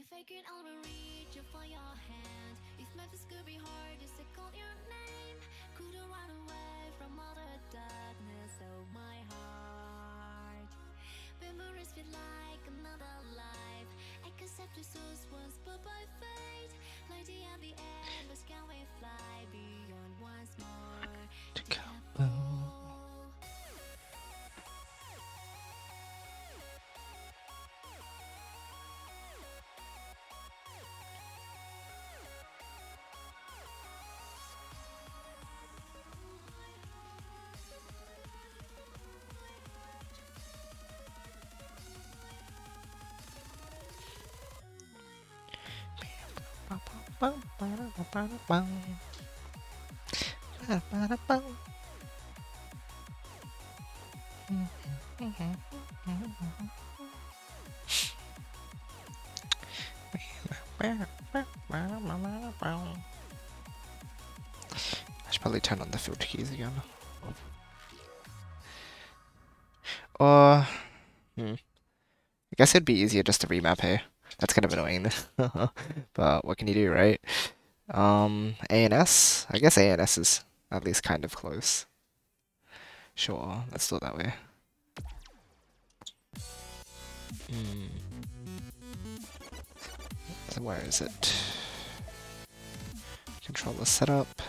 If I could only reach you for your hand, if Memphis could be hard to say call your name, couldn't run away from all the darkness of my heart. Memories feel like another life. I can accept the source once but by fate. Like the end the end, but can we fly beyond once more? I should probably turn on the filter keys again. Or, I guess it'd be easier just to remap here. That's kind of annoying, but what can you do, right? ANS? I guess ANS is at least kind of close. Sure, let's do it that way. So where is it? Controller setup.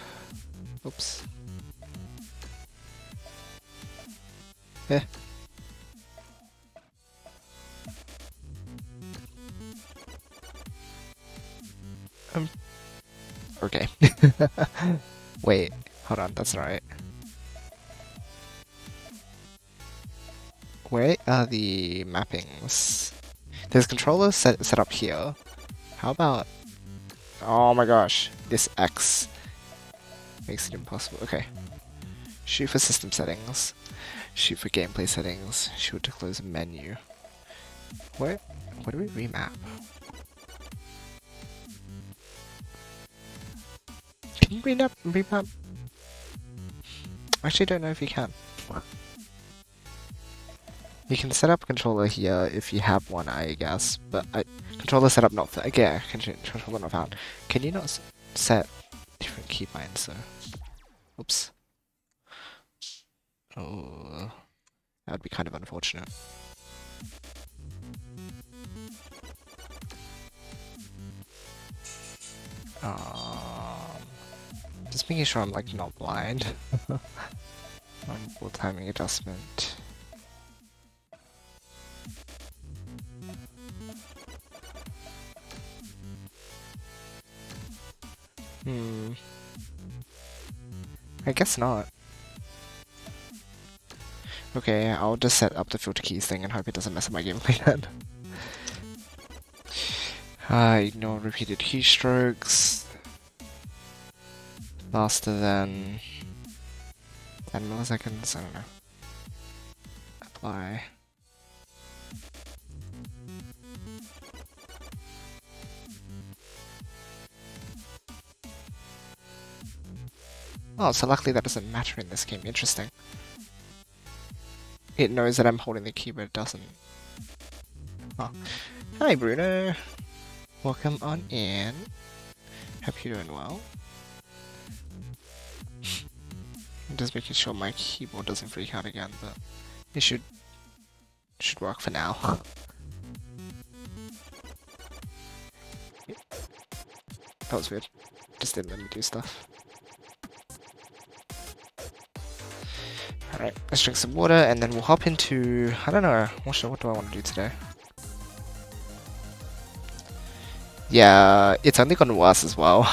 Oops. Yeah. Okay. Wait, hold on, that's not right. Where are the mappings? There's controllers set up here. How about... Oh my gosh, this X makes it impossible. Okay. Shoot for system settings. Shoot for gameplay settings. Shoot to close a menu. Where do we remap? Can you remap? I actually don't know if you can. You can set up a controller here if you have one, I guess, but controller setup not found. Yeah, controller not found. Can you not set different keybinds? So, oops. Oh, that would be kind of unfortunate. Just making sure I'm like not blind. Full timing adjustment. I guess not. Okay, I'll just set up the filter keys thing and hope it doesn't mess up my gameplay then. Ignore repeated keystrokes. Faster than 10 milliseconds, I don't know. Apply. Oh, so luckily that doesn't matter in this game. Interesting. It knows that I'm holding the key, but it doesn't. Oh. Hi, Bruno. Welcome on in. Hope you're doing well. I'm just making sure my keyboard doesn't freak out again, but it should work for now. That was weird. Just didn't let me do stuff. Alright, let's drink some water and then we'll hop into... I don't know, what do I want to do today? Yeah, it's only gotten worse as well.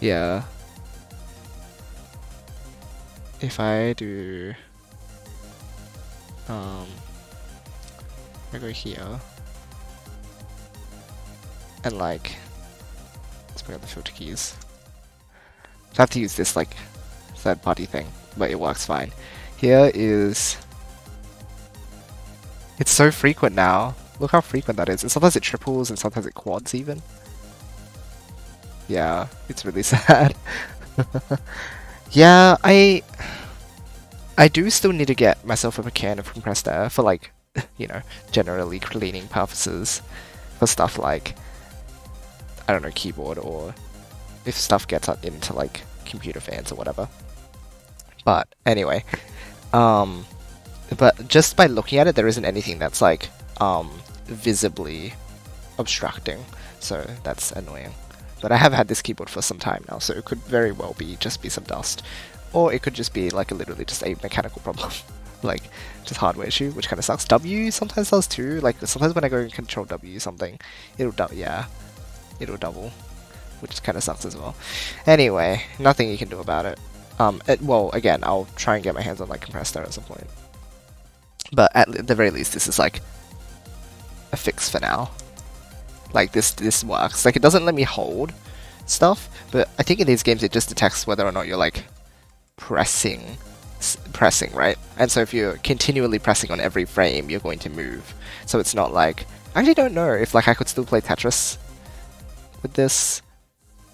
Yeah. If I do... I go here. And like... Let's pick up the filter keys. So I have to use this like third party thing, but it works fine. Here is... It's so frequent now. Look how frequent that is. And sometimes it triples and sometimes it quads even. Yeah, it's really sad. Yeah, I do still need to get myself a can of compressed air for like, you know, generally cleaning purposes. for stuff like, I don't know, keyboard, or if stuff gets up into like computer fans or whatever. But anyway, but just by looking at it, there isn't anything that's like visibly obstructing, so that's annoying. But I have had this keyboard for some time now, so it could very well be just be some dust, or it could just be like literally just a mechanical problem. Like just hardware issue, which kind of sucks. W sometimes does too. Like sometimes when I go and control W something, it'll double, which kind of sucks as well. Anyway, nothing you can do about it. Well, again, I'll try and get my hands on like compressed air at some point. But at the very least, this is like a fix for now. Like this works. Like it doesn't let me hold stuff, but I think in these games it just detects whether or not you're like pressing, right? And so if you're continually pressing on every frame, you're going to move. So it's not like, I actually don't know if like I could still play Tetris with this.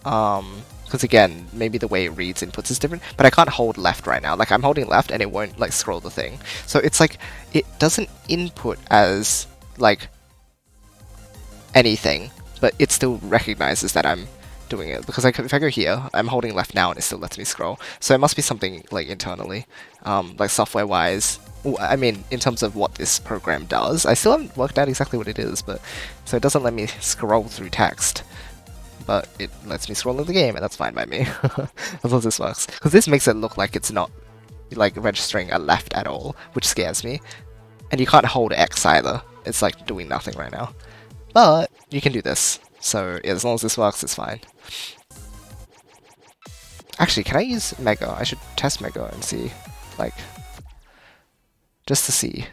Because again, maybe the way it reads inputs is different, but I can't hold left right now. Like I'm holding left and it won't like scroll the thing. So it's like, it doesn't input as like anything, but it still recognizes that I'm doing it, because like if I go here, I'm holding left now and it still lets me scroll. So it must be something like internally, like software wise. I mean, in terms of what this program does, I still haven't worked out exactly what it is, but so it doesn't let me scroll through text, but it lets me scroll in the game, and that's fine by me. As long as this works, because this makes it look like it's not like registering a left at all, which scares me. And you can't hold X either. It's like doing nothing right now. But you can do this, so yeah, as long as this works, it's fine. Actually, can I use Mega? I should test Mega and see, like, just to see.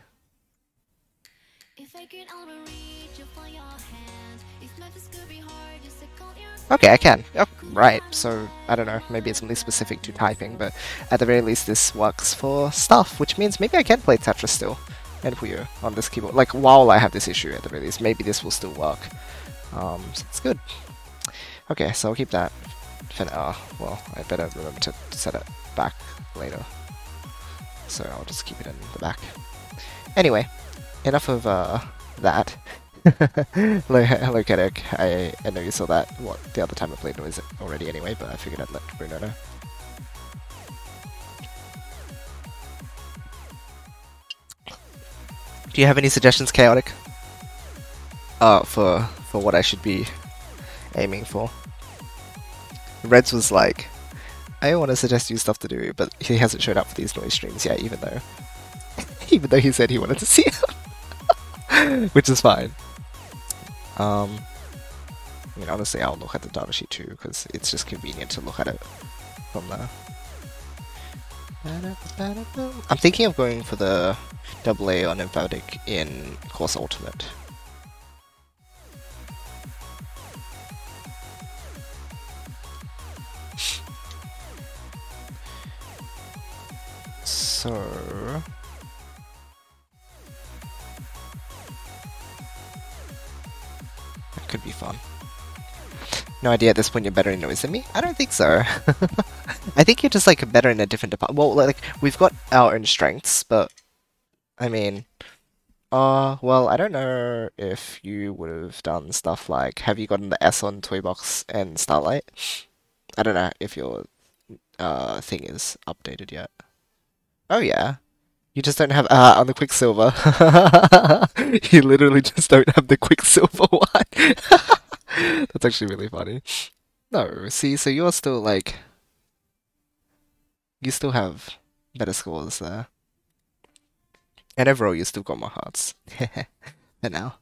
Okay, I can. Oh, right, so I don't know, maybe it's something specific to typing, but at the very least this works for stuff, which means maybe I can play Tetris still. And Puyo on this keyboard, like while I have this issue at the very least, maybe this will still work. So it's good. Okay, so I'll keep that for now. Well, I better remember to set it back later. So I'll just keep it in the back. Anyway, enough of that. Hello Kedek, I know you saw that the other time I played NOISZ already anyway, but I figured I'd let Bruno know. Do you have any suggestions, Chaotic? For what I should be aiming for? Reds was like, I want to suggest you stuff to do, but he hasn't showed up for these NOISZ streams yet, even though he said he wanted to see it, which is fine. I mean, honestly, I'll look at the datasheet too, because it's just convenient to look at it from there. I'm thinking of going for the AA on Emphatic in Course Ultimate. So that could be fun. No idea at this point you're better in NOISZ than me? I don't think so. I think you're just like better in a different department. Well, like we've got our own strengths, but I mean, well, I don't know if you would have done stuff like, have you gotten the S on Toybox and Starlight? I don't know if your thing is updated yet. Oh yeah. You just don't have on the Quicksilver. You literally just don't have the Quicksilver one. That's actually really funny. No, see, so you're still like, you still have better scores there. And overall, you still got more hearts. For now.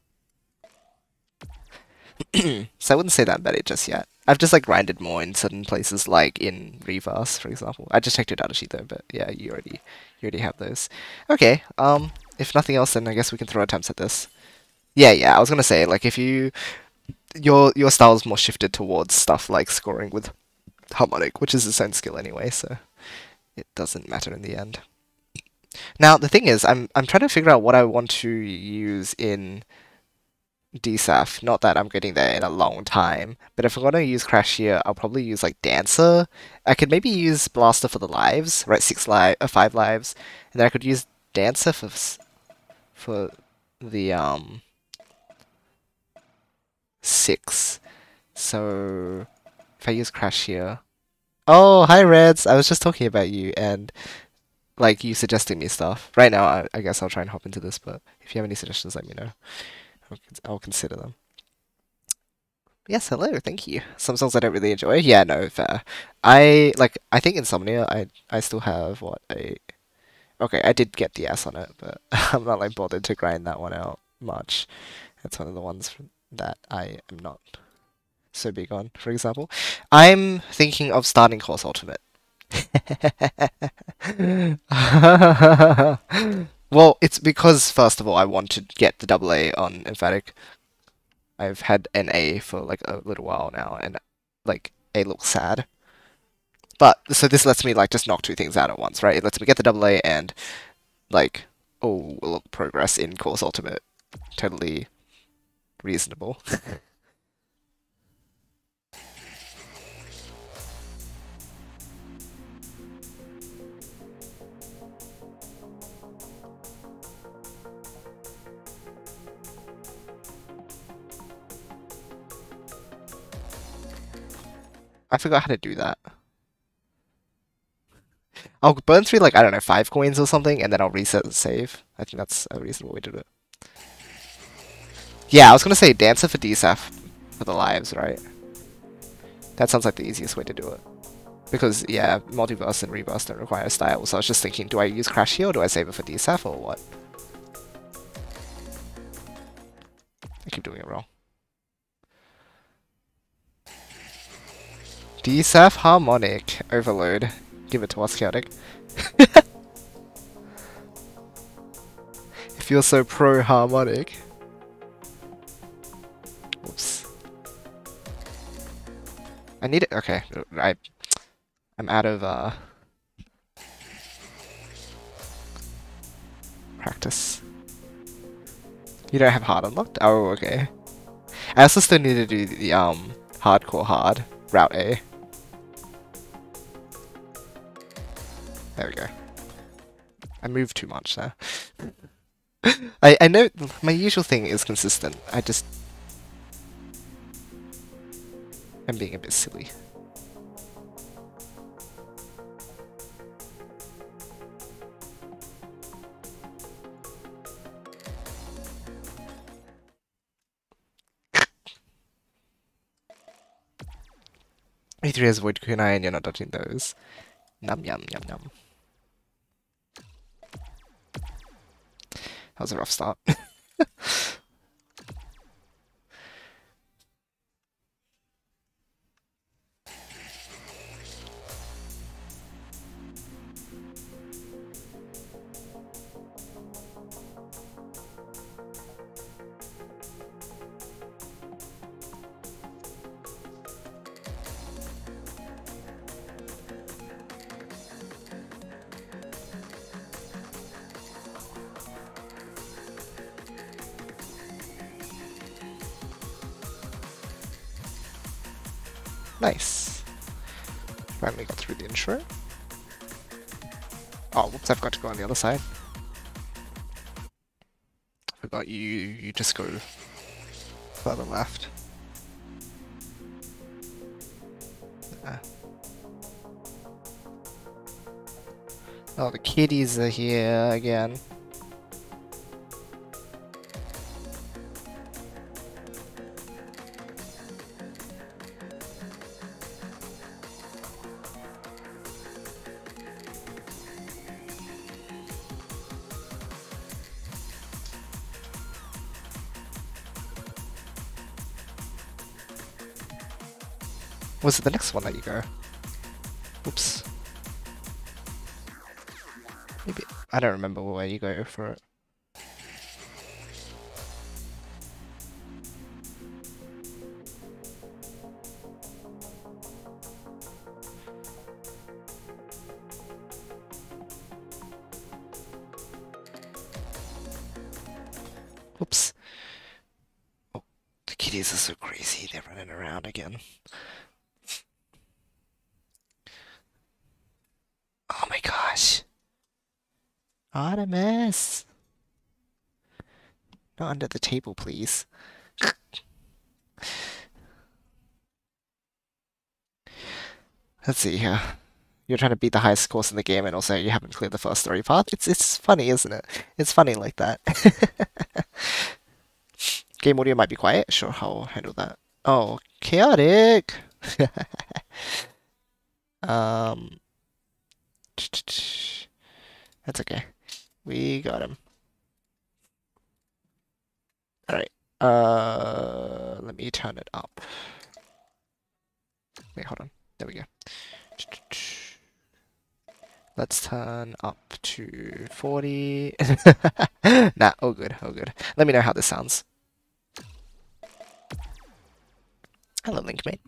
So I wouldn't say that I'm better just yet. I've just like grinded more in certain places, like in Reverse, for example. I just checked your datasheet though, but yeah, you already have those. Okay, if nothing else, then I guess we can throw attempts at this. Yeah, I was gonna say, like, if your style is more shifted towards stuff like scoring with harmonic, which is its own skill anyway, so it doesn't matter in the end. Now the thing is, I'm trying to figure out what I want to use in DSAF. Not that I'm getting there in a long time, but if I'm gonna use Crash here, I'll probably use like Dancer. I could maybe use Blaster for the lives, right? 5 lives, and then I could use Dancer for the 6. So if I use Crash here. Oh, hi Reds! I was just talking about you and like you suggesting me stuff. Right now, I guess I'll try and hop into this, but if you have any suggestions, let me know. I'll consider them. Yes, hello, thank you. Some songs I don't really enjoy. Yeah, no, fair. I think Insomnia, I still have what a okay, I did get the S on it, but I'm not like bothered to grind that one out much. It's one of the ones that I am not so big on, for example. I'm thinking of starting Course Ultimate. Well, it's because first of all I want to get the double A on Emphatic. I've had an A for like a little while now, and like A looks sad. But so this lets me like just knock two things out at once, right? It lets me get the double A and like look, progress in Course Ultimate. Totally reasonable. I forgot how to do that. I'll burn through like, I don't know, 5 coins or something, and then I'll reset the save. I think that's a reasonable way to do it. Yeah, I was gonna say Dancer for DSAF for the lives, right? That sounds like the easiest way to do it. Because, yeah, Multiverse and Reverse don't require style, so I was just thinking, do I use Crash here or do I save it for DSAF or what? I keep doing it wrong. DSAF Harmonic Overload. Give it to us, Chaotic. It feels so pro-harmonic. Oops. I need it. Okay, I'm out of practice. You don't have hard unlocked? Oh, okay. I also still need to do the hardcore hard route A. There we go. I moved too much there. I know my usual thing is consistent. I'm being a bit silly. E3 has Void Kunai and you're not dodging those. Num yum yum yum. That was a rough start. Nice. Finally got through the intro. Oh, whoops, I've got to go on the other side. I forgot you just go further left. Oh, the kitties are here again. Was it the next one that you go? Oops. Maybe I don't remember where you go for it. Oops. Oh, the kitties are so crazy. They're running around again. Oh my gosh. Artemis! Not under the table, please. Let's see here. You're trying to beat the highest scores in the game, and also you haven't cleared the first story path. It's funny, isn't it? It's funny like that. Game audio might be quiet. Sure, I'll handle that. Oh, chaotic. Um, that's okay. We got him. All right. Let me turn it up. Wait, hold on. There we go. Let's turn up to 40. Nah, oh good, oh good. Let me know how this sounds. Hello, Linkmate.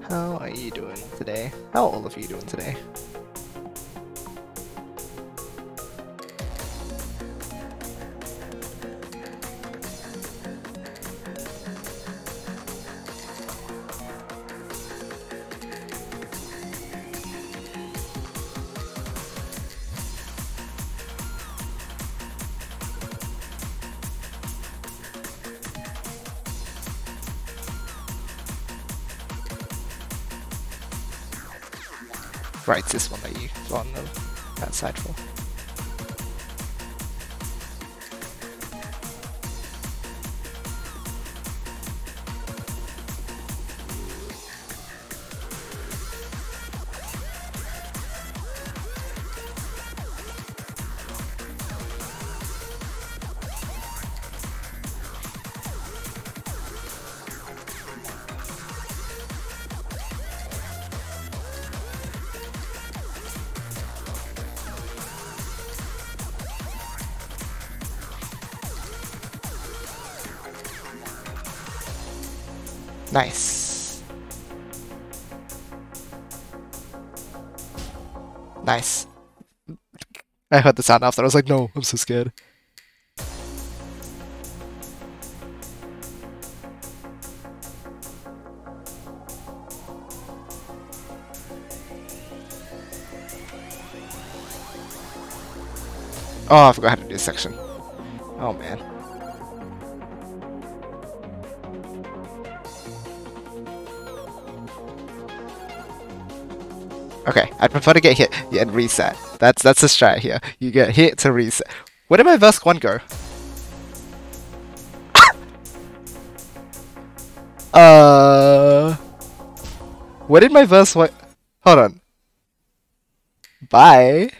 How are you doing today? How are all of you doing today? Right, it's this one that you on that side for. Nice. Nice. I heard the sound after. I was like, no, I'm so scared. Oh, I forgot how to do this section. Oh, man. Okay, I'd prefer to get hit and reset. That's the strat here. You get hit to reset. Where did my verse 1 go? Where did my verse 1... Hold on. Bye.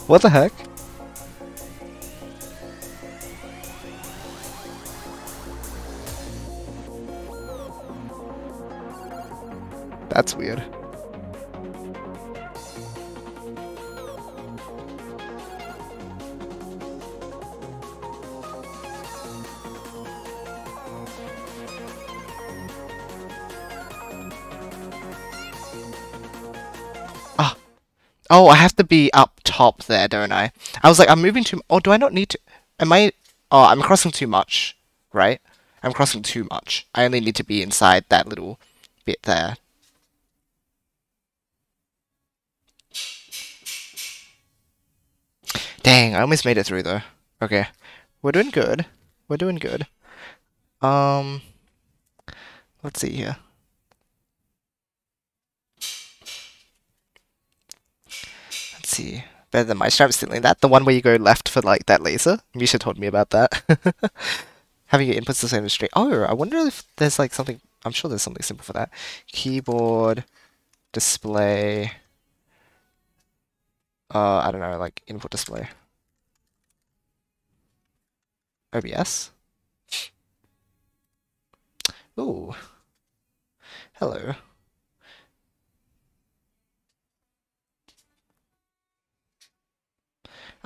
What the heck? That's weird. Ah. Oh, I have to be up top there, don't I? I was like, I'm moving too... Oh, do I not need to... Am I... Oh, I'm crossing too much, right? I'm crossing too much. I only need to be inside that little bit there. Dang, I almost made it through though. Okay. We're doing good. We're doing good. Let's see here. Let's see. Better than my strap stealing that. The one where you go left for like that laser. Misha told me about that. Having your inputs the same as straight. Oh, I wonder if there's like something. I'm sure there's something simple for that. Keyboard, display. I don't know, like input display. OBS. Ooh. Hello.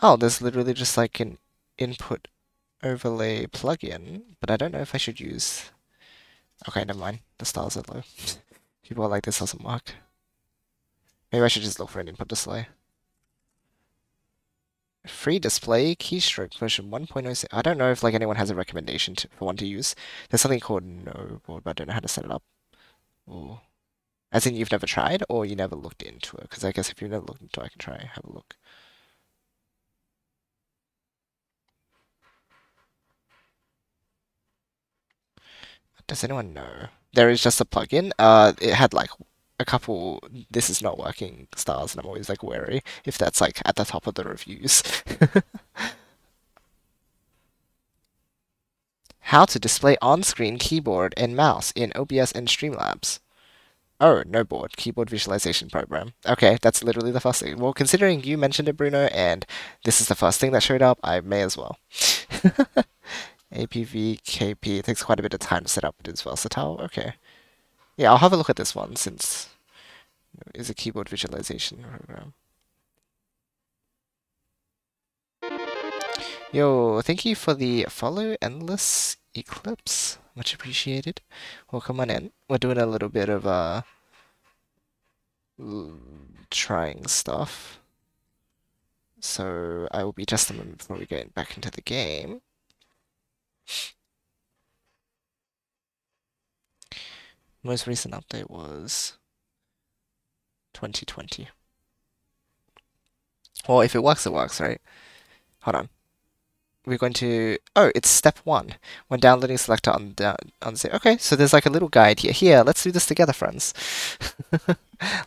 Oh, there's literally just like an input overlay plugin, but I don't know if I should use... Okay, never mind. The stars are low. People are like, this doesn't work. Maybe I should just look for an input display. Free display keystroke version 1.06. I don't know if like anyone has a recommendation for one to use. There's something called no board, but I don't know how to set it up. Ooh. As in you've never tried or you never looked into it? Because I guess if you've never looked into it, I can try have a look. Does anyone know? There is just a plugin. It had like a couple "this is not working" stars, and I'm always like wary if that's like at the top of the reviews. How to display on-screen keyboard and mouse in OBS and Streamlabs. Oh, no board. Keyboard visualization program. Okay, that's literally the first thing. Well, considering you mentioned it, Bruno, and this is the first thing that showed up, I may as well. APV, KP. It takes quite a bit of time to set up, but it's versatile. Okay. Yeah, I'll have a look at this one since it's a keyboard visualization program. Yo, thank you for the follow, Endless Eclipse. Much appreciated. Well, come on in. We're doing a little bit of trying stuff. So I will be just a moment before we get back into the game. Most recent update was 2020. Well, if it works, right? Hold on. We're going to... Oh, it's step 1. When downloading selector on the... Okay, so there's like a little guide here. Here, let's do this together, friends.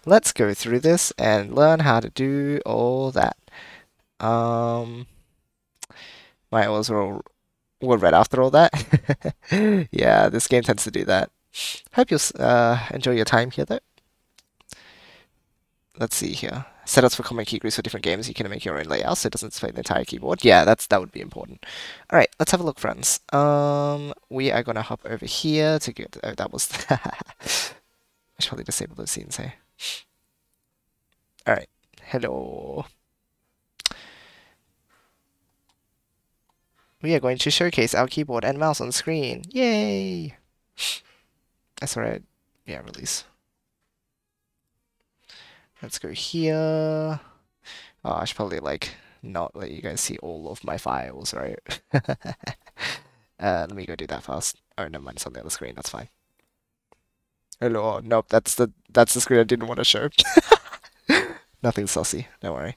Let's go through this and learn how to do all that. My O's were read after all that. Yeah, this game tends to do that. Hope you'll enjoy your time here, though. Let's see here. Setups for common key groups for different games. You can make your own layout so it doesn't display the entire keyboard. Yeah, that would be important. All right, let's have a look, friends. We are gonna hop over here to get. Oh, that was. I should probably disable those scenes here. All right, hello. We are going to showcase our keyboard and mouse on screen. Yay! That's alright. Yeah, release. Let's go here. Oh, I should probably like not let you guys see all of my files, right? Let me go do that first. Oh, never mind, it's on the other screen. That's fine. Hello. Nope, that's the screen I didn't want to show. Nothing saucy. Don't worry.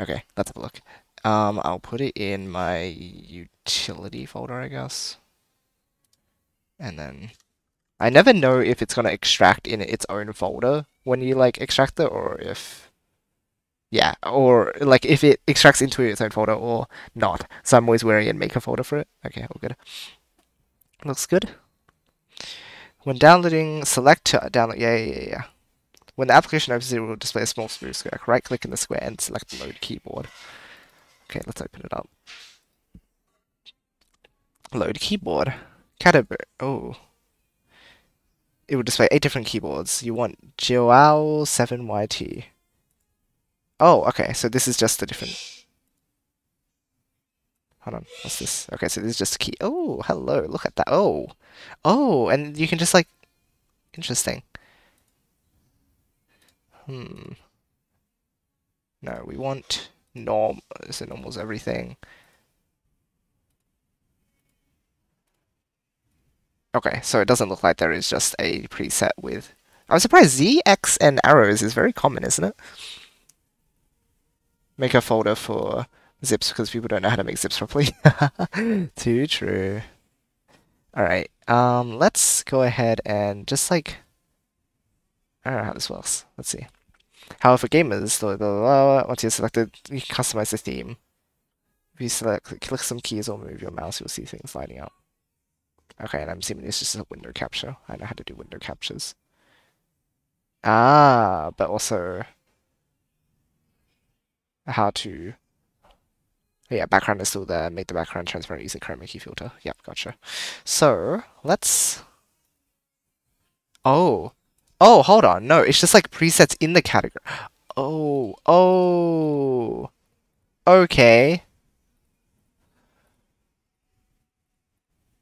Okay, let's have a look. I'll put it in my utility folder, I guess. And then I never know if it's gonna extract in its own folder when you like extract it, or if or like if it extracts into its own folder or not. So I'm always wary and make a folder for it. Okay, all good. Looks good. When downloading, select to download. Yeah. When the application opens, it will display a small smooth square. Right-click in the square and select Load Keyboard. Okay, let's open it up. Load keyboard. Category. Oh. It will display 8 different keyboards. You want YoshiAU 7YT. Oh, okay. So this is just the different. Hold on. What's this? Okay, so this is just a key. Oh, hello. Look at that. Oh, and you can just like. Interesting. No, we want norm. So normal's everything. Okay, so it doesn't look like there is just a preset with... I'm surprised Z, X, and arrows is very common, isn't it? Make a folder for zips because people don't know how to make zips properly. Too true. Alright, let's go ahead and just like... I don't know how this works. Let's see. However, gamers, once you're selected, you can customize the theme. If you click some keys or move your mouse, you'll see things lighting up. Okay, and I'm assuming this is just a window capture. I know how to do window captures. Ah, but also how to... Yeah, background is still there. Make the background transparent using chroma key filter. Yep, gotcha. So, let's... Oh, hold on. No, it's just like presets in the category. Oh. Okay.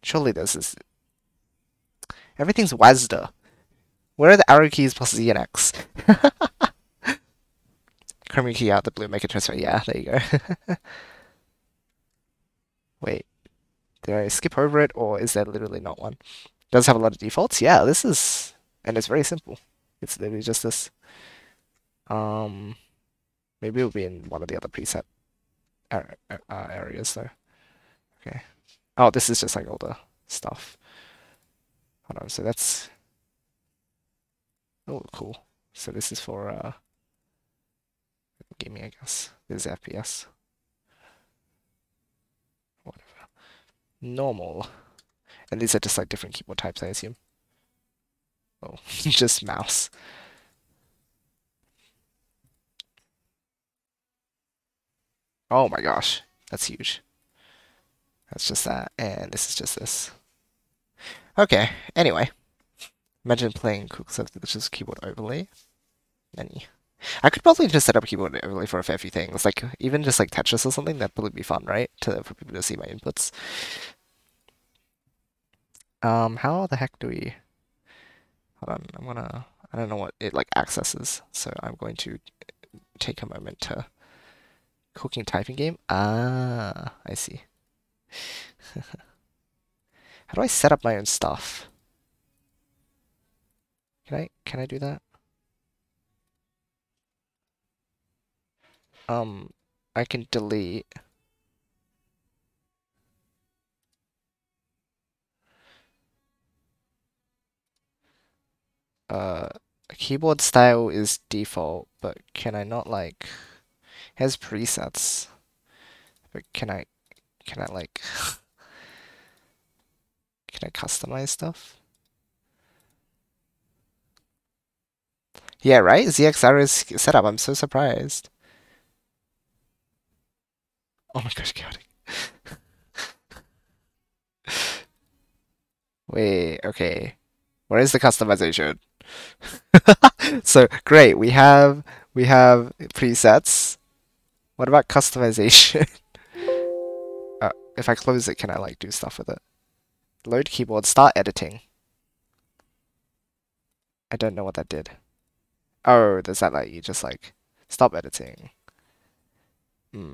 Surely this is... Everything's WASD. Where are the arrow keys plus Z and X? Chroming key out, the blue make a transfer. Yeah, there you go. Wait, did I skip over it, or is there literally not one? Does have a lot of defaults? Yeah, this is, and it's very simple. It's literally just this. Um, Maybe it'll be in one of the other preset areas though. Okay. Oh, this is just like all the stuff. Hold on, so that's, oh, cool. So this is for gaming, I guess. This is FPS. Whatever. Normal. And these are just like different keyboard types, I assume. Oh, just mouse. Oh my gosh, that's huge. That's just that, and this is just this. Okay, anyway. Imagine playing Cook Stuff, which is keyboard overlay. Many. I could probably just set up a keyboard overlay for a fair few things. Like, even just like Tetris or something, that'd probably be fun, right? For people to see my inputs. How the heck do we... Hold on, I don't know what it, like, accesses, so I'm going to take a moment to... Cooking typing game? Ah, I see. How do I set up my own stuff? Can I do that? I can delete. Keyboard style is default, but can I not like, it has presets, but can I like, can I customize stuff? Yeah, right? ZXR is set up. I'm so surprised. Oh my gosh, chaotic. Wait, okay. Where is the customization? So great, we have presets. What about customization? If I close it, can I like do stuff with it? Load keyboard, start editing. I don't know what that did. Oh, does that like you just like stop editing?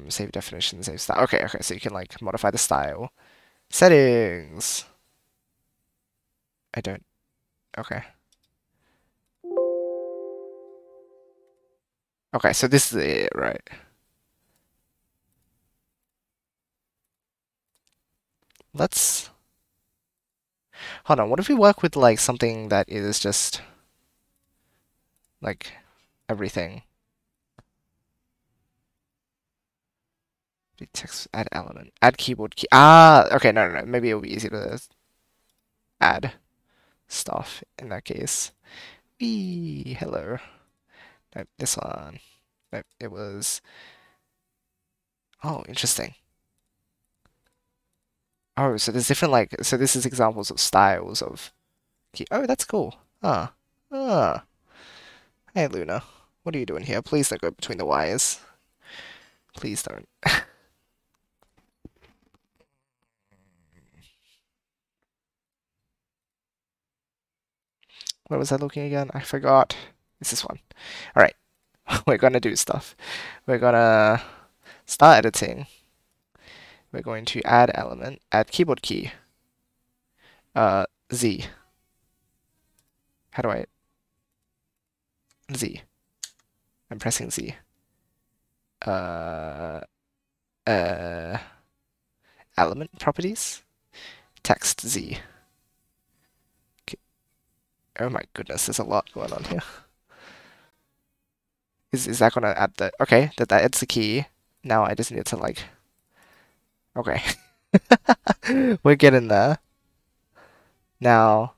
Save definition, save style. Okay, so you can like modify the style. Settings. I don't. Okay. Okay, so this is it, right? Let's... Hold on, what if we work with like something that is just like everything? Text, add element, add keyboard key. Ah, okay, no. Maybe it'll be easy to add stuff in that case. Hello. Nope, this one. Nope, it was. Oh, interesting. Oh, so there's different like, so this is examples of styles of key. Oh, that's cool. Ah. Hey, Luna. What are you doing here? Please don't go between the wires. Please don't. Where was I looking again? I forgot. It's this one. All right. We're gonna do stuff. We're gonna start editing. We're going to add element, add keyboard key. Z. How do I? Z. I'm pressing Z. Element properties. Text Z. Okay. Oh my goodness, there's a lot going on here. Is that gonna add the? Okay, that adds the key. Now I just need to like. Okay. We're getting there. Now.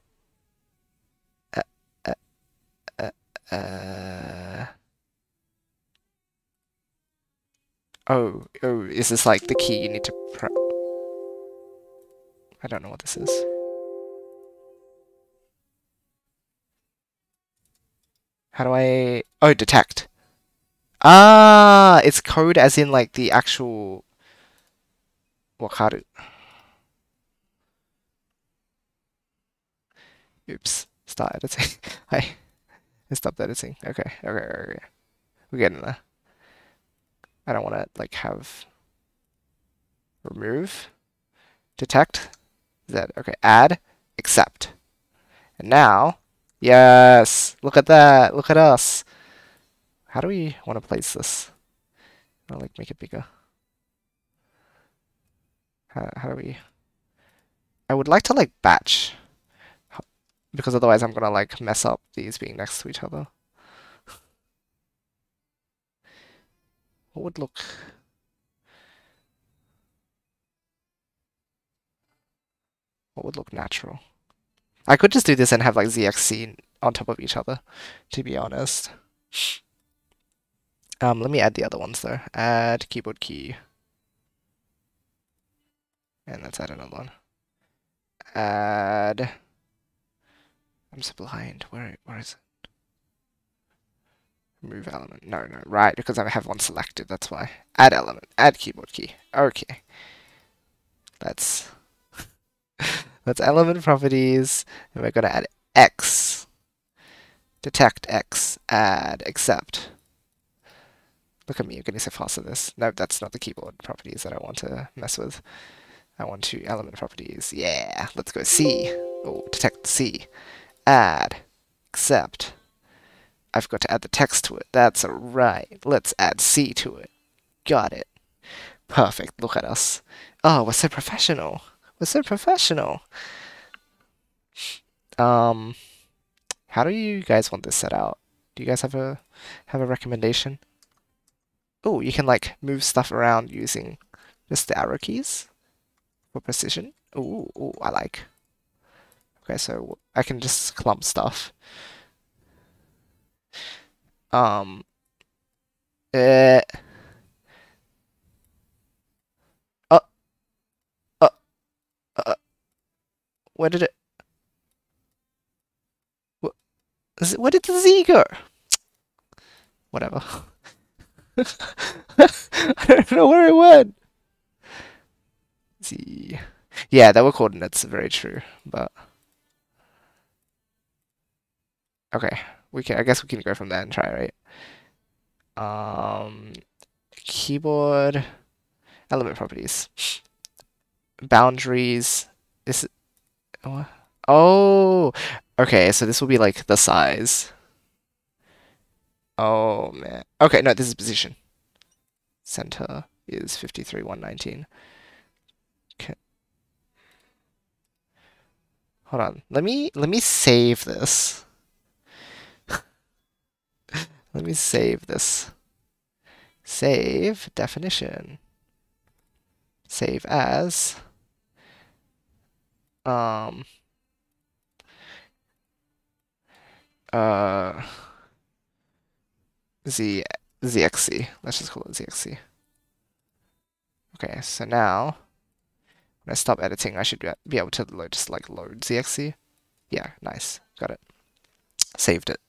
Oh, is this like the key you need to press? I don't know what this is. How do I... Oh, detect. Ah, it's code as in like the actual... Wakaru. Oops. Start editing. I stopped editing. Okay. We're getting there. I don't want to like have remove, detect, Z. Okay, add, accept. And now, yes, look at that. Look at us. How do we want to place this? I'll like make it bigger. How do we? I would like to like batch because otherwise I'm gonna like mess up these being next to each other. What would look? What would look natural? I could just do this and have like ZXC on top of each other, to be honest. Let me add the other ones though. Add keyboard key. And let's add another one. Add. I'm so behind. Where is it? Remove element. No, right, because I have one selected, that's why. Add element. Add keyboard key. Okay. Let's element properties, and we're gonna add X. Detect X. Add accept. Look at me, you're getting so fast at this. No, that's not the keyboard properties that I want to mess with. I want to element properties. Yeah, let's go C. Oh, detect C. Add. Accept. I've got to add the text to it. That's right. Let's add C to it. Got it. Perfect. Look at us. Oh, we're so professional. We're so professional. How do you guys want this set out? Do you guys have a recommendation? Oh, you can like move stuff around using just the arrow keys for precision. Ooh, I like. Okay, so I can just clump stuff. Um, uh, uh, uh, uh, where did it? Where did the Z go? Whatever. I don't know where it went. Z. Yeah, there were coordinates. Very true. But okay, we can. I guess we can go from there and try, right? Keyboard element properties, boundaries. Is it? Oh, okay. So this will be like the size. Oh man. Okay, no, this is position. Center is 53,119. Okay. Hold on. Let me save this. Let me save this. Save definition. Save as. Um. Uh. ZXC. Let's just call it ZXC. Okay, so now when I stop editing, I should be able to just like load ZXC. Yeah, nice. Got it. Saved it.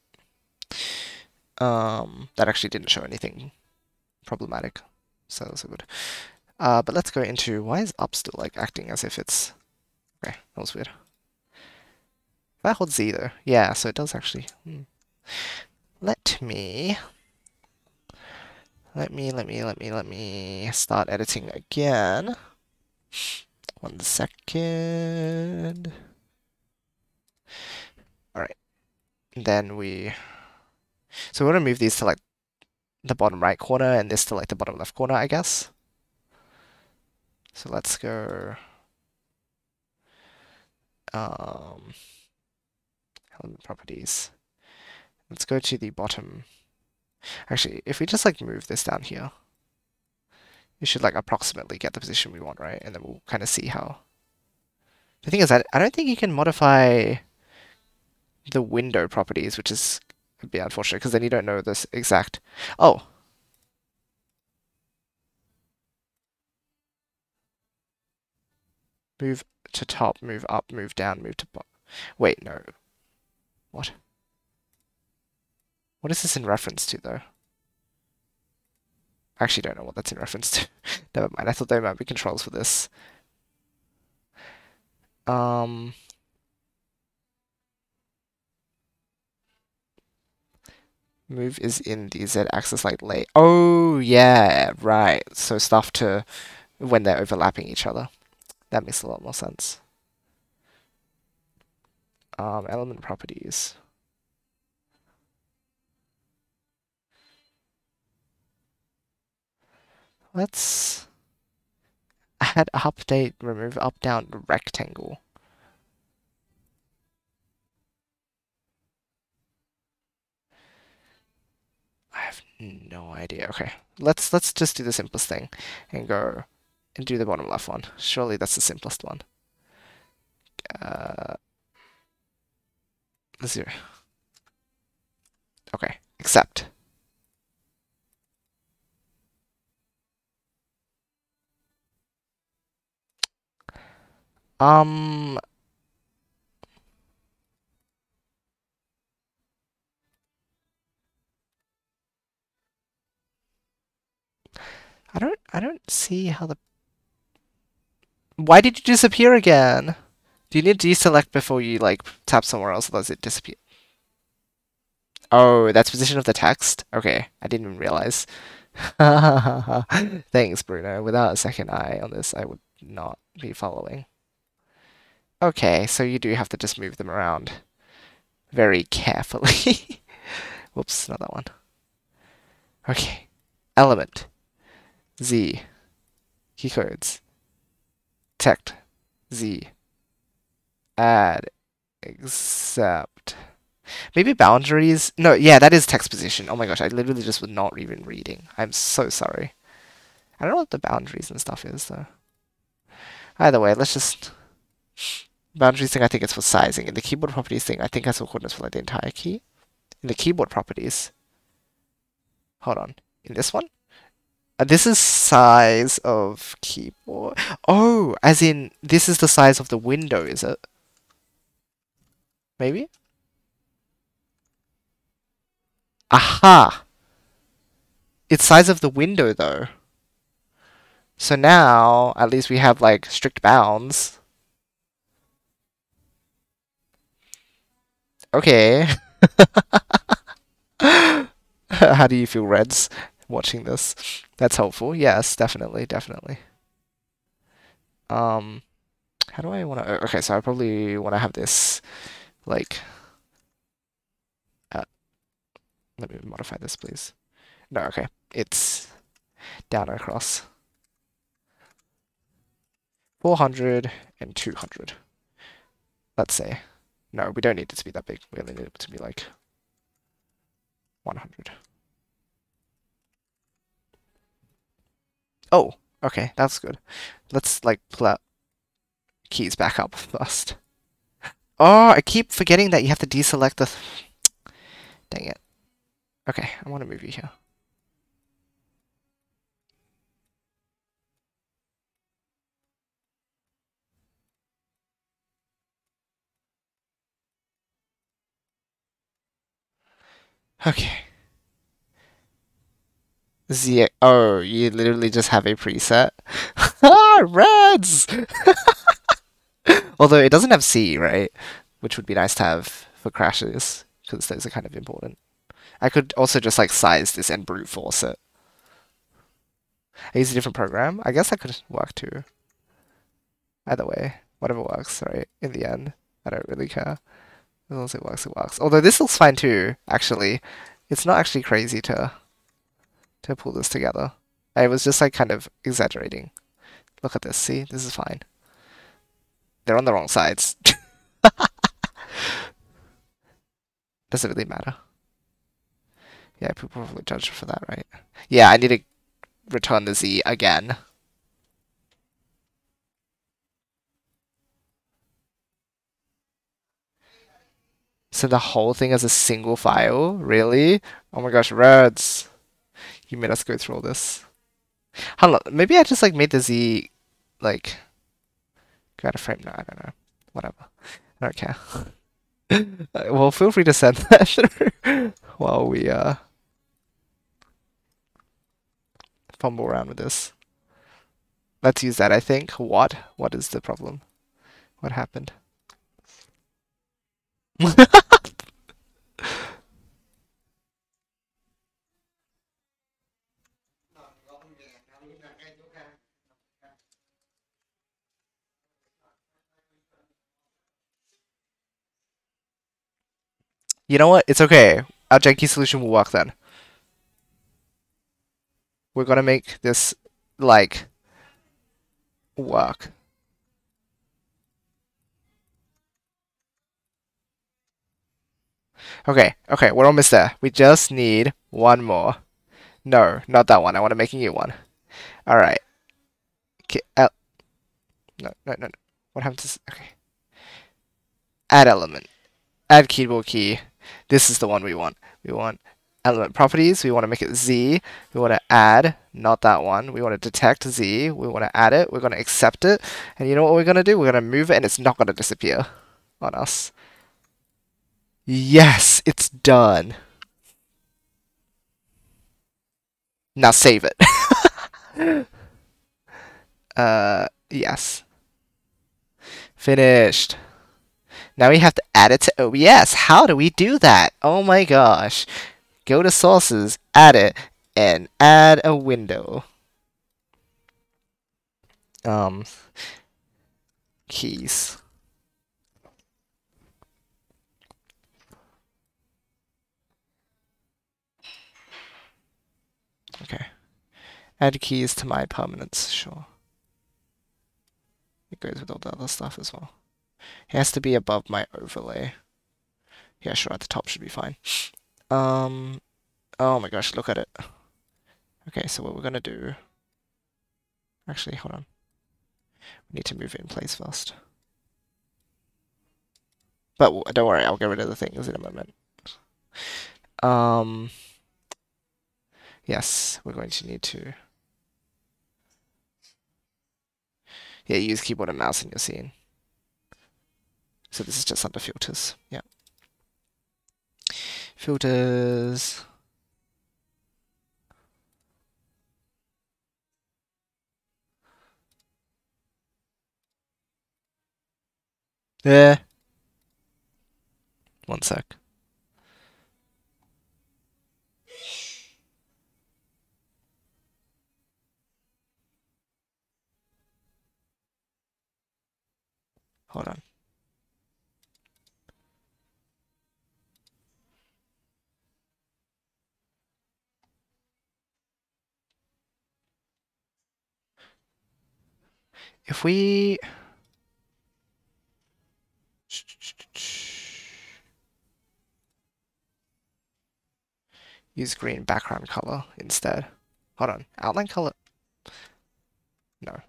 That actually didn't show anything problematic, so that's good. But let's go into why is up still like acting as if it's okay. That was weird. If I hold Z though, yeah, so it does actually. Let me start editing again. 1 second. All right. Then so we're gonna move these to like the bottom right corner and this to like the bottom left corner, I guess. So let's go element properties. Let's go to the bottom. Actually, if we just like move this down here, we should like approximately get the position we want, right? And then we'll kind of see how. The thing is, I don't think you can modify the window properties, which is a bit unfortunate because then you don't know this exact. Oh. Move to top, move up, move down, move to bottom. Wait, no. What? What is this in reference to, though? I actually don't know what that's in reference to. Never mind, I thought there might be controls for this. Move is in the z-axis like late. Oh, yeah, right. So stuff to when they're overlapping each other. That makes a lot more sense. Element properties. Let's add update, remove up, down, rectangle. I have no idea. Okay, let's just do the simplest thing and go and do the bottom left one. Surely that's the simplest one. 0. Okay, accept. Um, I don't see how the. Why did you disappear again? Do you need to deselect before you like tap somewhere else, otherwise it disappear? Oh, that's position of the text? Okay, I didn't even realize. Thanks, Bruno. Without a second eye on this, I would not be following. Okay, so you do have to just move them around very carefully. Whoops, not that one. Okay, element, Z, keycodes, text, Z, add, accept. Maybe boundaries? No, yeah, that is text position. Oh my gosh, I literally just was not even reading. I'm so sorry. I don't know what the boundaries and stuff is, though. Either way, let's just... Boundaries thing, I think it's for sizing. And the keyboard properties thing, I think that's for coordinates for like the entire key. In the keyboard properties... Hold on. In this one? This is size of keyboard. Oh, as in, this is the size of the window, is it? Maybe? Aha! It's size of the window, though. So now, at least we have, like, strict bounds. Okay. How do you feel, Reds, watching this? That's helpful. Yes, definitely, definitely. How do I want to... Okay, so I probably want to have this, like... let me modify this, please. No, okay. It's down and across. 400 and 200. Let's say. No, we don't need it to be that big. We only need it to be like 100. Oh, okay, that's good. Let's like pull out keys back up first. Oh, I keep forgetting that you have to deselect the... Dang it. Okay, I want to move you here. Okay. Z. Oh, you literally just have a preset. Ah, Reds! Although it doesn't have C, right? Which would be nice to have for crashes, because those are kind of important. I could also just like size this and brute force it. I use a different program. I guess that could work too. Either way, whatever works, right? In the end, I don't really care. As long as it works, it works. Although this looks fine too, actually. It's not actually crazy to pull this together. I was just like kind of exaggerating. Look at this, see? This is fine. They're on the wrong sides. Doesn't really matter. Yeah, people probably judge for that, right? Yeah, I need to return the Z again. So the whole thing as a single file? Really? Oh my gosh, Reds. You made us go through all this. Hold on, maybe I just like made the Z like go out of frame. No, I don't know. Whatever. I don't care. Well, feel free to send that through while we fumble around with this. Let's use that, I think. What? What is the problem? What happened? You know what? It's okay. Our janky solution will work then. We're gonna make this, like, work. Okay, okay, we're almost there. We just need one more. No, not that one. I want to make a new one. Alright. Okay, no, no, no, no. What happened to... Okay. Add element. Add keyboard key. This is the one we want. We want element properties. We want to make it Z. We want to add, not that one. We want to detect Z. We want to add it. We're going to accept it. And you know what we're going to do? We're going to move it and it's not going to disappear on us. Yes, it's done. Now save it. Yes. Finished. Now we have to add it to OBS. How do we do that? Oh my gosh. Go to sources, add it, and add a window. Keys. Okay. Add keys to my permanents, sure. It goes with all the other stuff as well. It has to be above my overlay. Yeah, sure, at the top should be fine. Oh my gosh, look at it. Okay, so what we're gonna do... Actually, hold on. We need to move it in place first. But don't worry, I'll get rid of the things in a moment. Yes, we're going to need to... Yeah, use keyboard and mouse in your scene. So this is just under filters. Yeah. Filters. There. One sec. Hold on. If we... Use green background color instead. Hold on. Outline color. No.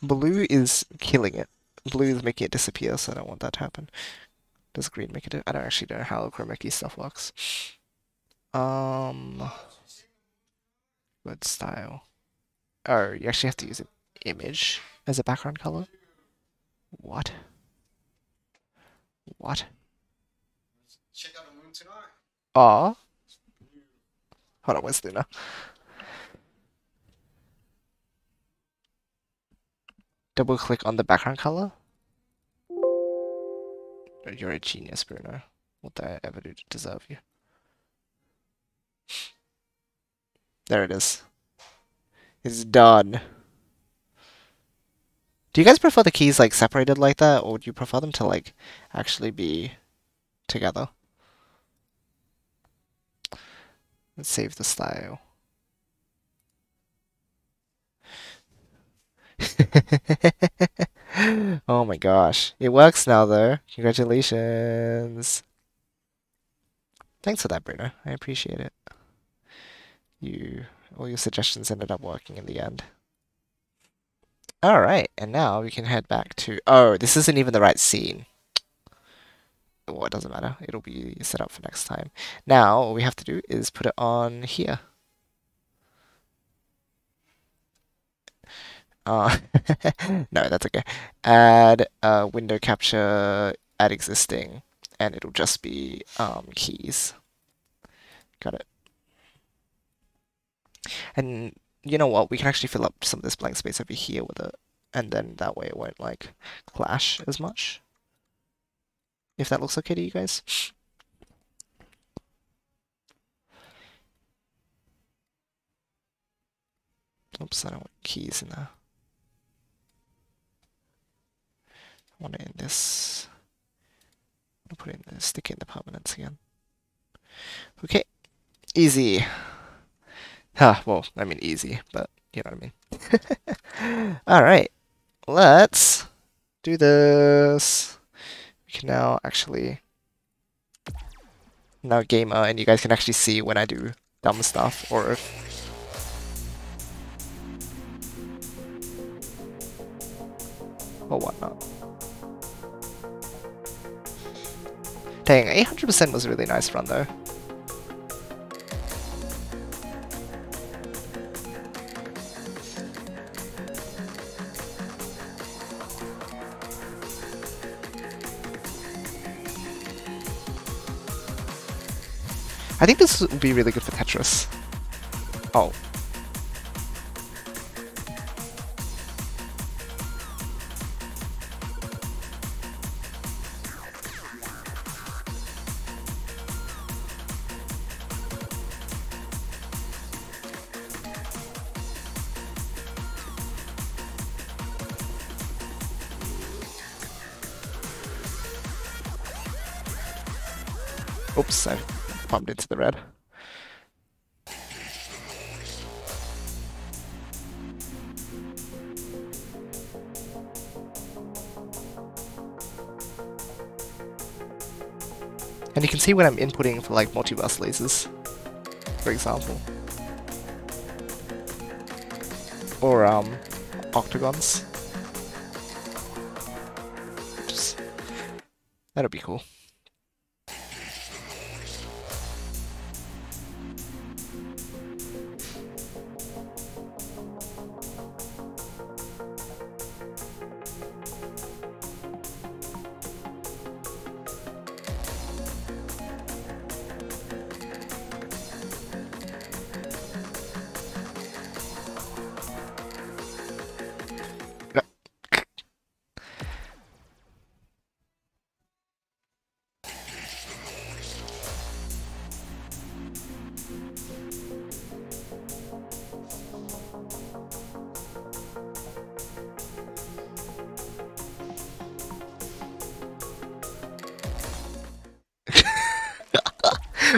Blue is killing it. Blue is making it disappear, so I don't want that to happen. Does green make it? I don't actually know how chroma key stuff works. Word style. Oh, you actually have to use an image as a background color? What? What? Check out the moon tonight. Oh. Hold on, where's Luna? Double click on the background color. You're a genius, Bruno. What did I ever do to deserve you? There it is. It's done. Do you guys prefer the keys like separated like that, or do you prefer them to like actually be together? Let's save the style. Oh my gosh. It works now though. Congratulations. Thanks for that, Bruno. I appreciate it. All your suggestions ended up working in the end. Alright, and now we can head back to... Oh, this isn't even the right scene. Well, it doesn't matter. It'll be set up for next time. Now, all we have to do is put it on here. No, that's okay. Add window capture, add existing, and it'll just be keys. Got it. And you know what? We can actually fill up some of this blank space over here with it, and then that way it won't like clash as much. If that looks okay to you guys. Oops, I don't want keys in there. I want it in this. put in the stick in the permanents again. Okay, easy. Well, I mean easy, but you know what I mean. Alright, let's do this. We can now actually gamer, and you guys can actually see when I do dumb stuff or whatnot. Dang, 800% was a really nice run though. I think this would be really good for Tetris. Oh. Oops, I bumped into the red. And you can see when I'm inputting for like multiverse lasers, for example. Or octagons. That'll be cool.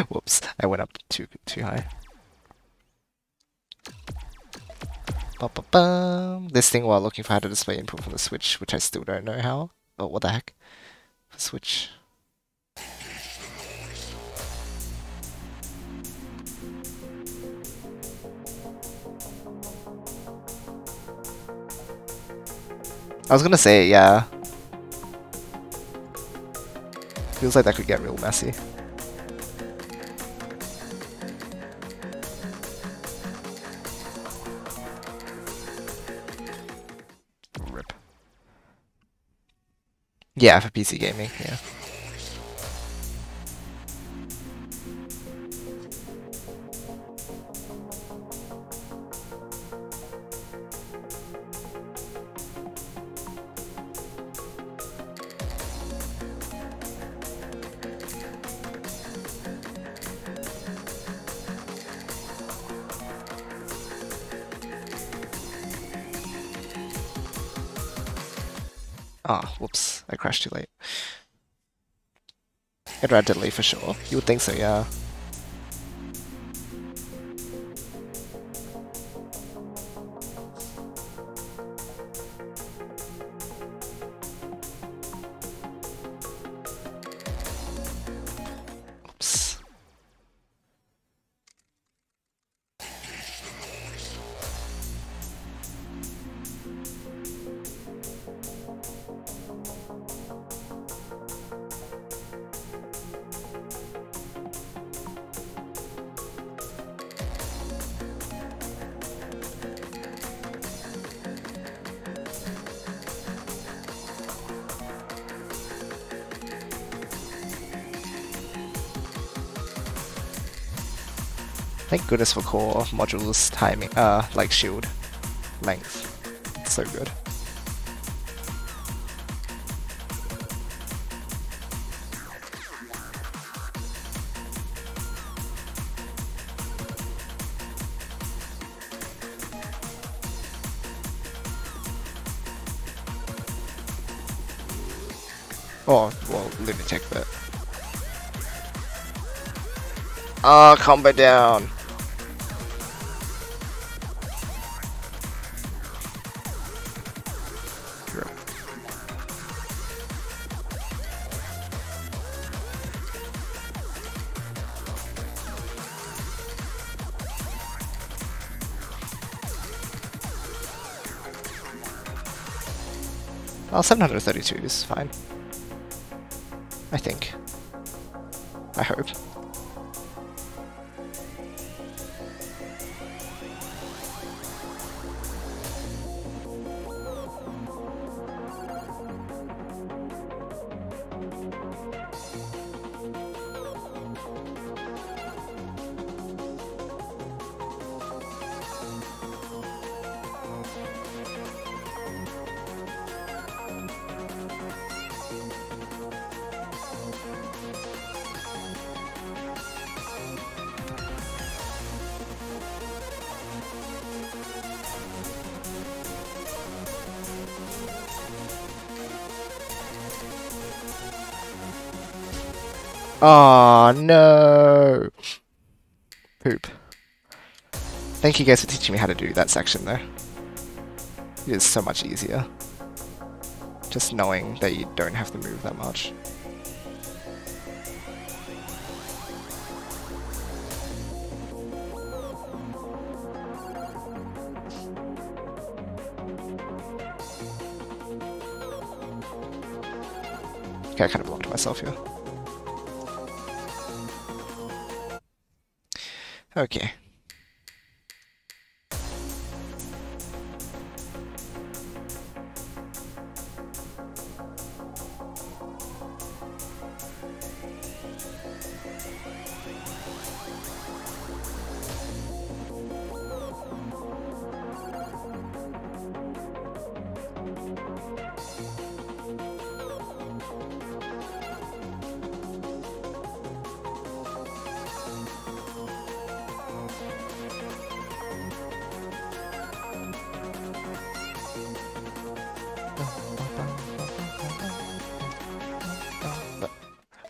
Whoops, I went up too high. Ba-ba-bum. This thing while looking for how to display input from the Switch, which I still don't know how. Oh, what the heck? The Switch. I was gonna say, yeah. Feels like that could get real messy. Rip. Yeah, for PC gaming, yeah. Ah, whoops, I crashed too late. It ran delay for sure. You would think so, yeah. Oops. Thank goodness for core modules timing, like shield length. It's so good. Oh, well, Lunatic, but Oh, combo down. Well, 732 is fine. I think. I hope. Oh no! Poop. Thank you guys for teaching me how to do that section though. It is so much easier. Just knowing that you don't have to move that much. Okay, I kind of blocked myself here. Okay.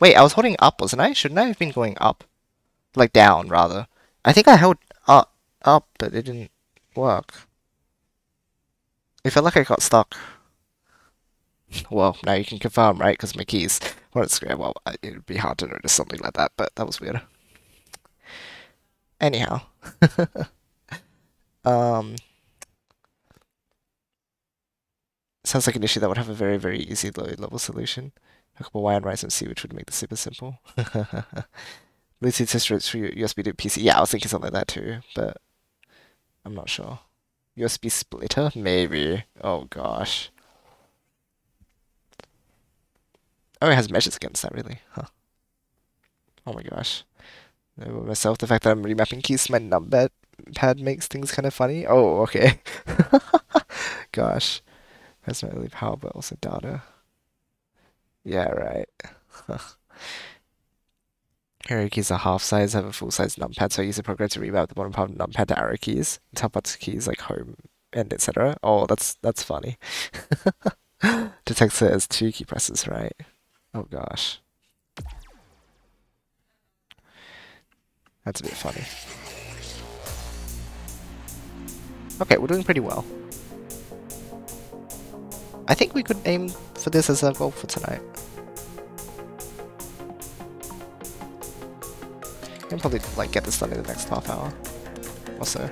Wait, I was holding up, wasn't I? Shouldn't I have been going up? Like down, rather. I think I held up, but it didn't work. It felt like I got stuck. Well, now you can confirm, right? Because my keys weren't square. Well, it would be hard to notice something like that, but that was weird. Anyhow. Sounds like an issue that would have a very, very easy low-level solution. A couple Y and Rise and C, which would make this super simple. Bluetooth tester for USB to PC. Yeah, I was thinking something like that too, but I'm not sure. USB splitter? Maybe. Oh gosh. Oh, it has measures against that, really? Huh. Oh my gosh. Myself, the fact that I'm remapping keys to my numpad makes things kind of funny. Oh, okay. Gosh. That's not really power, but also data. Yeah, right. Arrow keys are half size, have a full size numpad, so I use the program to remap the bottom part of the numpad to arrow keys. Top parts keys like home and etc. Oh, that's funny. Detects it as 2 key presses, right? Oh gosh. That's a bit funny. Okay, we're doing pretty well. I think we could aim for this as our goal for tonight. We can probably like get this done in the next half hour or so.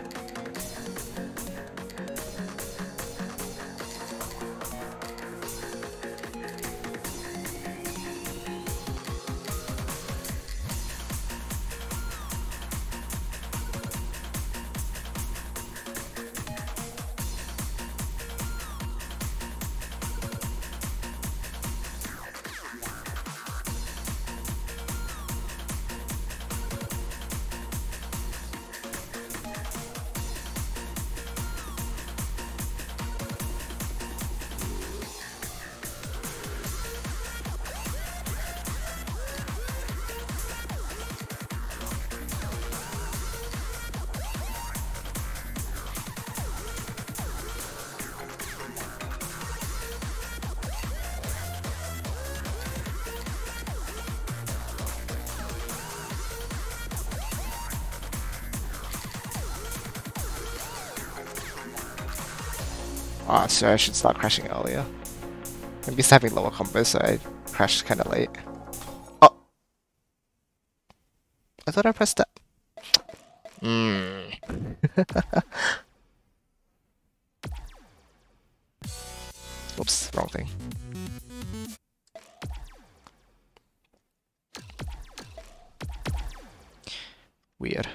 Ah, so I should start crashing earlier. I'm used to having lower combos, so I crashed kinda late. Oh! I thought I pressed that. Oops, wrong thing. Weird.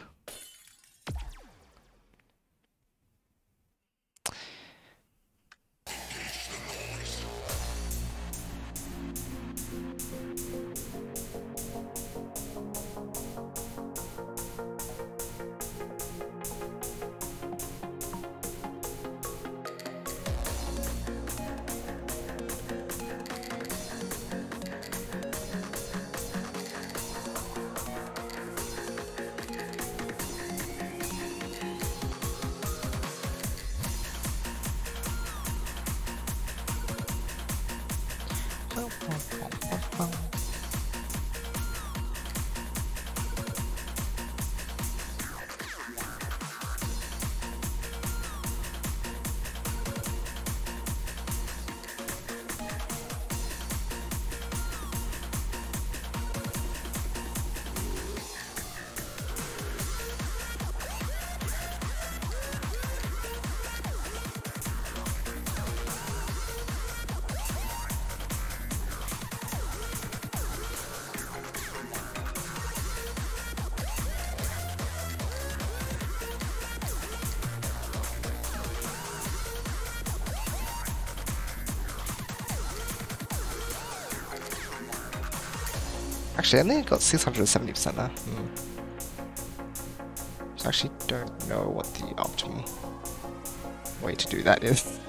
Actually, I only got 670% there. So I actually don't know what the optimal way to do that is.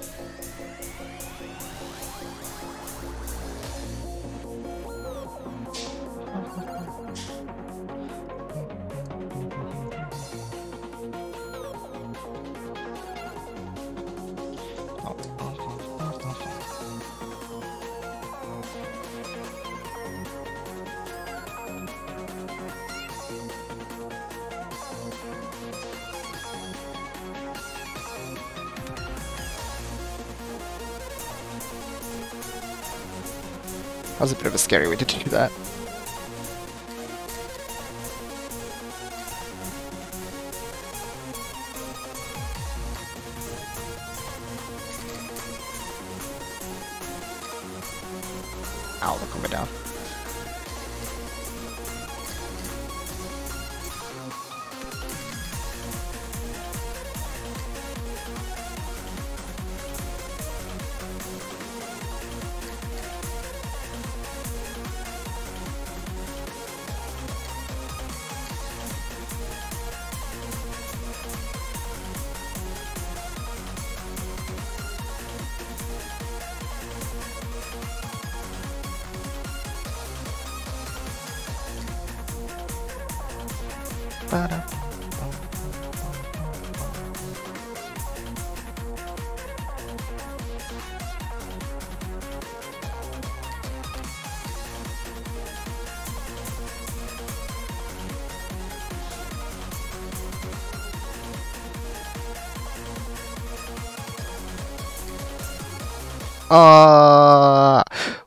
That was a bit of a scary way to do that. Ow, they're coming down.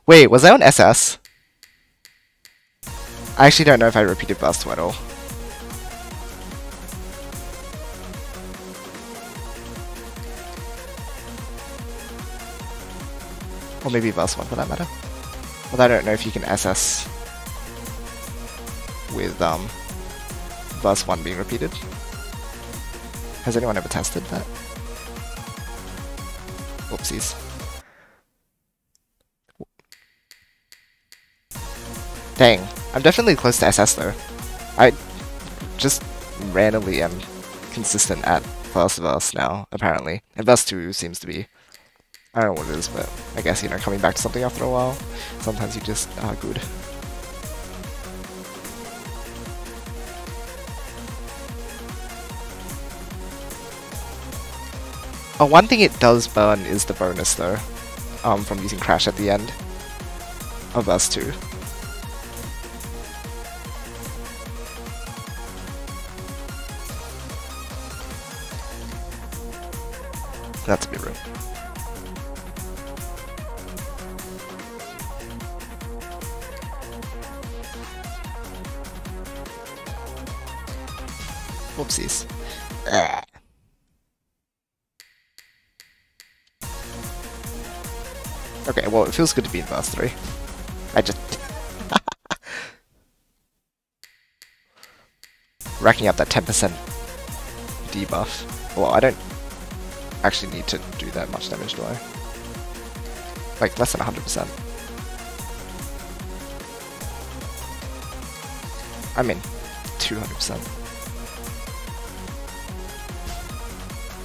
Wait, was I on SS? I actually don't know if I repeated burst 2 at all. Or maybe burst 1 for that matter. Although I don't know if you can SS with burst 1 being repeated. Has anyone ever tested that? Whoopsies. Dang, I'm definitely close to SS though. I just randomly am consistent at first verse now, apparently. And verse 2 seems to be, I don't know what it is, but I guess, you know, coming back to something after a while, sometimes you just are good. Oh, one thing it does burn is the bonus though, from using Crash at the end of verse 2. That's a bit rude. Whoopsies. Ugh. Okay, well, it feels good to be in verse 3. I just... racking up that 10% debuff. Well, I don't actually need to do that much damage, do I? Like, less than 100%. I mean, 200%.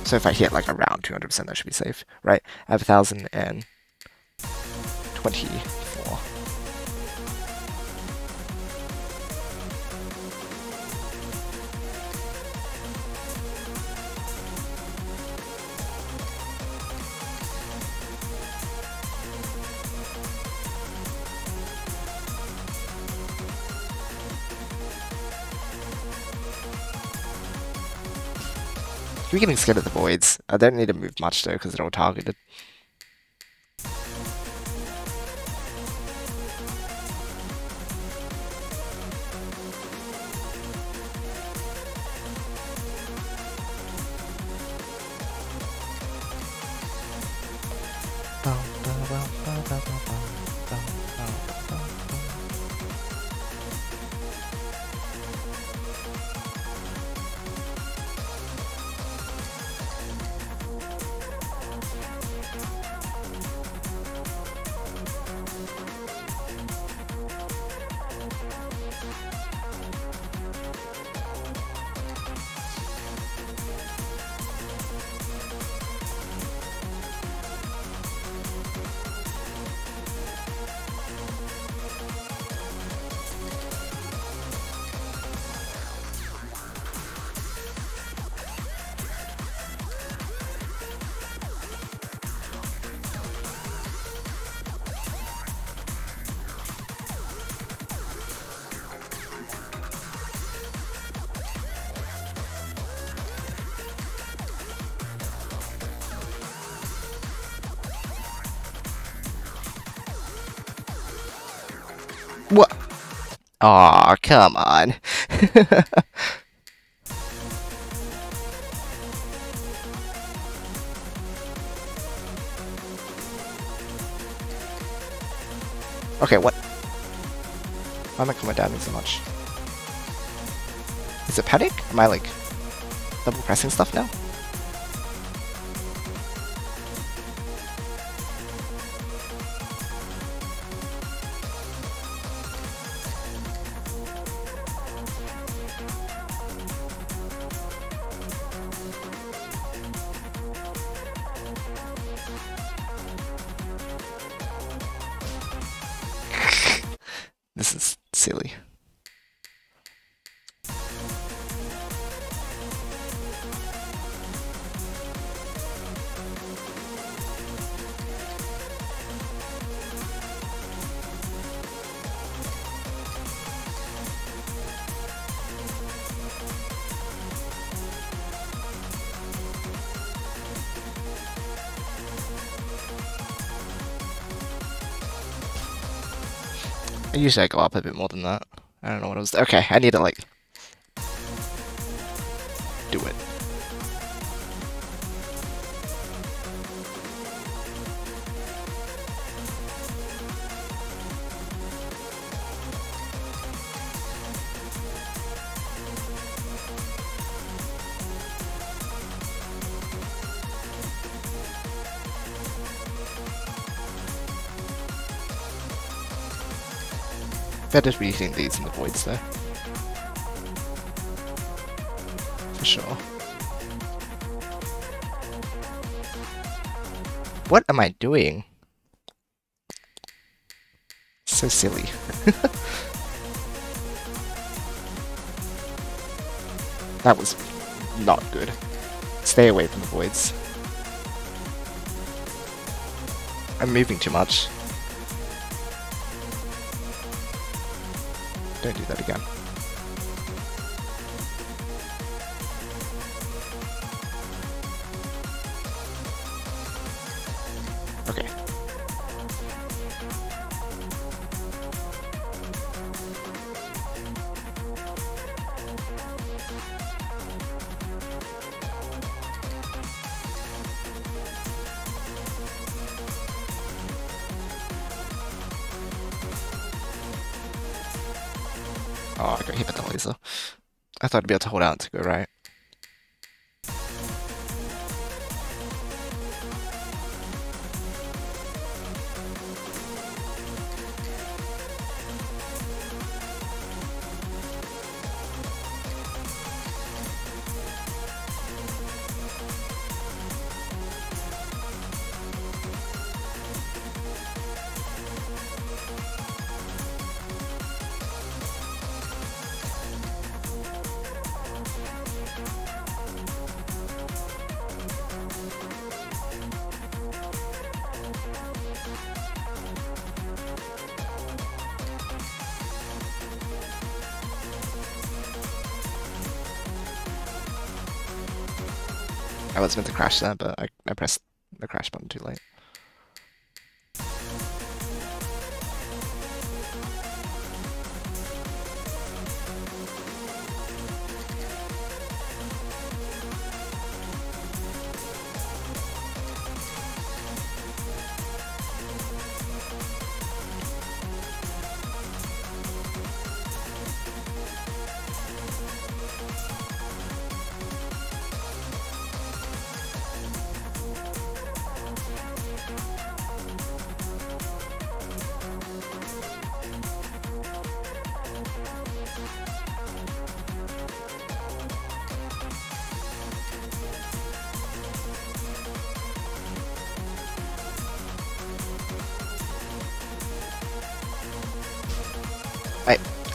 So if I hit like around 200%, that should be safe, right? I have 1,024. You're getting scared of the voids. I don't need to move much though, because they're all targeted. What? Aw, come on. Okay, what? Why am I coming down so much? Is it panic? Am I like double pressing stuff now? This is silly. Usually I go up a bit more than that. I don't know what it was. Okay, I need to like do it. Better to be hitting these in the voids though. For sure. What am I doing? So silly. That was not good. Stay away from the voids. I'm moving too much. Don't do that again. Okay. Oh, I got hit by the laser. I thought I'd be able to hold out to go right. I was meant to crash that, but I pressed the crash button too late.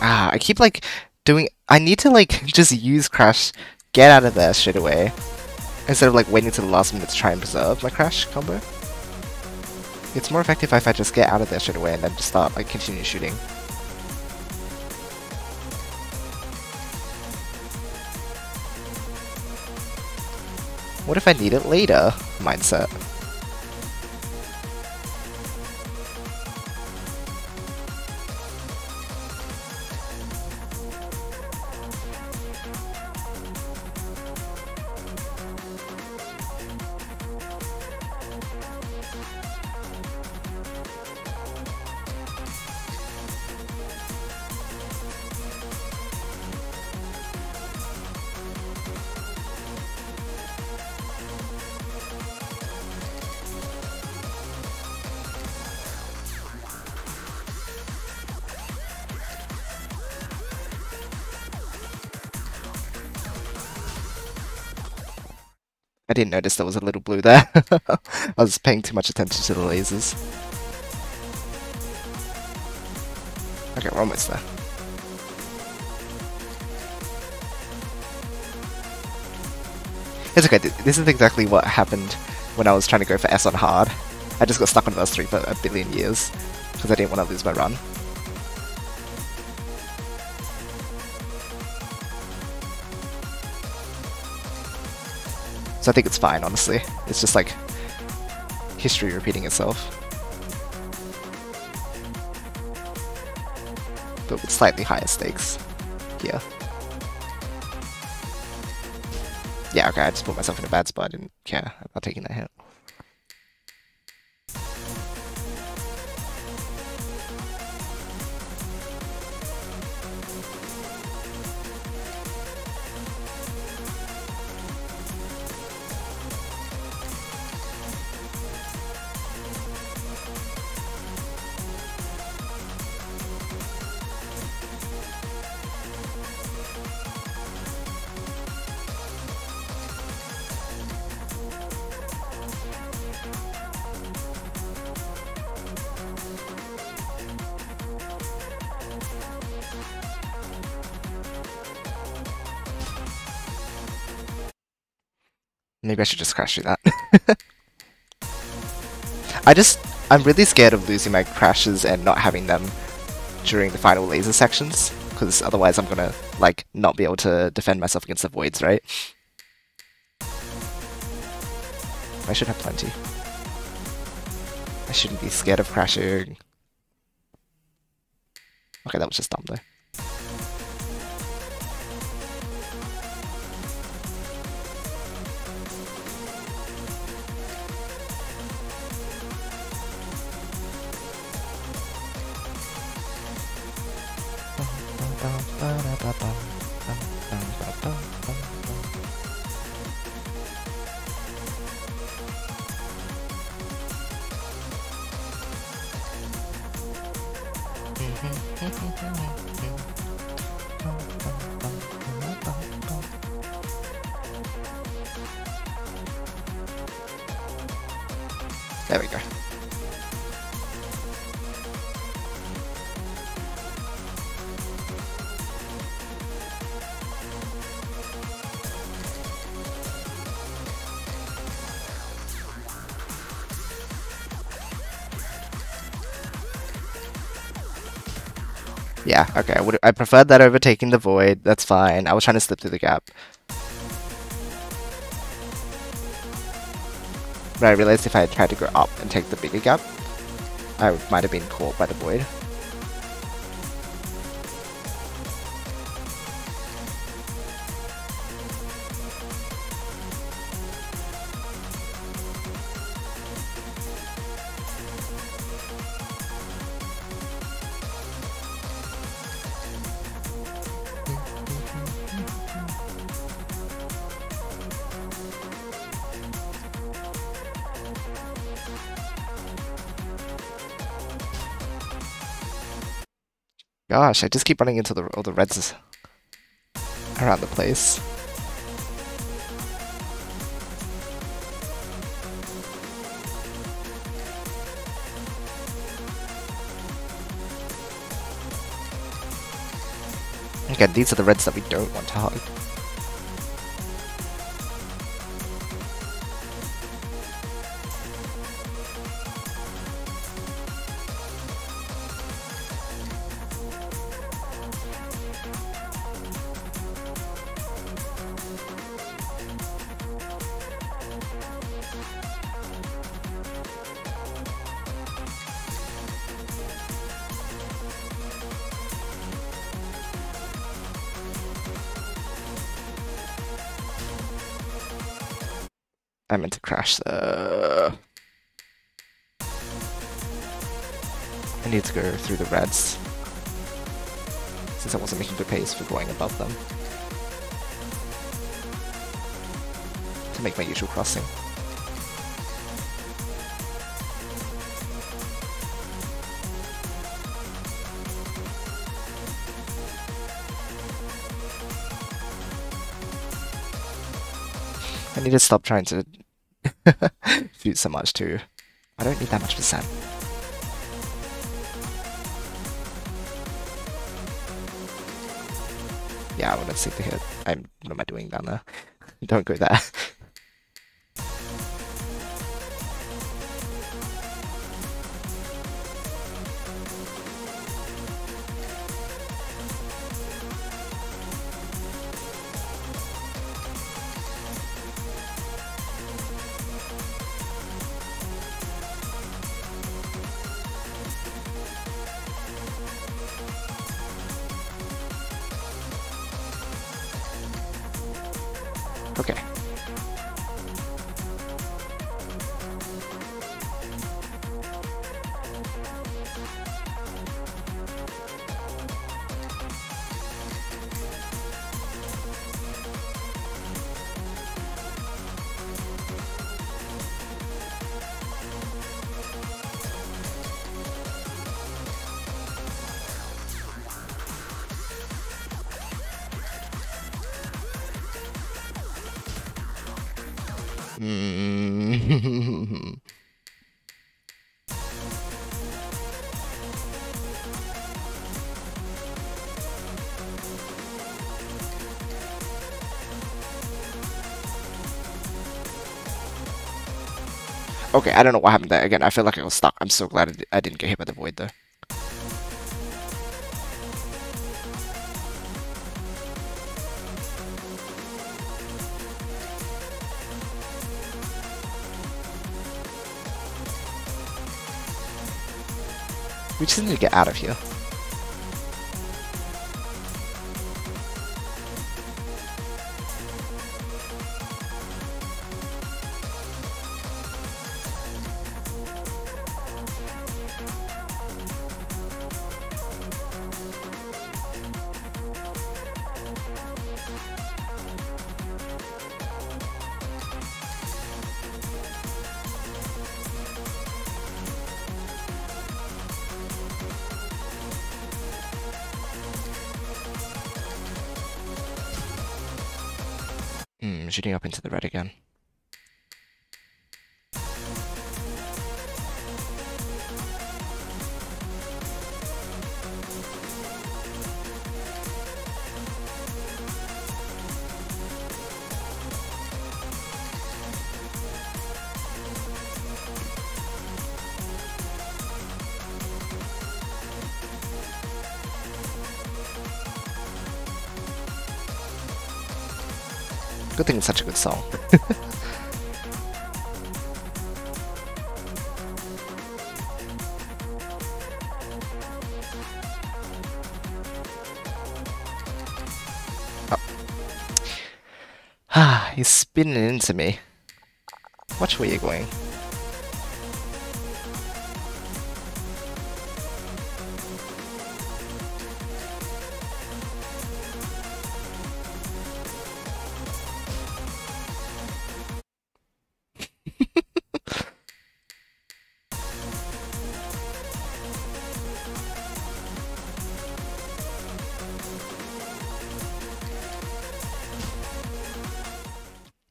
I keep like doing. I need to like just use crash, get out of there straight away, instead of like waiting to the last minute to try and preserve my crash combo. It's more effective if I just get out of there straight away and then just start like continue shooting. What if I need it later? Mindset. I didn't notice there was a little blue there. I was paying too much attention to the lasers. Okay, we're almost there. It's okay, this is exactly what happened when I was trying to go for S on hard. I just got stuck on verse 3 for a billion years, because I didn't want to lose my run. So I think it's fine, honestly. It's just like history repeating itself. But with slightly higher stakes here. Yeah, okay, I just put myself in a bad spot. I didn't care about taking that hit. Maybe I should just crash through that. I'm really scared of losing my crashes and not having them during the final laser sections, because otherwise I'm gonna, like, not be able to defend myself against the voids, right? I should have plenty. I shouldn't be scared of crashing. Okay, that was just dumb though. There we go. Yeah, okay. I preferred that over taking the void. That's fine. I was trying to slip through the gap. But I realized if I had tried to go up and take the bigger gap, I might have been caught by the void. Gosh, I just keep running into all the reds around the place. Again, these are the reds that we don't want to hug. I meant to crash the... I need to go through the reds, since I wasn't making good pace for going above them, to make my usual crossing. I need to stop trying to shoot so much too. I don't need that much percent. Yeah, I want to seek the hit. What am I doing down there? Don't go there. Okay. Okay, I don't know what happened there. Again, I feel like I was stuck. I'm so glad I didn't get hit by the void though. We just need to get out of here. Shooting up into the red again. Good thing it's such a good song. Ah, he's spinning into me. Watch where you're going.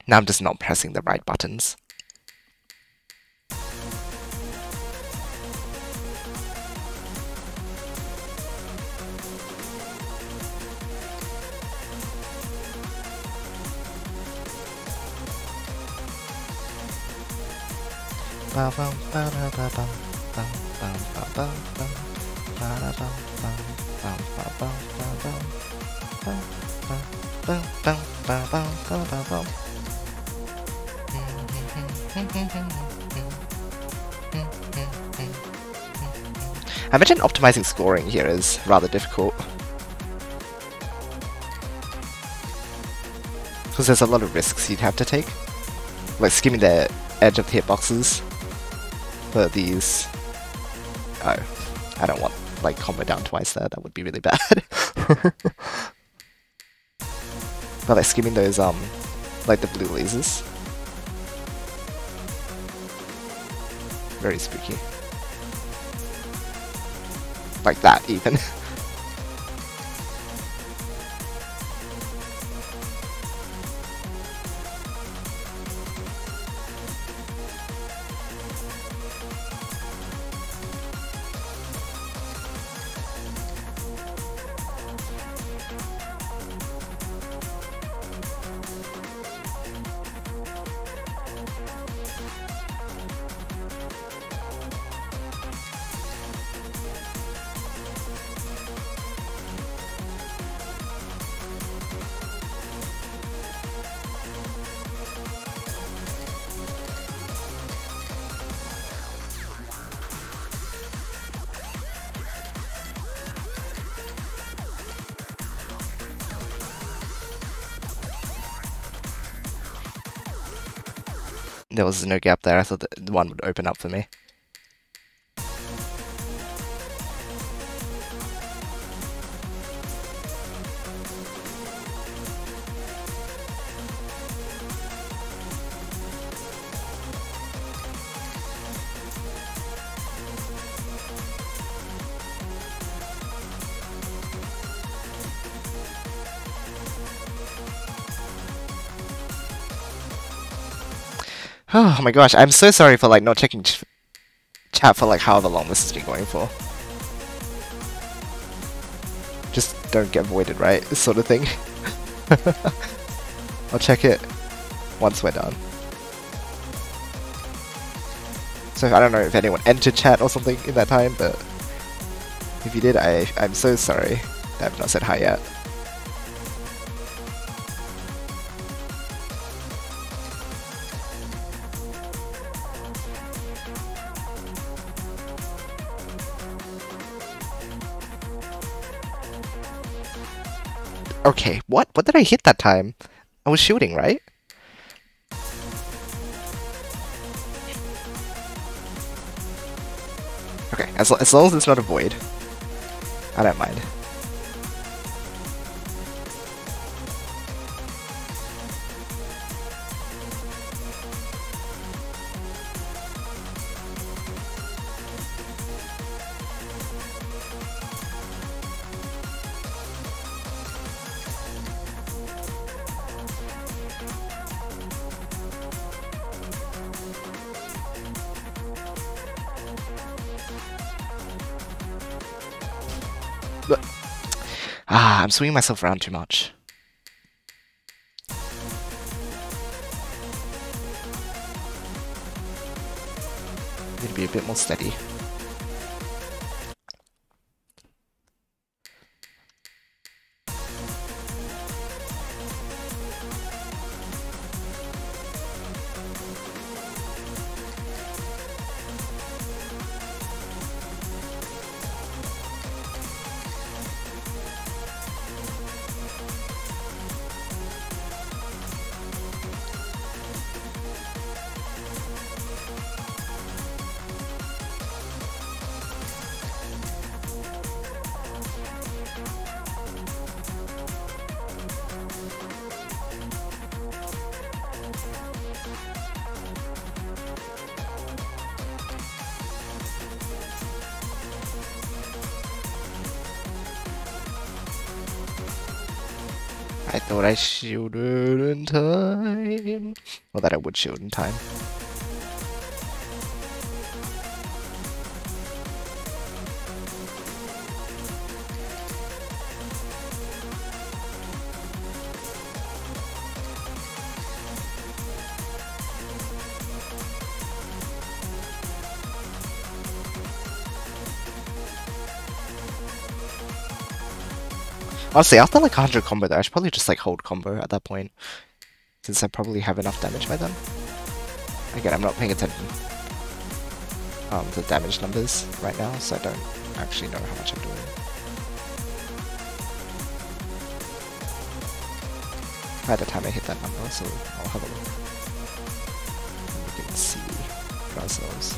Now I'm just not pressing the right buttons. I imagine optimizing scoring here is rather difficult. Because there's a lot of risks you'd have to take. Like skimming the edge of the hitboxes for these. Oh, I don't want like combo down twice there, that would be really bad. But like skimming those like the blue lasers. Very spooky. Like that, even. There was no gap there, I thought that the one would open up for me. Oh my gosh, I'm so sorry for like not checking chat for like however long this has been going for. Just don't get voided, right? This sort of thing. I'll check it once we're done. So I don't know if anyone entered chat or something in that time, but if you did, I'm so sorry that I've not said hi yet. Okay, what? What did I hit that time? I was shooting, right? Okay, as long as it's not a void, I don't mind. I'm swinging myself around too much. Need to be a bit more steady. I thought I shielded in time. Well, that I would shield in time. Honestly, after like 100 combo though, I should probably just like hold combo at that point. Since I probably have enough damage by then. Again, I'm not paying attention to the damage numbers right now, so I don't actually know how much I'm doing. By the time I hit that number, so I'll have a look. And we can see for ourselves.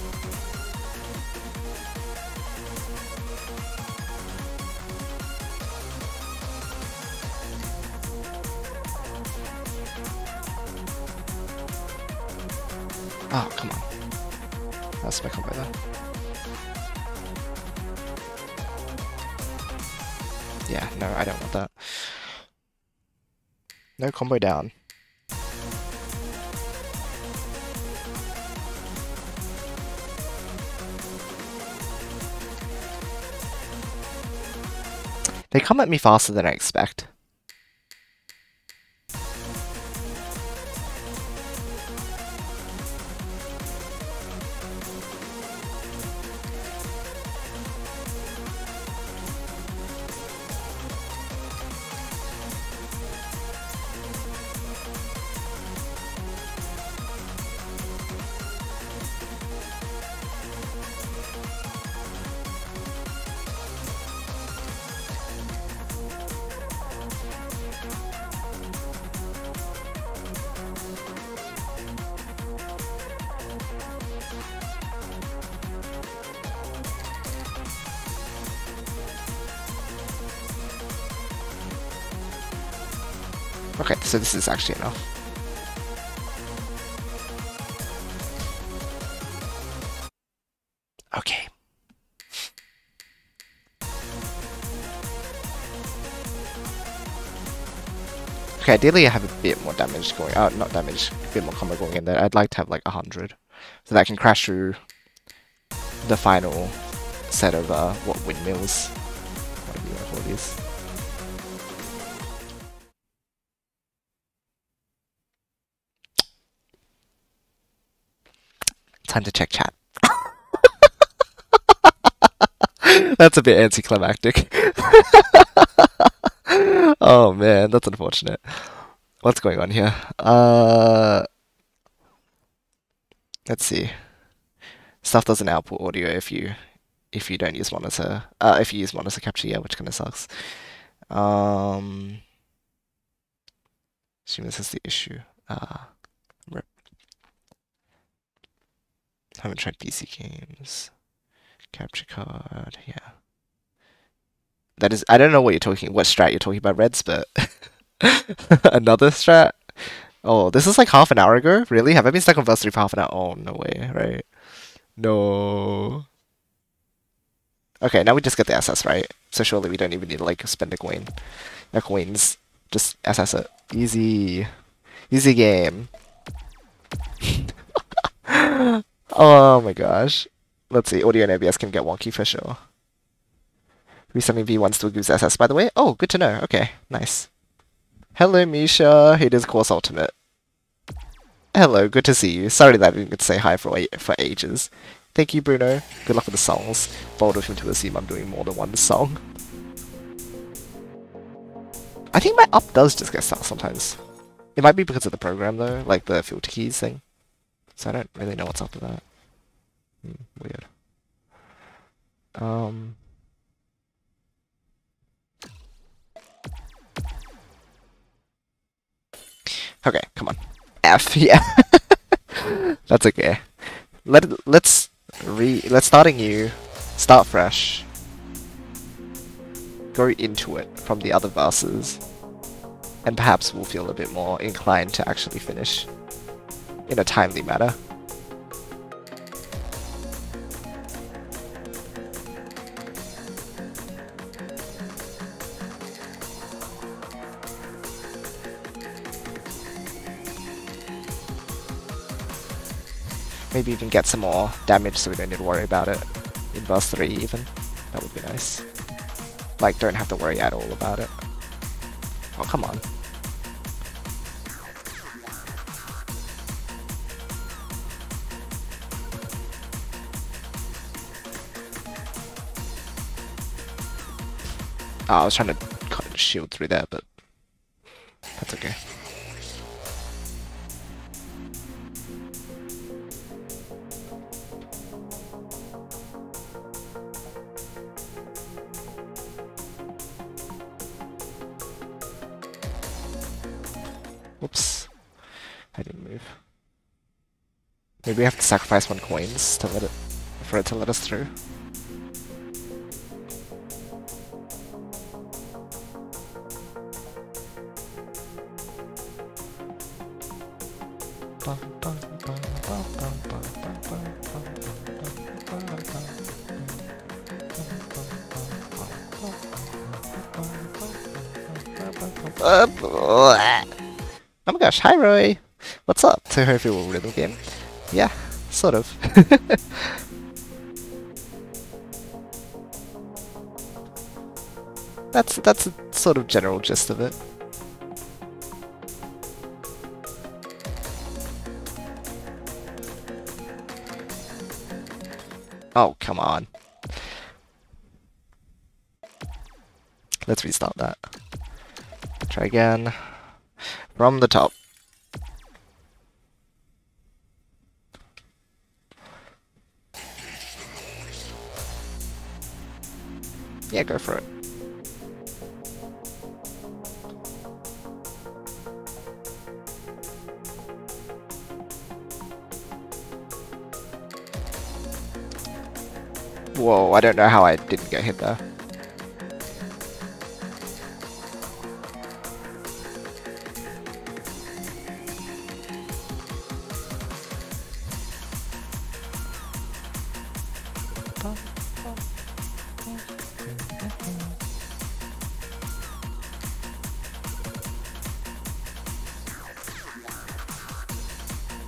Oh, come on. That's my combo there. Yeah, no, I don't want that. No combo down. They come at me faster than I expect. Okay, so this is actually enough. Okay. Okay, ideally I have a bit more damage going out, not damage, a bit more combo going in there. I'd like to have like 100, so that I can crash through the final set of what windmills, whatever you want to call these. Time to check chat. That's a bit anticlimactic. Oh man, that's unfortunate. What's going on here? Let's see. Stuff doesn't output audio if you don't use monitor. If you use monitor capture, yeah, which kind of sucks. Assume this is the issue. Rip. Haven't tried PC games. Capture card, yeah. That is, I don't know what strat you're talking about, Reds, but another strat? Oh, this is like half an hour ago? Really? Have I been stuck on verse 3 for half an hour? Oh, no way, right? No. Okay, now we just get the SS, right? So surely we don't even need to like spend a coin. No coins. Just SS it. Easy. Easy game. Oh my gosh. Let's see, audio and OBS can get wonky for sure. 370v1 still gives SS, by the way. Oh, good to know. Okay, nice. Hello, Misha. It is Course Ultimate. Hello, good to see you. Sorry that I didn't get to say hi for ages. Thank you, Bruno. Good luck with the songs. Bold of him to assume I'm doing more than one song. I think my up does just get stuck sometimes. It might be because of the program though, like the filter keys thing. So I don't really know what's up with that. Weird. Okay, come on. F, yeah. That's okay. Let's start anew, start fresh, go into it from the other verses, and perhaps we'll feel a bit more inclined to actually finish in a timely manner. Maybe even get some more damage so we don't need to worry about it in verse 3 even. That would be nice. Like, don't have to worry at all about it. Oh, come on. Oh, I was trying to cut a shield through there, but that's okay. Whoops. I didn't move. Maybe we have to sacrifice 1 coins to for it to let us through. Oh my gosh, hi Roy! What's up? To her feel rhythm game? Yeah, sort of. That's a sort of general gist of it. Oh, come on. Let's restart that. Try again. From the top. Yeah, go for it. Whoa, I don't know how I didn't get hit there.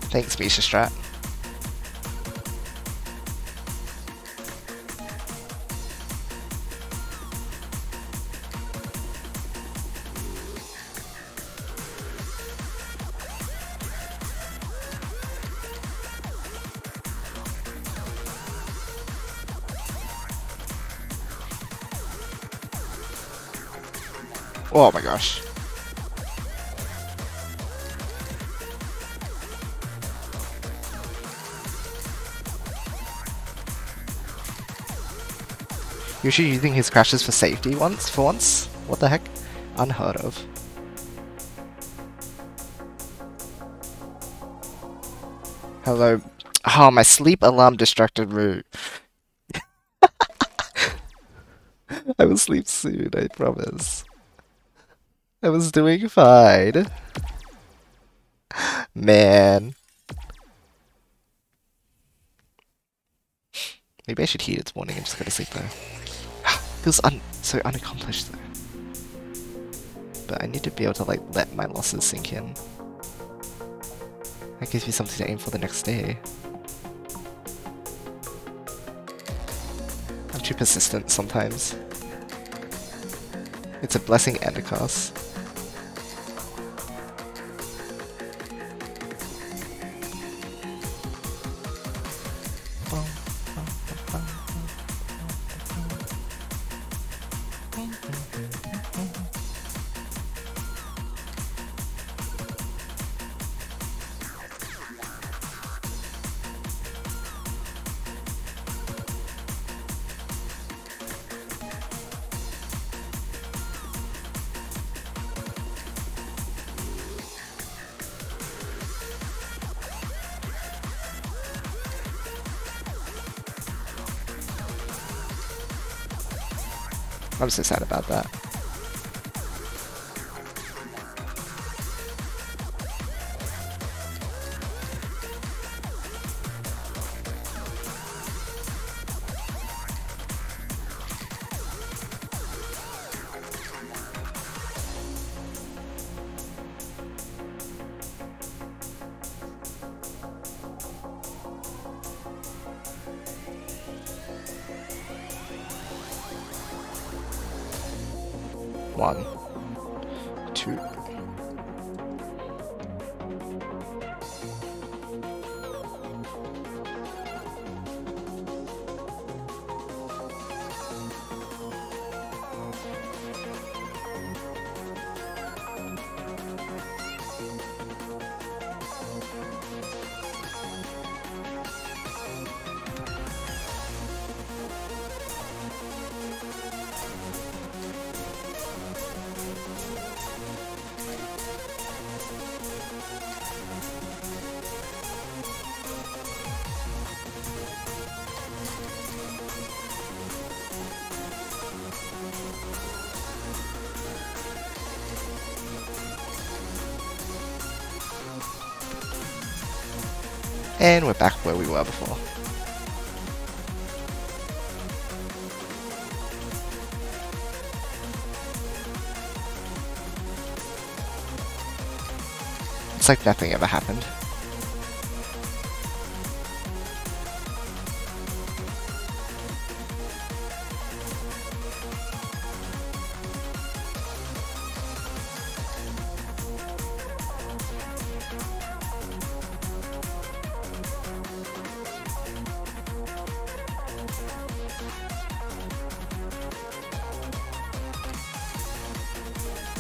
Thanks, Misha Strat. Oh my gosh. Yoshi using his crashes for safety for once? What the heck? Unheard of. Hello. Oh, my sleep alarm distracted me. I will sleep soon, I promise. I was doing fine. Man. Maybe I should heed its warning and just go to sleep though. Feels so unaccomplished though. But I need to be able to like let my losses sink in. That gives me something to aim for the next day. I'm too persistent sometimes. It's a blessing and a curse. I'm so sad about that. One, two. And we're back where we were before. It's like nothing ever happened.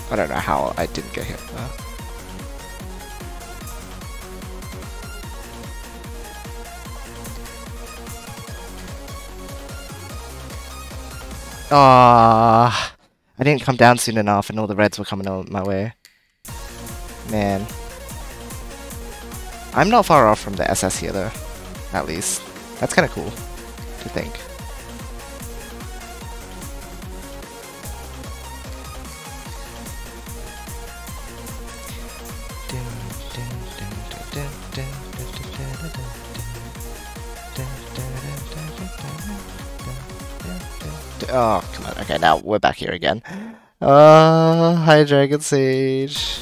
I don't know how I didn't get hit there. Ah, I didn't come down soon enough and all the reds were coming on my way. Man. I'm not far off from the SS here though, at least. That's kind of cool to think. Oh, come on. Okay, now we're back here again. Hi, Dragon Sage.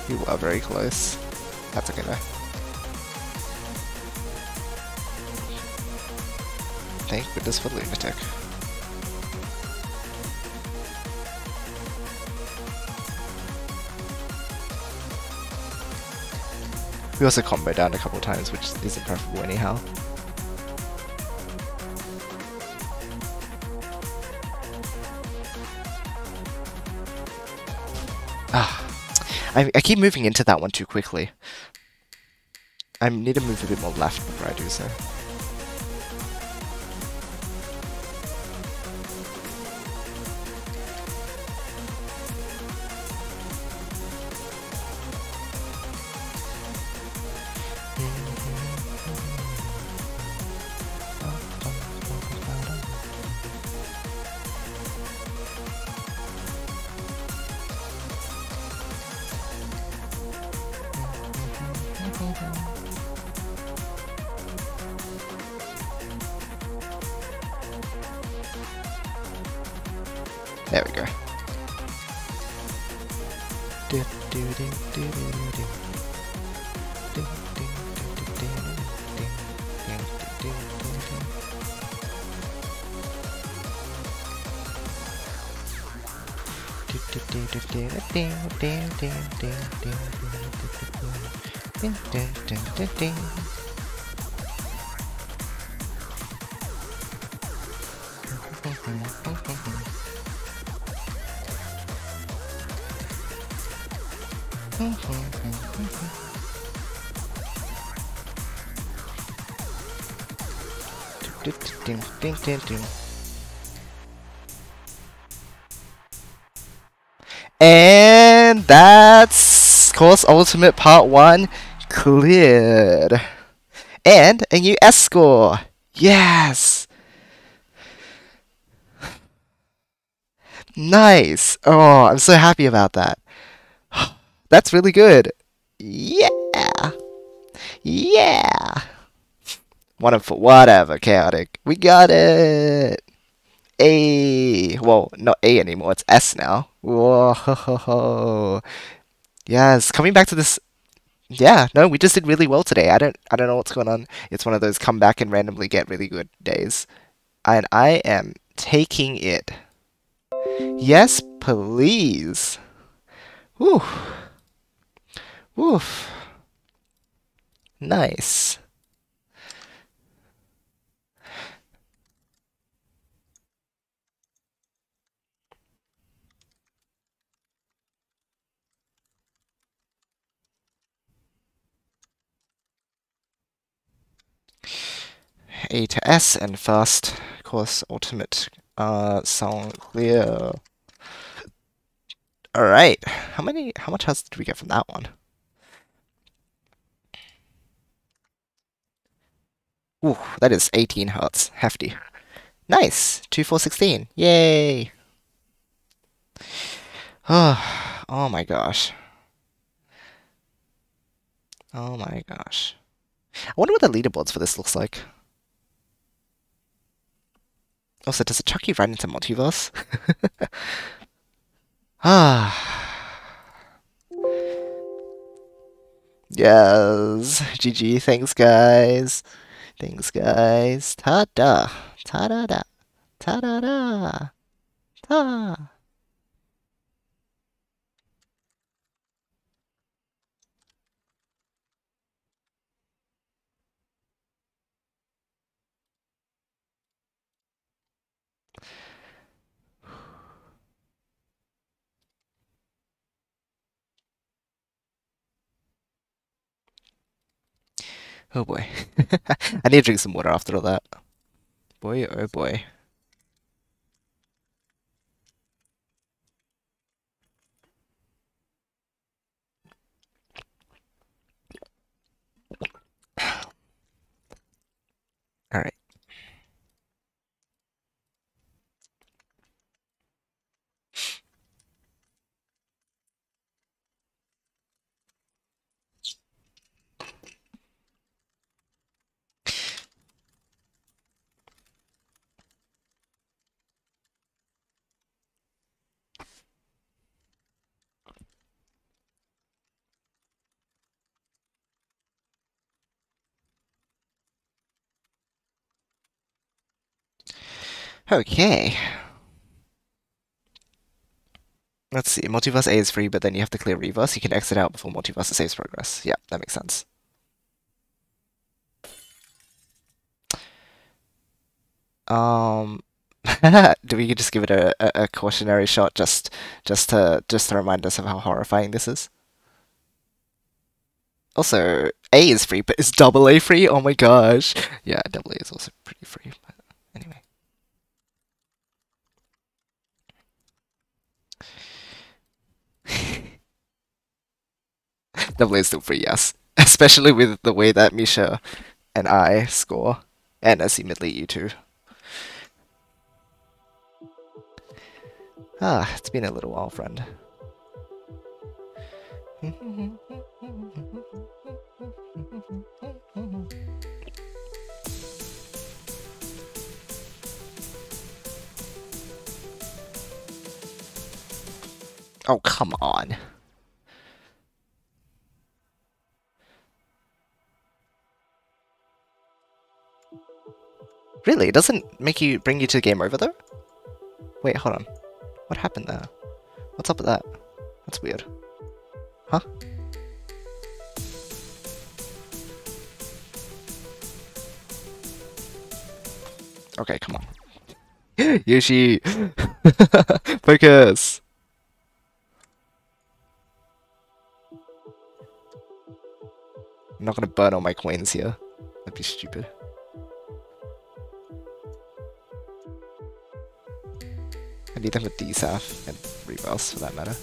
You were very close. That's okay though. Thank goodness for Lunatic. We also combo down a couple times, which isn't preferable anyhow. Ah, I keep moving into that one too quickly. I need to move a bit more left before I do so. There we go. And that's course ultimate part 1 cleared. And a new S score. Yes. Nice. Oh, I'm so happy about that. That's really good. Yeah. Yeah. Whatever, chaotic. We got it. A. Well, not A anymore. It's S now. Whoa. Yes. Coming back to this. Yeah. No, we just did really well today. I don't know what's going on. It's one of those come back and randomly get really good days, and I am taking it. Yes, please. Woo. Woof. Nice. A to S and fast course ultimate song clear. Alright. How much health did we get from that one? Ooh, that is 18 hertz. Hefty. Nice! 2416. Yay! Oh my gosh. Oh my gosh. I wonder what the leaderboards for this looks like. Also, does it chuck you right into multiverse? Yes. GG. Thanks, guys. Thanks, guys. Ta-da. Ta-da-da. Ta-da-da. Ta. Oh boy. I need to drink some water after all that. Boy, oh boy. Alright. Okay. Let's see. Multiverse A is free, but then you have to clear Reverse. You can exit out before Multiverse saves progress. Yeah, that makes sense. Do we just give it a cautionary shot just to remind us of how horrifying this is? Also, A is free, but is double A free? Oh my gosh. Yeah, double A is also pretty free, but anyway. Double A is still free, yes. Especially with the way that Misha and I score, and assumedly you too. Ah, it's been a little while, friend. Oh, come on. Really? It doesn't bring you to game over though? Wait, hold on. What happened there? What's up with that? That's weird. Huh? Okay, come on. Yoshi! Focus! I'm not gonna burn all my coins here. That'd be stupid. I need them with DSAF and Reverse for that matter.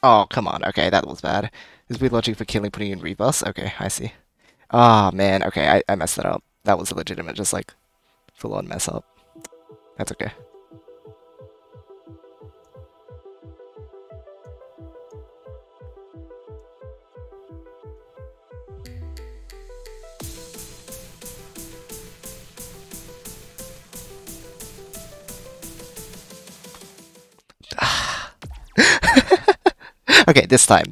Oh, come on. Okay, that was bad. There's weird logic for killing putting in reverse. Okay, I see. Ah, man. Okay, I messed that up. That was a legitimate, just like, full-on mess up. That's okay. Okay, this time.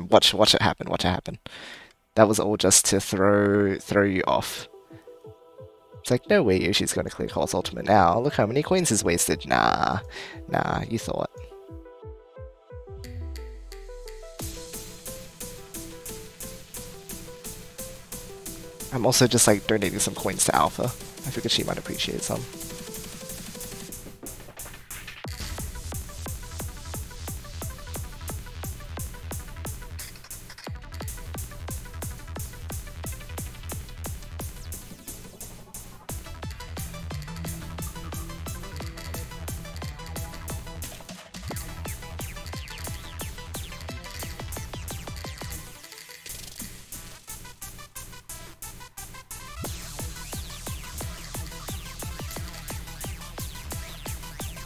Watch it happen. That was all just to throw you off. It's like, no way Yoshi's gonna click Horse Ultimate now. Look how many coins is wasted. Nah, you thought. I'm also just like donating some coins to Alpha. I figured she might appreciate some.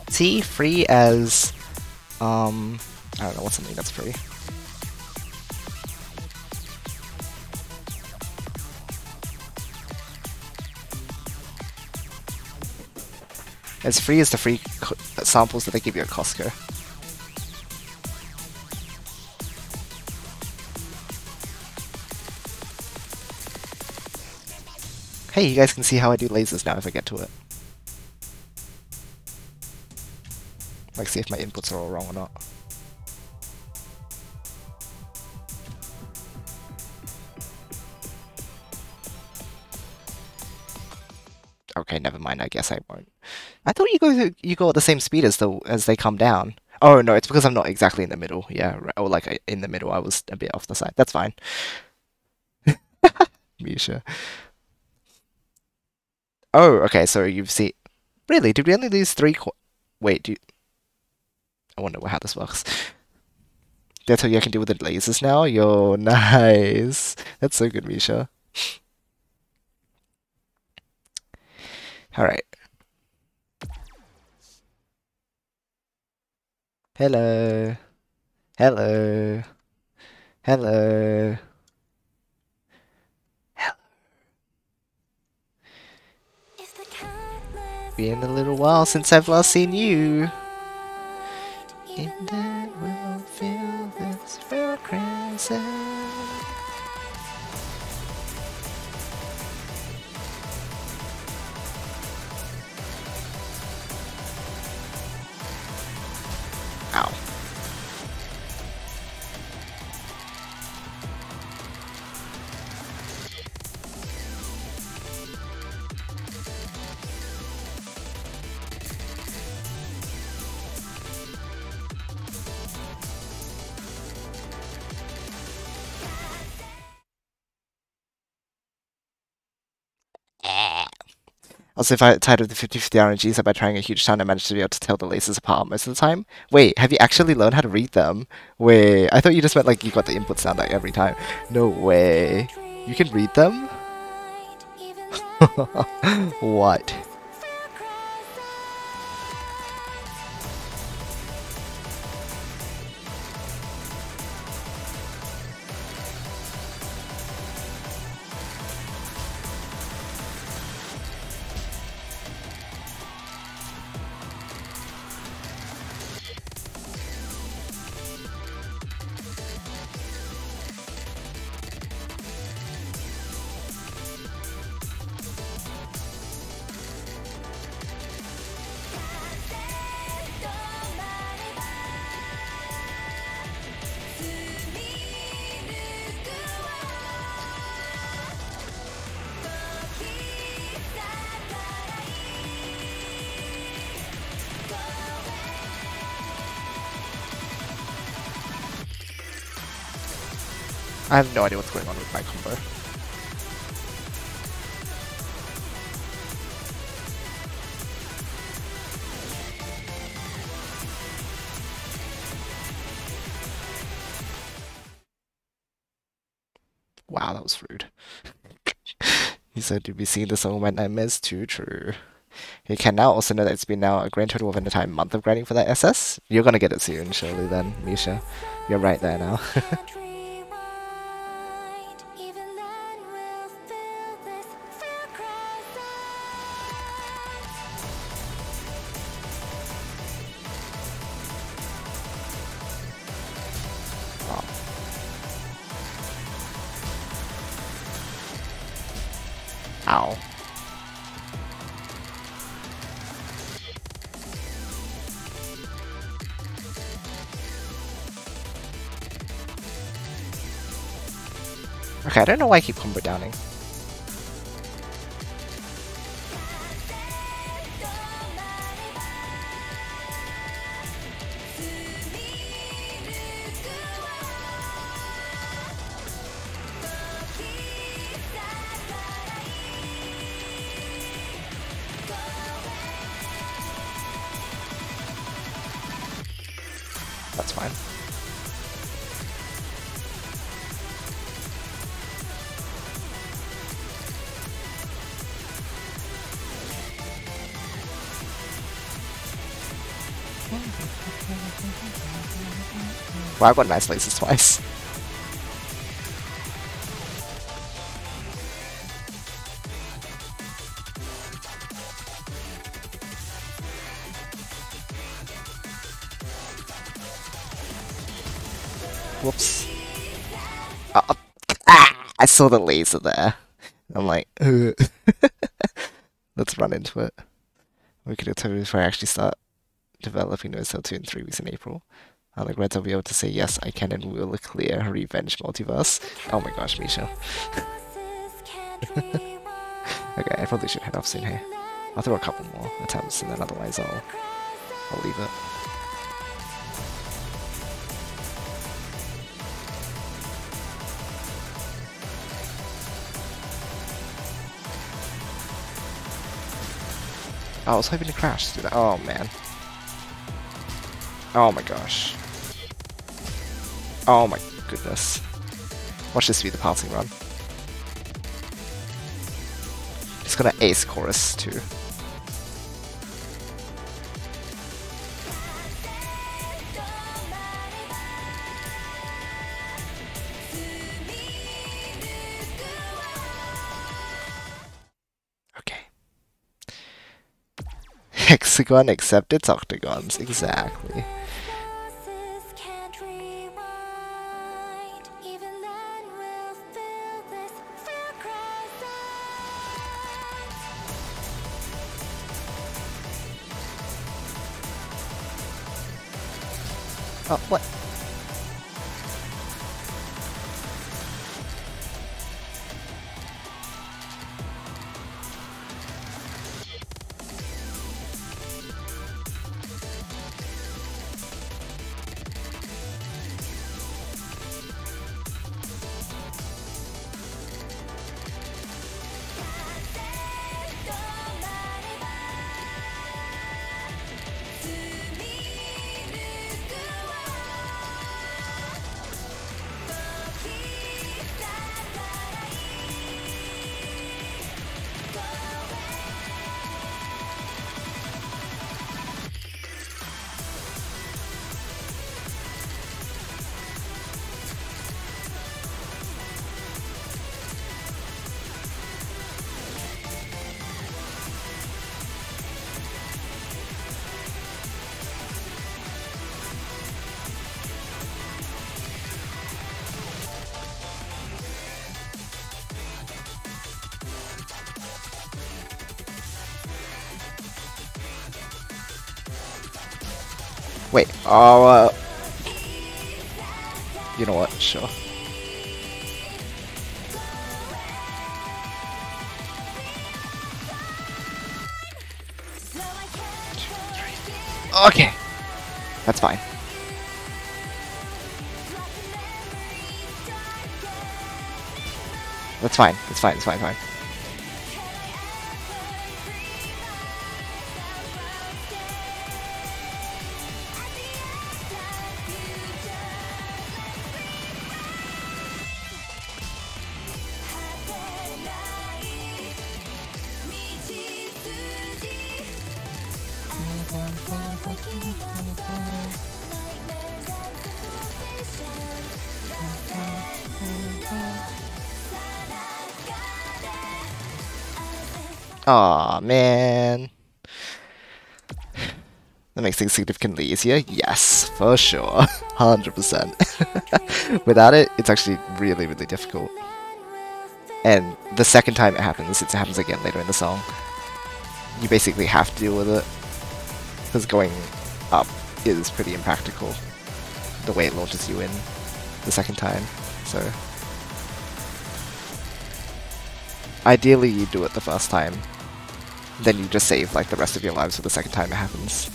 See, free as, I don't know, what's something that's free? As free as the free samples that they give you at Costco. Hey, you guys can see how I do lasers now if I get to it. Like, see if my inputs are all wrong or not. Okay, never mind. I guess I won't. I thought you go at the same speed as they come down. Oh no, it's because I'm not exactly in the middle. Yeah, right. Or like in the middle. I was a bit off the side. That's fine. Misha. Oh, okay. So you've seen. Really? Did we only lose 3? Wait. I wonder how this works. That's how you can deal with the lasers now? Yo, nice. That's so good, Misha. Alright. Hello. Hello. Hello. Been a little while since I've last seen you. In that we'll feel this real crazy. Ow. Also, if I tied up the 50-50 RNGs by trying a huge ton, I managed to be able to tell the lasers apart most of the time. Wait, have you actually learned how to read them? Wait, I thought you just meant like you got the inputs down like every time. No way. You can read them? What? I have no idea what's going on with my combo. Wow, that was rude. He said to be seeing the song when I miss too true. You can now also know that it's been now a grand total of an entire month of grinding for that SS. You're gonna get it soon, surely then, Misha. You're right there now. Ow. Okay, I don't know why I keep combo downing. That's fine. Wow, I've got nice laces twice. Whoops. I saw the laser there. I'm like, let's run into it. We could have told before I actually start developing NOISZ 2 in 3 weeks in April. And like Reds will be able to say, yes, I can and will clear Revenge Multiverse. Oh my gosh, Misha. Okay, I probably should head off soon here. I'll throw a couple more attempts and then otherwise I'll leave it. Oh, I was hoping to crash to do that. Oh man. Oh my gosh. Oh my goodness. Watch this be the passing run. Just gonna ace chorus too. Okay. Hexagon except it's octagons, exactly. Oh, what? Wait, you know what, sure. Okay, that's fine. That's fine. It's fine. It's fine. Fine. Aw, man. That makes things significantly easier? Yes, for sure. 100%. Without it, it's actually really, really difficult. And the second time it happens again later in the song. You basically have to deal with it. Because going up is pretty impractical. The way it launches you in the second time. So ideally you do it the first time. Then you just save like the rest of your lives for the second time it happens.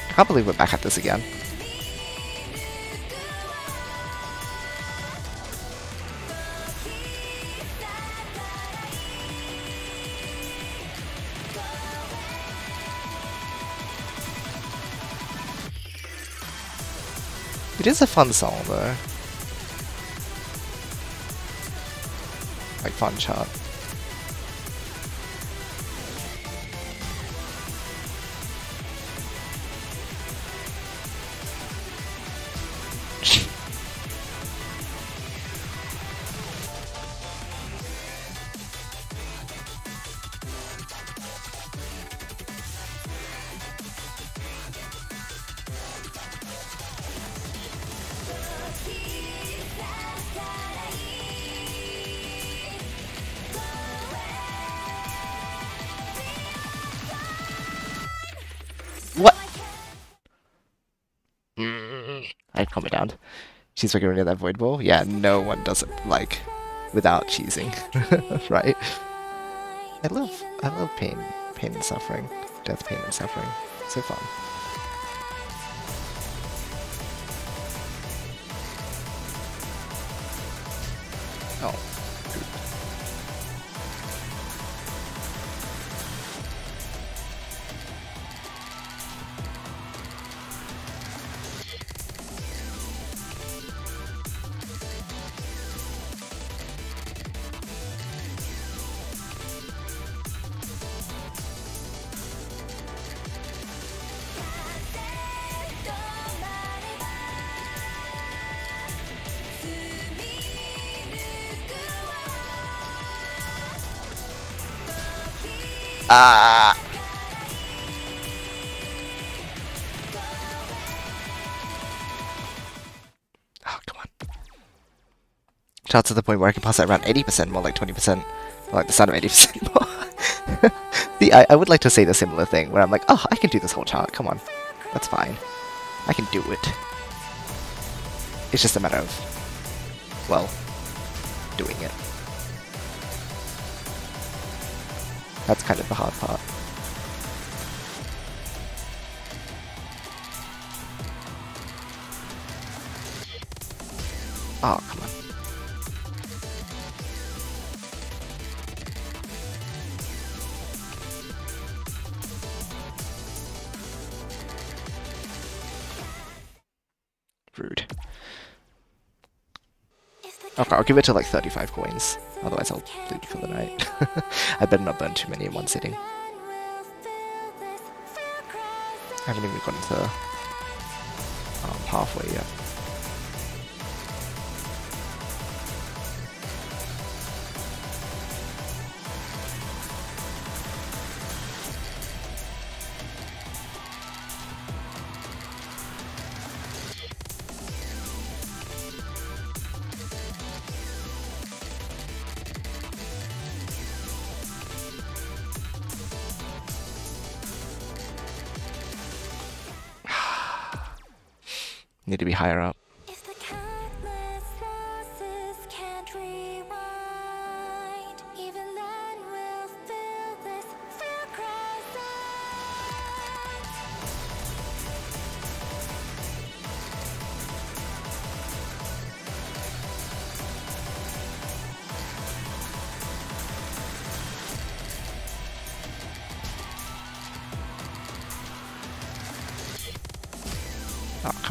I can't believe we're back at this again. It is a fun song though. Like fun chart. What? I calm it down. She's figuring out that void ball. Yeah, no one does it like without cheesing, right? I love pain and suffering, death, pain and suffering. So fun. Oh. Ah. Oh, come on. Charts to the point where I can pass it around 80%, more like 20%. Like the sound of 80% more. See, I would like to say the similar thing, where I'm like, oh, I can do this whole chart, come on. That's fine. I can do it. It's just a matter of, well, doing it. That's kind of the hard part. Oh, come on. Rude. Okay, I'll give it to like 35 coins. Otherwise I'll leave for the night. I better not burn too many in one sitting. I haven't even gotten to halfway yet. Need to be higher up. If the countless losses can't rewind,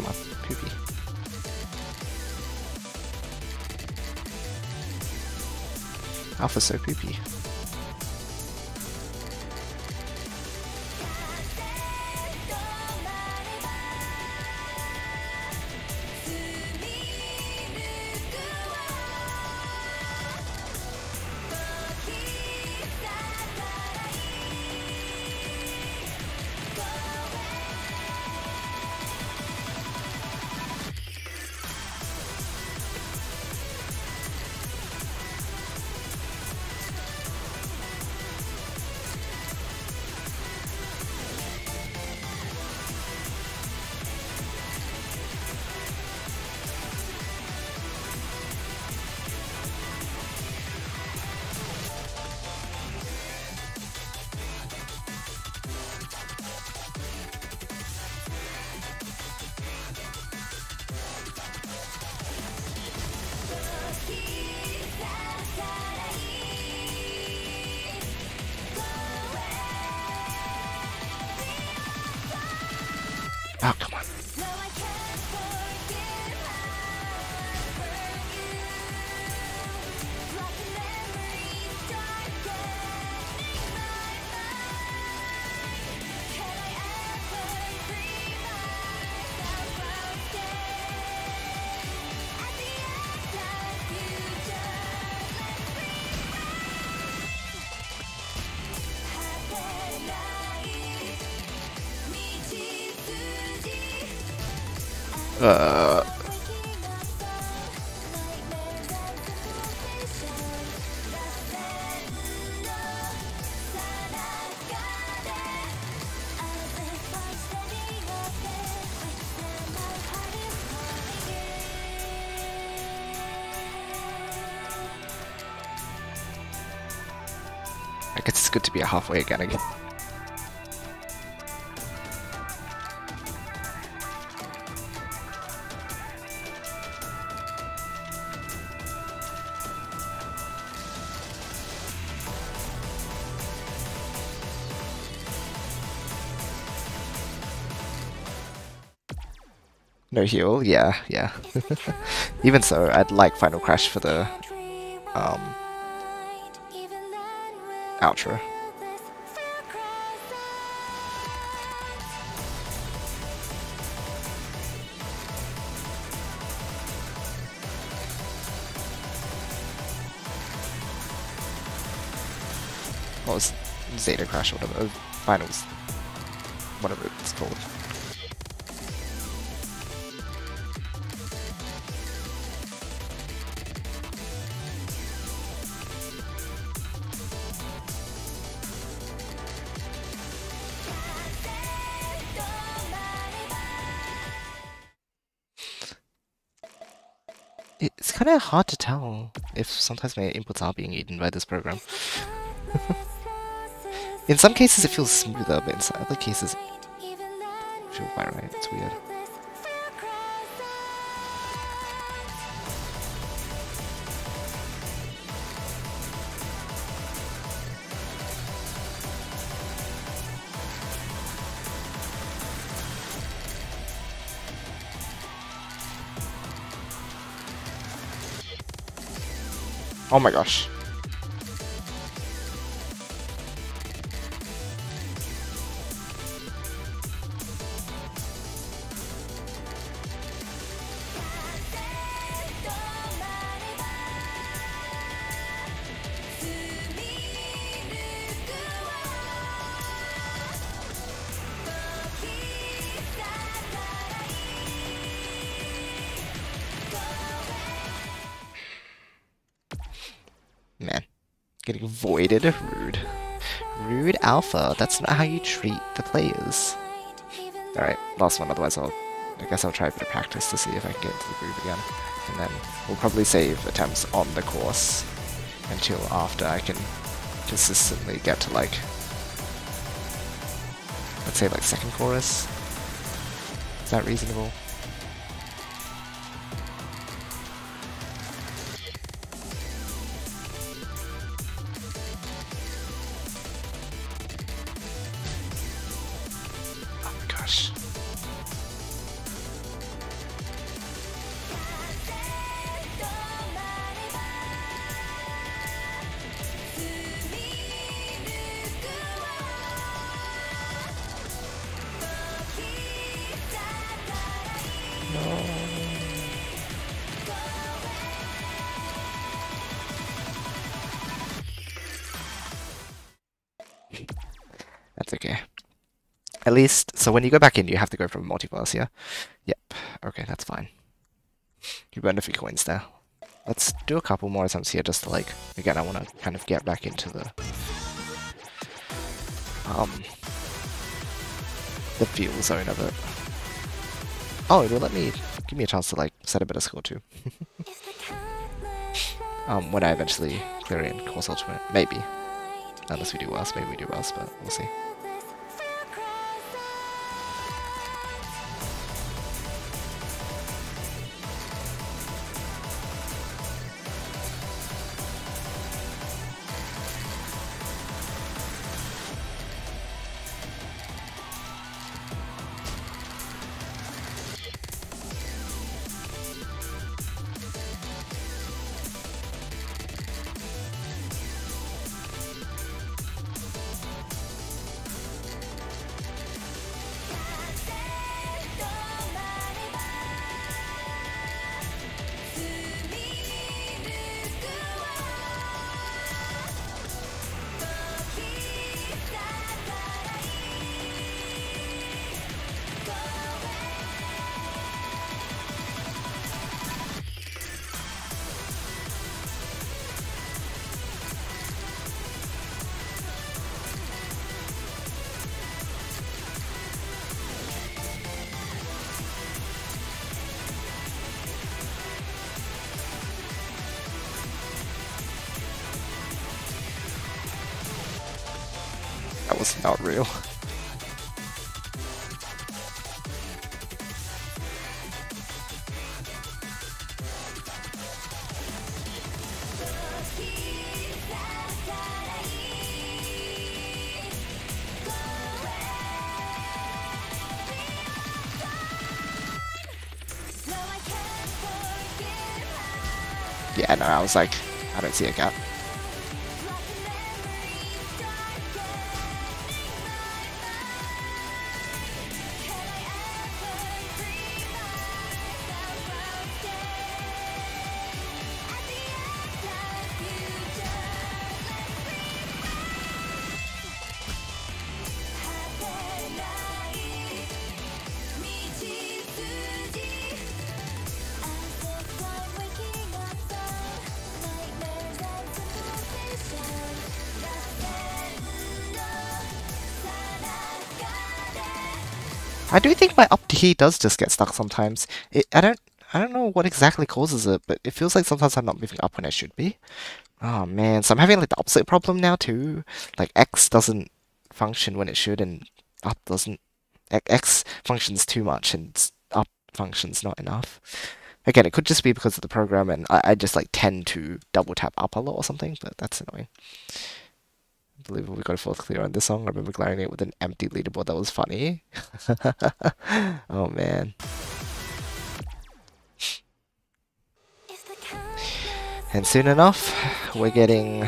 come on, poopy. Alpha's so poopy. Oh, come on. I guess it's good to be halfway again. No heal, yeah. Even so, I'd like Final Crash for the outro. What was Zeta Crash or whatever? Finals. Whatever it's called. It's kind of hard to tell if sometimes my inputs are being eaten by this program. In some cases it feels smoother, but in some other cases it feels quite right. It's weird. Oh my gosh. Man, getting voided. Rude. Rude alpha. That's not how you treat the players. Alright, last one, otherwise I guess I'll try a bit of practice to see if I can get into the groove again. And then we'll probably save attempts on the course until after I can consistently get to like, let's say like second chorus. Is that reasonable? That's okay. At least, so when you go back in, you have to go from multiverse, yeah? Yep. Okay, that's fine. You burned a few coins there. Let's do a couple more attempts here just to like, again, I want to kind of get back into the feel zone of it. Oh, it'll let me, give me a chance to like set a better score too. When I eventually clear it in Course Ultimate. Maybe. Unless we do worse, maybe we do worse, but we'll see. That was not real. Yeah, no, I was like, I don't see a gap. I do think my up T does just get stuck sometimes. I don't know what exactly causes it, but it feels like sometimes I'm not moving up when I should be. Oh man, so I'm having like the opposite problem now too. Like X doesn't function when it should, and up doesn't. X functions too much, and up functions not enough. Again, it could just be because of the program, and I just like tend to double tap up a lot or something, but that's annoying. I believe we got a fourth clear on this song. I remember glaring it with an empty leaderboard. That was funny. Oh man. And soon enough, we're getting...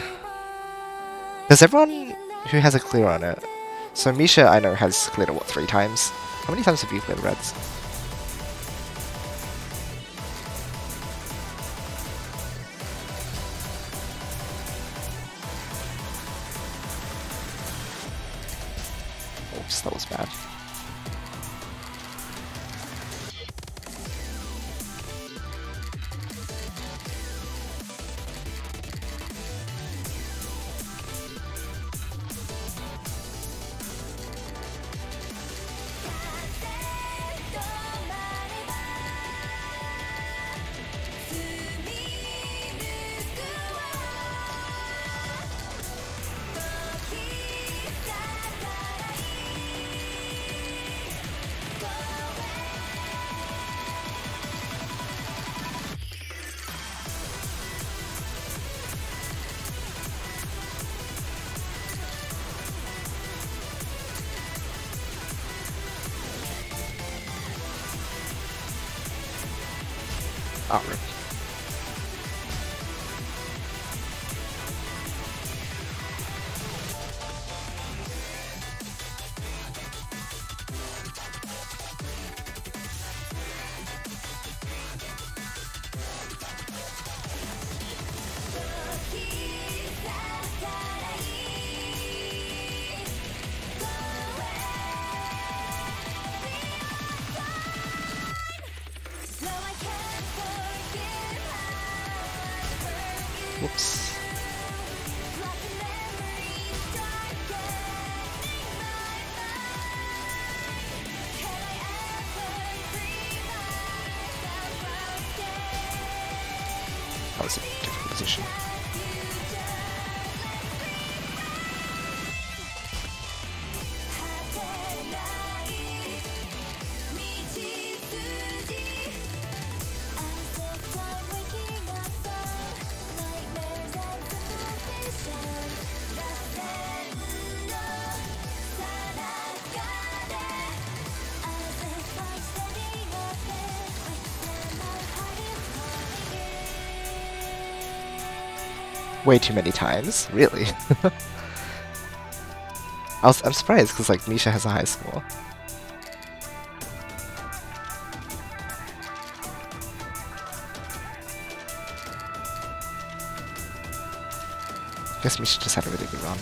Does everyone who has a clear on it... So Misha, I know, has cleared it, what, 3 times? How many times have you cleared reds? Oops, that was bad. Oh, rip. Whoops. That was a difficult position. Way too many times, really. I'm surprised because like Misha has a high score. Guess Misha just had a really good run.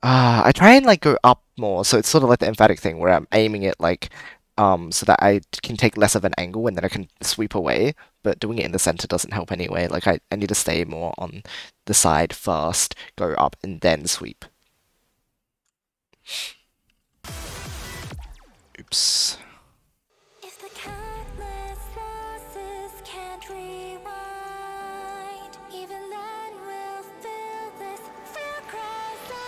I try and like go up more, so it's sort of like the emphatic thing where I'm aiming it like so that I can take less of an angle and then I can sweep away, but doing it in the center doesn't help anyway. Like I need to stay more on the side first, go up, and then sweep. Oops. If the countless losses can't rewind, even then we'll feel this fear cries out.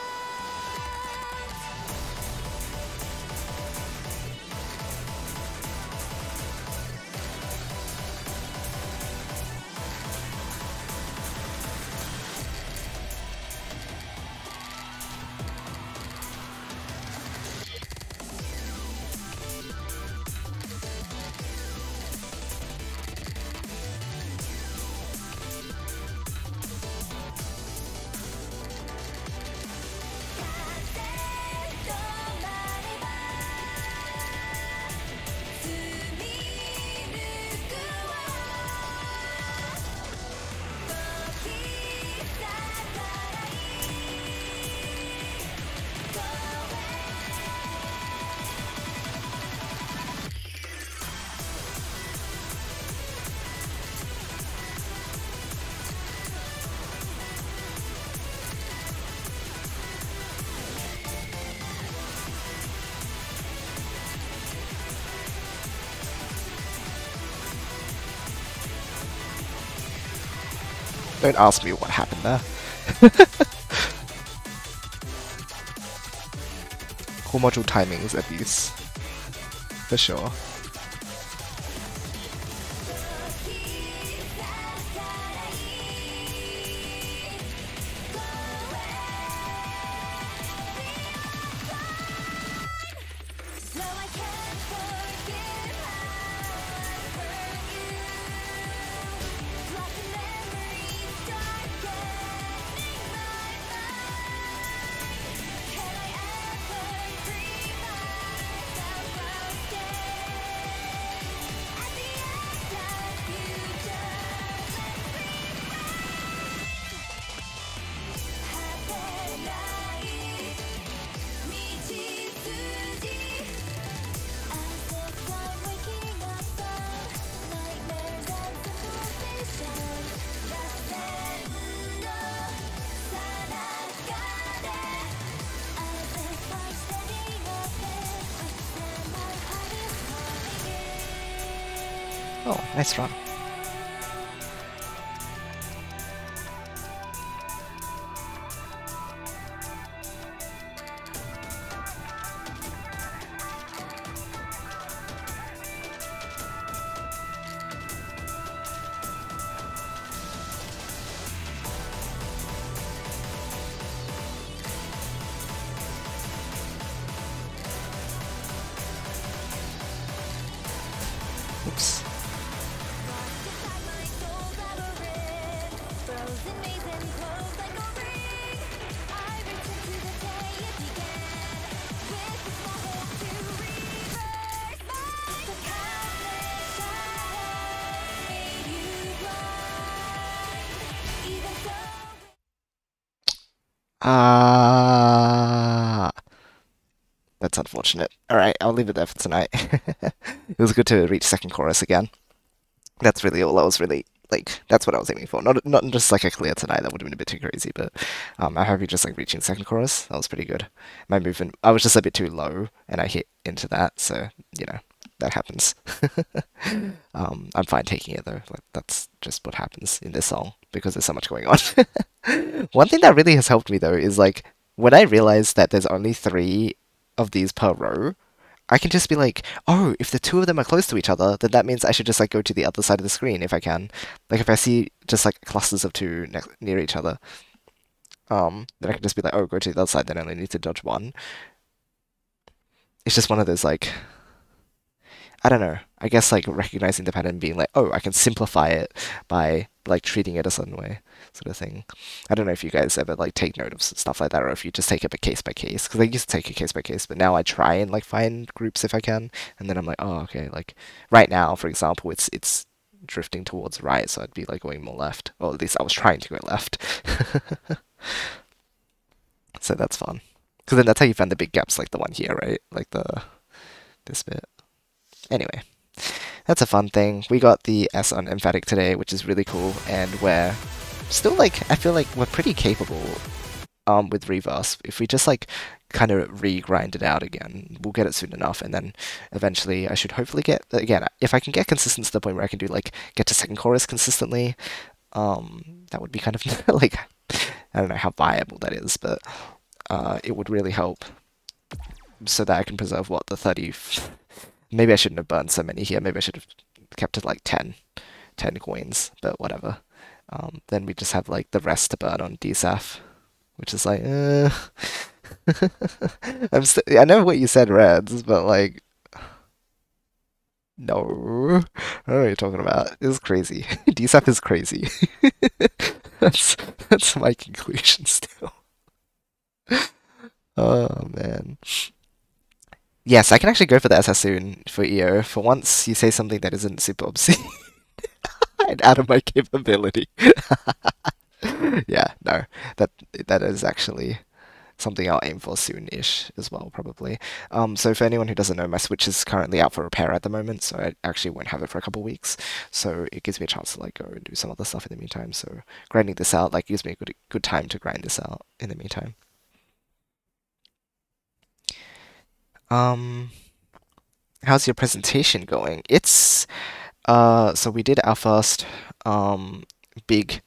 Don't ask me what happened there. Core module timings abuse. For sure. Oh, nice run. Oops. That's unfortunate. Alright, I'll leave it there for tonight. It was good to reach second chorus again. That's really all I was really like. That's what I was aiming for. Not just like a clear tonight. That would have been a bit too crazy. But I'm happy just like reaching second chorus. That was pretty good. My movement, I was just a bit too low, and I hit into that. So you know that happens. I'm fine taking it though. Like that's just what happens in this song because there's so much going on. One thing that really has helped me though is like when I realize that there's only three of these per row. I can just be like, oh, if the two of them are close to each other, then that means I should just like go to the other side of the screen if I can. Like if I see just like clusters of two near each other, then I can just be like, oh, go to the other side. Then I only need to dodge one. It's just one of those like, I don't know. I guess like recognizing the pattern, being like, oh, I can simplify it by like treating it a certain way, sort of thing. I don't know if you guys ever like take note of stuff like that, or if you just take it a case by case. Because I used to take it case by case, but now I try and like find groups if I can, and then I'm like, oh, okay. Like right now, for example, it's drifting towards right, so I'd be like going more left, or at least I was trying to go left. So that's fun. Because then that's how you find the big gaps, like the one here, right? Like this bit. Anyway, that's a fun thing. We got the S on emphatic today, which is really cool, and we're still like, I feel like we're pretty capable with reverse. If we just like kind of re-grind it out again, we'll get it soon enough, and then eventually I should hopefully get, again, if I can get consistent to the point where I can do like, get to second chorus consistently, that would be kind of like, I don't know how viable that is, but it would really help so that I can preserve what, the 30... Maybe I shouldn't have burned so many here. Maybe I should have kept it like 10 coins, but whatever. Then we just have like the rest to burn on DSAF, which is like, I know what you said, Reds, but like, no, I don't know what you're talking about. It's crazy. DSAF is crazy. That's my conclusion still. Oh man. Yes, I can actually go for the SS soon for EO. For once, you say something that isn't super obscene and out of my capability. Yeah, no, that is actually something I'll aim for soon-ish as well, probably. So for anyone who doesn't know, my Switch is currently out for repair at the moment, so I actually won't have it for a couple of weeks. So it gives me a chance to like go and do some other stuff in the meantime. So grinding this out like gives me a good time to grind this out in the meantime. How's your presentation going? It's so we did our first big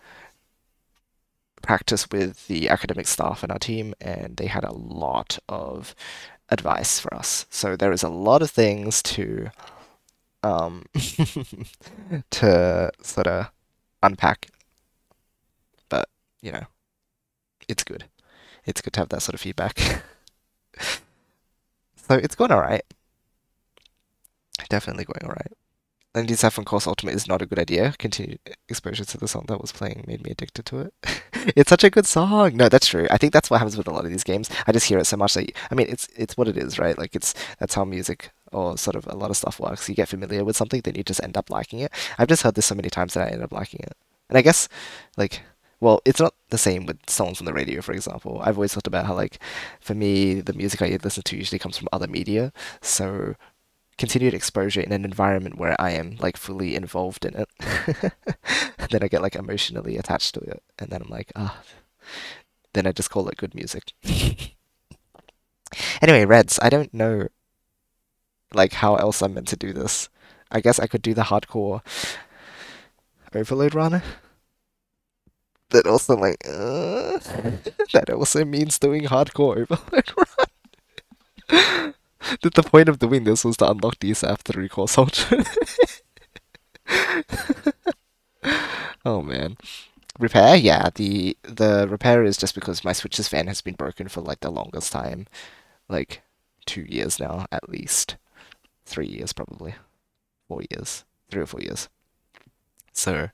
practice with the academic staff in our team, and they had a lot of advice for us. So there is a lot of things to to sort of unpack, but you know, it's good. It's good to have that sort of feedback. So it's going alright. Definitely going alright. And DSAF on Course Ultimate is not a good idea. Continued exposure to the song that was playing made me addicted to it. It's such a good song. No, that's true. I think that's what happens with a lot of these games. I just hear it so much that I mean, it's what it is, right? Like that's how music or sort of a lot of stuff works. You get familiar with something, then you just end up liking it. I've just heard this so many times that I end up liking it. And I guess like, well, it's not the same with songs on the radio, for example. I've always thought about how like, for me, the music I listen to usually comes from other media. So continued exposure in an environment where I am like fully involved in it, then I get like emotionally attached to it, and then I'm like, then I just call it good music. Anyway, Reds, I don't know like how else I'm meant to do this. I guess I could do the hardcore overload run. That also like that also means doing hardcore overload run. The point of doing this was to unlock DSAF through Course Ultimate. Oh man. Repair? Yeah, the repair is just because my Switch's fan has been broken for like the longest time. Like 2 years now, at least. 3 years probably. 4 years. 3 or 4 years. So,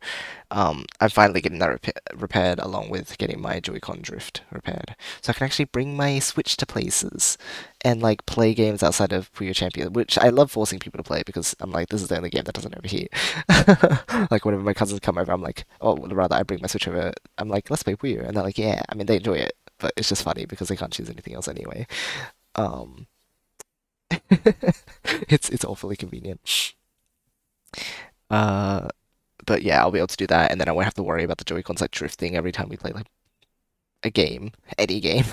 I'm finally getting that repaired along with getting my Joy-Con drift repaired. So I can actually bring my Switch to places and like play games outside of Puyo Champion, which I love forcing people to play because I'm like, this is the only game that doesn't overheat. Like whenever my cousins come over, I'm like, oh, rather I bring my Switch over, I'm like, let's play Puyo. And they're like, yeah, I mean, they enjoy it, but it's just funny because they can't choose anything else anyway. It's awfully convenient. Uh, but yeah, I'll be able to do that, and then I won't have to worry about the Joy-Cons like drifting every time we play like a game, any game.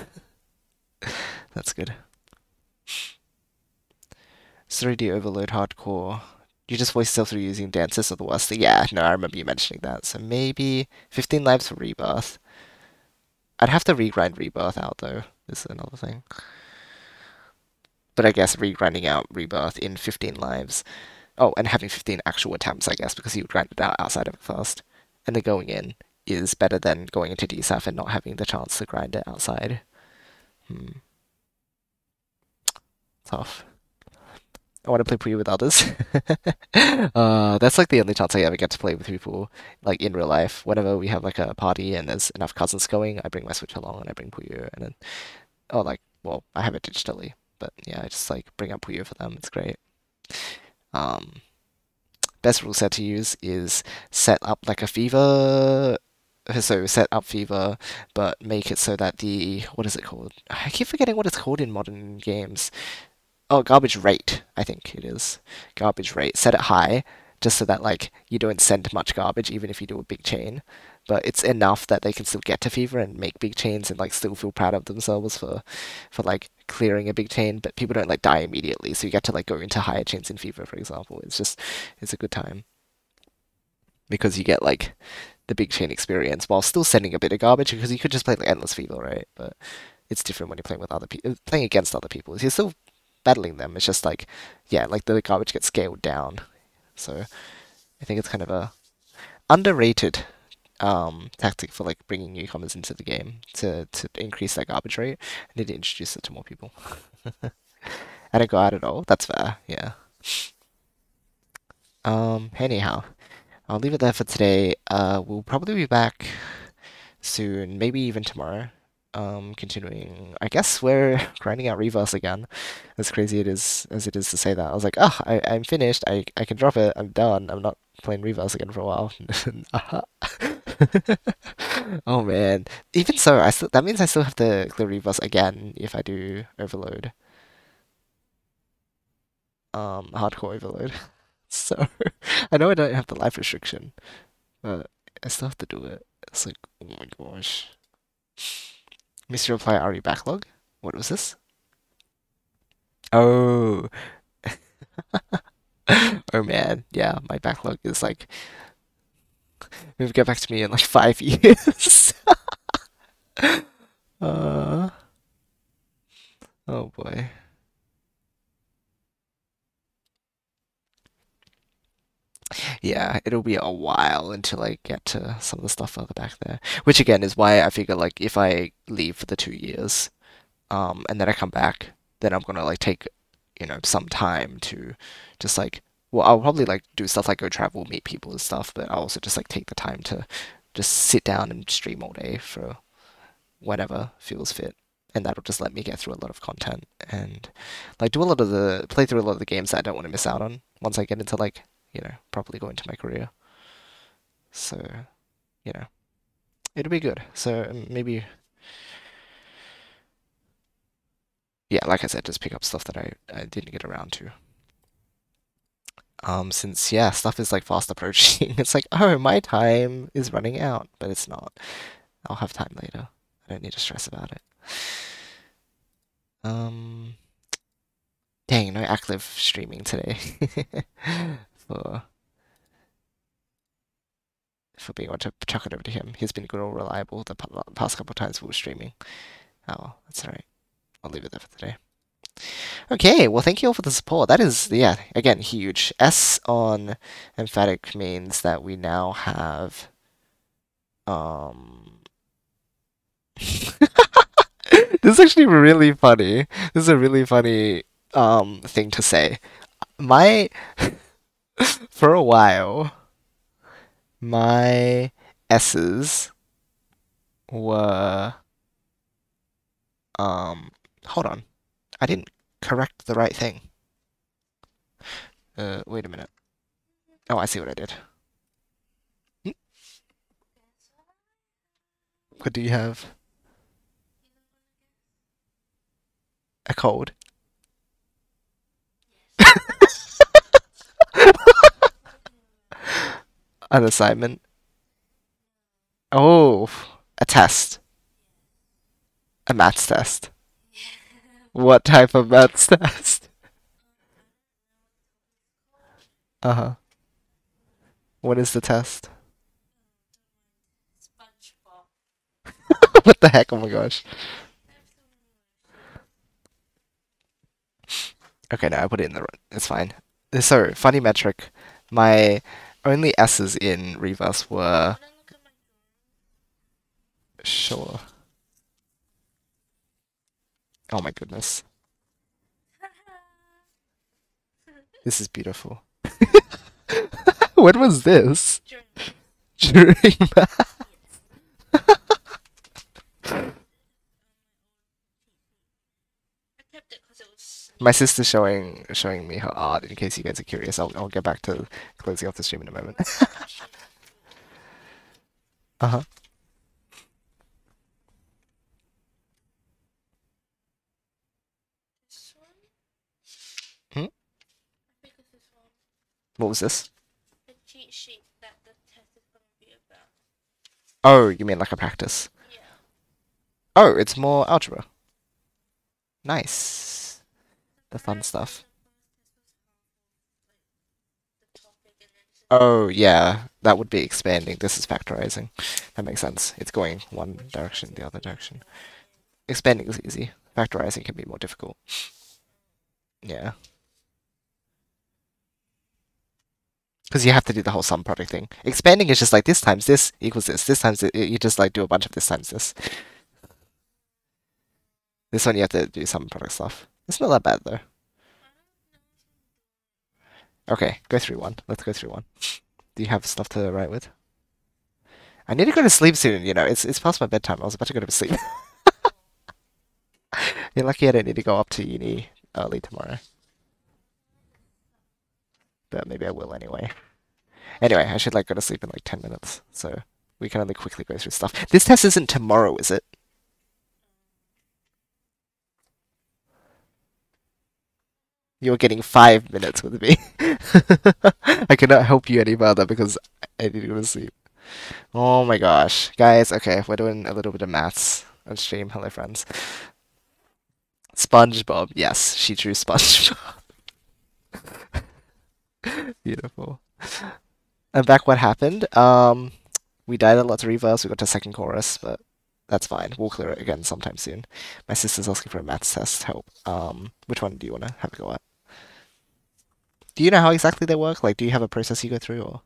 That's good. 3D Overload Hardcore. You just voice yourself through using dances or the worst thing. Yeah, no, I remember you mentioning that. So maybe 15 lives for Rebirth. I'd have to regrind Rebirth out though. This is another thing. But I guess regrinding out Rebirth in 15 lives. Oh, and having 15 actual attempts, I guess, because you grind it out outside of it first. And then going in is better than going into DSAF and not having the chance to grind it outside. Tough. I want to play Puyo with others. That's like the only chance I ever get to play with people, like in real life. Whenever we have like a party and there's enough cousins going, I bring my Switch along and I bring Puyo, and then, oh, like, well, I have it digitally, but yeah, I just like bring up Puyo for them. It's great. Um, Best rule set to use is set up like a fever. So set up fever, but make it so that what is it called? I keep forgetting what it's called in modern games. Oh, garbage rate, I think it is. Garbage rate. Set it high, just so that like you don't send much garbage, even if you do a big chain. But it's enough that they can still get to fever and make big chains and like still feel proud of themselves for like clearing a big chain. But people don't like die immediately, so you get to like go into higher chains in fever, for example. It's a good time because you get like the big chain experience while still sending a bit of garbage because you could just play like endless fever, right? But it's different when you're playing with other people, playing against other people. You're still battling them. It's just like, yeah, like the garbage gets scaled down. So I think it's kind of a underrated tactic for like bringing newcomers into the game to increase that garbage rate. I need to introduce it to more people. I don't go out at all. That's fair. Yeah. Anyhow, I'll leave it there for today. We'll probably be back soon, maybe even tomorrow. Continuing, I guess we're grinding out Reverse again. As crazy it is as it is to say that. I was like, oh, I'm finished. I can drop it. I'm done. I'm not playing Reverse again for a while. Oh man. Even so, that means I still have to clear Reverse again if I do Overload. Hardcore Overload. So I know I don't have the life restriction, but I still have to do it. It's like, oh my gosh. Mr. Reply RE backlog? What was this? Oh. Oh man, yeah, my backlog is like maybe get back to me in like 5 years. uh, oh boy. Yeah, it'll be a while until I get to some of the stuff further back there. Which again is why I figure like if I leave for the 2 years, and then I come back, then I'm gonna like take, some time to just like, well, I'll probably like do stuff like go travel, meet people and stuff, but I'll also just like take the time to just sit down and stream all day for whatever feels fit. And that'll just let me get through a lot of content and like play through a lot of the games that I don't want to miss out on once I get into like, properly go into my career. So, you know, it'll be good. So maybe, yeah, like I said, just pick up stuff that I didn't get around to. Since yeah, stuff is like fast approaching. It's like, oh, my time is running out, but it's not. I'll have time later. I don't need to stress about it. Um, Dang, no active streaming today. For being able to chuck it over to him. He's been good or reliable the past couple of times we were streaming. Oh, well, that's alright. I'll leave it there for today. Okay, well, thank you all for the support. That is, yeah, again, huge. S on emphatic means that we now have, This is actually really funny. This is a really funny, thing to say. My, for a while, my S's were, hold on. I didn't correct the right thing. Wait a minute. Oh, I see what I did. Hmm? What do you have? A cold? An assignment? Oh, a test. A maths test. What type of maths test? Uh-huh. What is the test? What the heck? Oh my gosh. Okay, no, I put it in the run. It's fine. So, funny metric. My only S's in reverse were sure. Oh my goodness. This is beautiful. When was this? During math. My sister's showing me her art in case you guys are curious. I'll get back to closing off the stream in a moment. Uh-huh. Hmm? What was this? The cheat sheet that the test is going to be about. Oh, you mean like a practice? Yeah. Oh, it's more algebra. Nice. The fun stuff. Oh, yeah. That would be expanding. This is factorizing. That makes sense. It's going one direction, the other direction. Expanding is easy. Factorizing can be more difficult. Yeah. Because you have to do the whole sum product thing. Expanding is just like this times this equals this. This times you just like do a bunch of this times this. This one you have to do sum product stuff. It's not that bad though. Okay, go through one. Let's go through one. Do you have stuff to write with? I need to go to sleep soon, you know. It's past my bedtime. I was about to go to sleep. You're lucky I don't need to go up to uni early tomorrow. But maybe I will anyway. Anyway, I should like go to sleep in like 10 minutes, so we can only quickly go through stuff. This test isn't tomorrow, is it? You're getting 5 minutes with me. I cannot help you any further because I need to go to sleep. Oh my gosh. Guys, okay, we're doing a little bit of maths on stream. Hello, friends. SpongeBob. Yes, she drew SpongeBob. Beautiful. And back what happened. We died a lot to reverse. We got to second chorus, but that's fine. We'll clear it again sometime soon. My sister's asking for a maths test help. Which one do you want to have a go at? Do you know how exactly they work? Like, do you have a process you go through, or?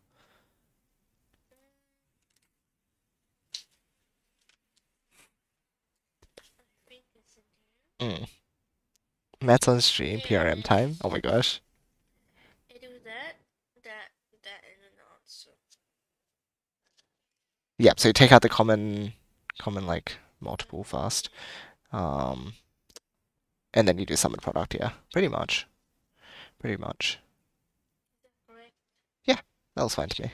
Maths on stream, PRM time. Oh my gosh. They do that, and an answer. Yeah, so you take out the common like multiple first. And then you do sum and product, yeah. Pretty much. Pretty much. Is that correct? Yeah, that was fine to me.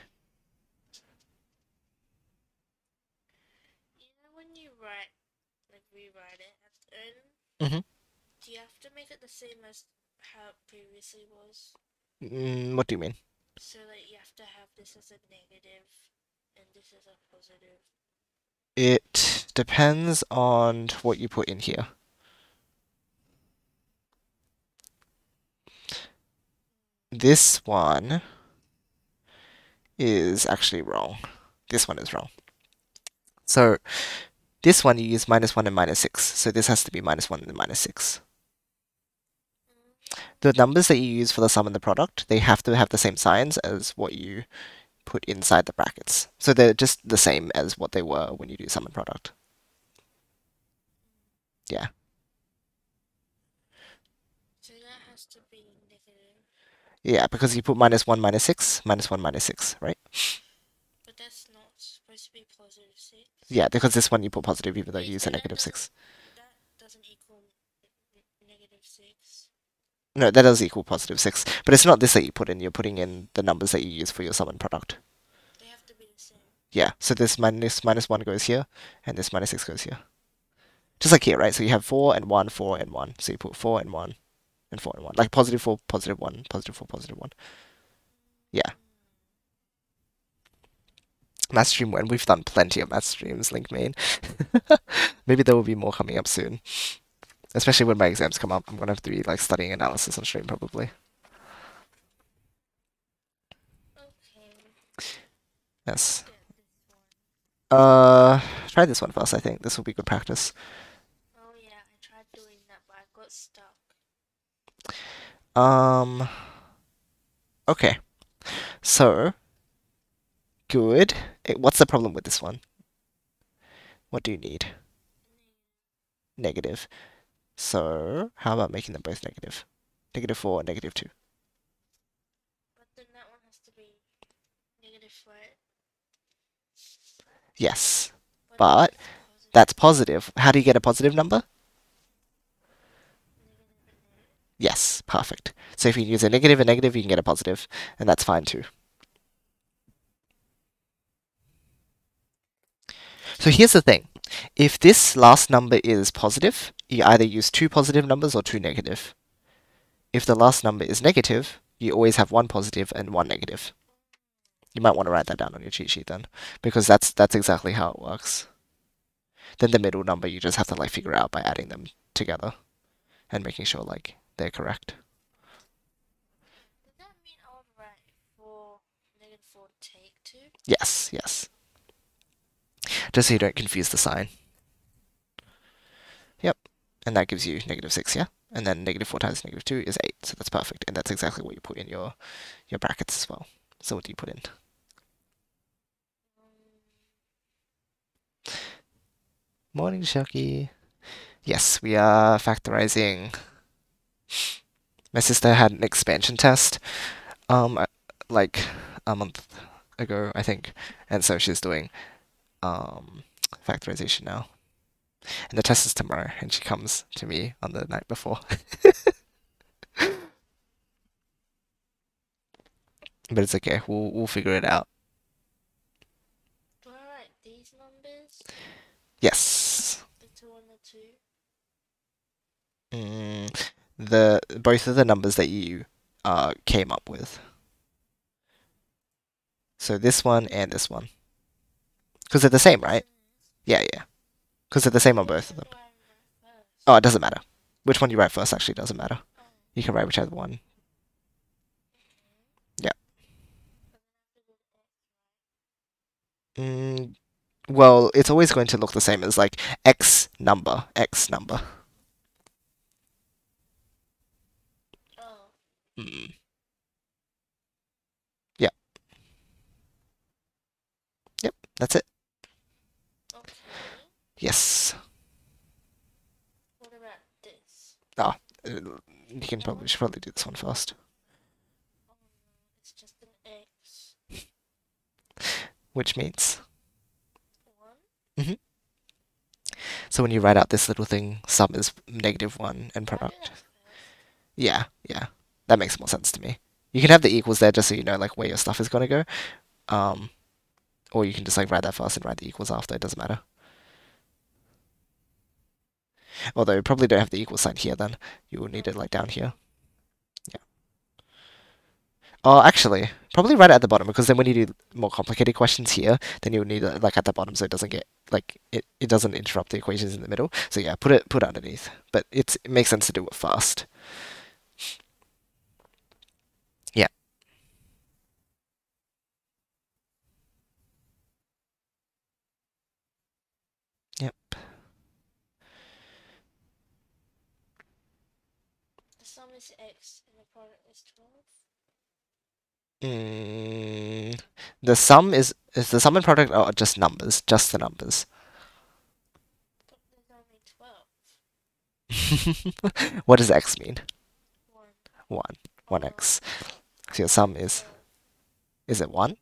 You know when you rewrite it at the end? Mm-hmm. Do you have to make it the same as how it previously was? What do you mean? So like you have to have this as a negative and this as a positive. It depends on what you put in here. This one is actually wrong. This one is wrong. So this one you use -1 and -6. So this has to be -1 and -6. The numbers that you use for the sum and the product, they have to have the same signs as what you put inside the brackets. So they're just the same as what they were when you do sum and product. Yeah. So that has to be negative. Yeah, because you put -1, -6, -1, -6, right? But that's not supposed to be +6. Yeah, because this one you put positive even though you use a That -6. That doesn't equal -6. No, that does equal +6. But it's not this that you put in. You're putting in the numbers that you use for your sum and product. They have to be the same. Yeah, so this -1 goes here, and this -6 goes here. Just like here, right? So you have 4 and 1, 4 and 1. So you put 4 and 1, and 4 and 1. Like +4, +1, +4, +1. Yeah. Math stream when? We've done plenty of math streams, Link main. Maybe there will be more coming up soon. Especially when my exams come up. I'm gonna have to be like studying analysis on stream probably. Okay. Yes. Get this one. Try this one first, I think. This will be good practice. Oh yeah, I tried doing that, but I got stuck. Okay. So, good. What's the problem with this one? What do you need? Negative. So, how about making them both negative? -4 and -2. But then that one has to be negative, right? Yes, But but it's positive. that's positive. How do you get a positive number? Negative. Yes, perfect. So if you use a negative, you can get a positive, and that's fine too. So here's the thing. If this last number is positive, you either use 2 positive numbers or 2 negative. If the last number is negative, you always have 1 positive and 1 negative. You might want to write that down on your cheat sheet then, because that's exactly how it works. Then the middle number you just have to like figure out by adding them together and making sure like they're correct. Does that mean I would write -4 take 2? Yes, yes. Just so you don't confuse the sign. Yep. And that gives you -6, yeah? And then -4 times -2 is 8, so that's perfect. And that's exactly what you put in your brackets as well. So what do you put in? Morning, Shoki. Yes, we are factorizing. My sister had an expansion test, like a month ago, I think, and so she's doing factorization now. And the test is tomorrow, and she comes to me on the night before. But it's okay. We'll figure it out. Do I write these numbers? Yes. The 2 and the 2? Both of the numbers that you came up with. So this one and this one. Because they're the same, right? Yeah, yeah. Because they're the same on both of them. Which one do I write first? Oh, it doesn't matter. Which one you write first actually doesn't matter. Oh. You can write whichever one. Yeah. Well, it's always going to look the same as like X number, X number. Oh. Yeah. Yep, that's it. Okay. Yes. What about this? You should probably do this one first. Oh no, it's just an X. Which means 1? so when you write out this little thing, sum is -1 and I did product. that first. Yeah, yeah. That makes more sense to me. You can have the equals there just so you know like where your stuff is gonna go. Or you can just like write that first and write the equals after, it doesn't matter. Although you probably don't have the equal sign here then. You will need it like down here. Yeah. Oh, actually, probably write it at the bottom because then when you do more complicated questions here, then you'll need it like at the bottom so it doesn't get like it doesn't interrupt the equations in the middle. So yeah, put it underneath. But it makes sense to do it first. Yeah. Yep. The sum is X and the product is 12. The sum is the sum and product are just numbers, just the numbers. But there's only 12. What does x mean? 1. 1x. So your sum is it 1?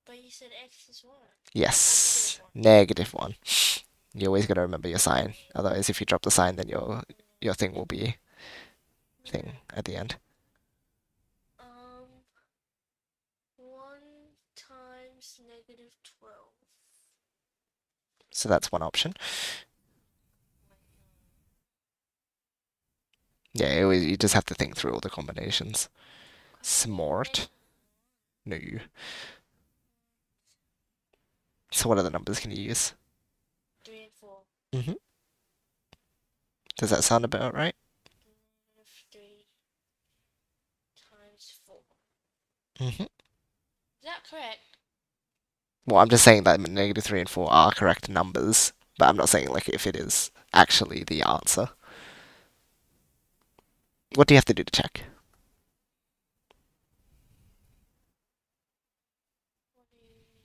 But you said X is 1. Yes. Negative 1. -1. You always gotta remember your sign. Otherwise, if you drop the sign, then your thing will be thing at the end. 1 times -12. So that's one option. Yeah, you just have to think through all the combinations. Smart. No. So what other numbers can you use? 3 and 4. Mm-hmm. Does that sound about right? Negative 3 times 4. Mm-hmm. Is that correct? Well, I'm just saying that negative 3 and 4 are correct numbers, but I'm not saying like if it is actually the answer. What do you have to do to check? What do you mean?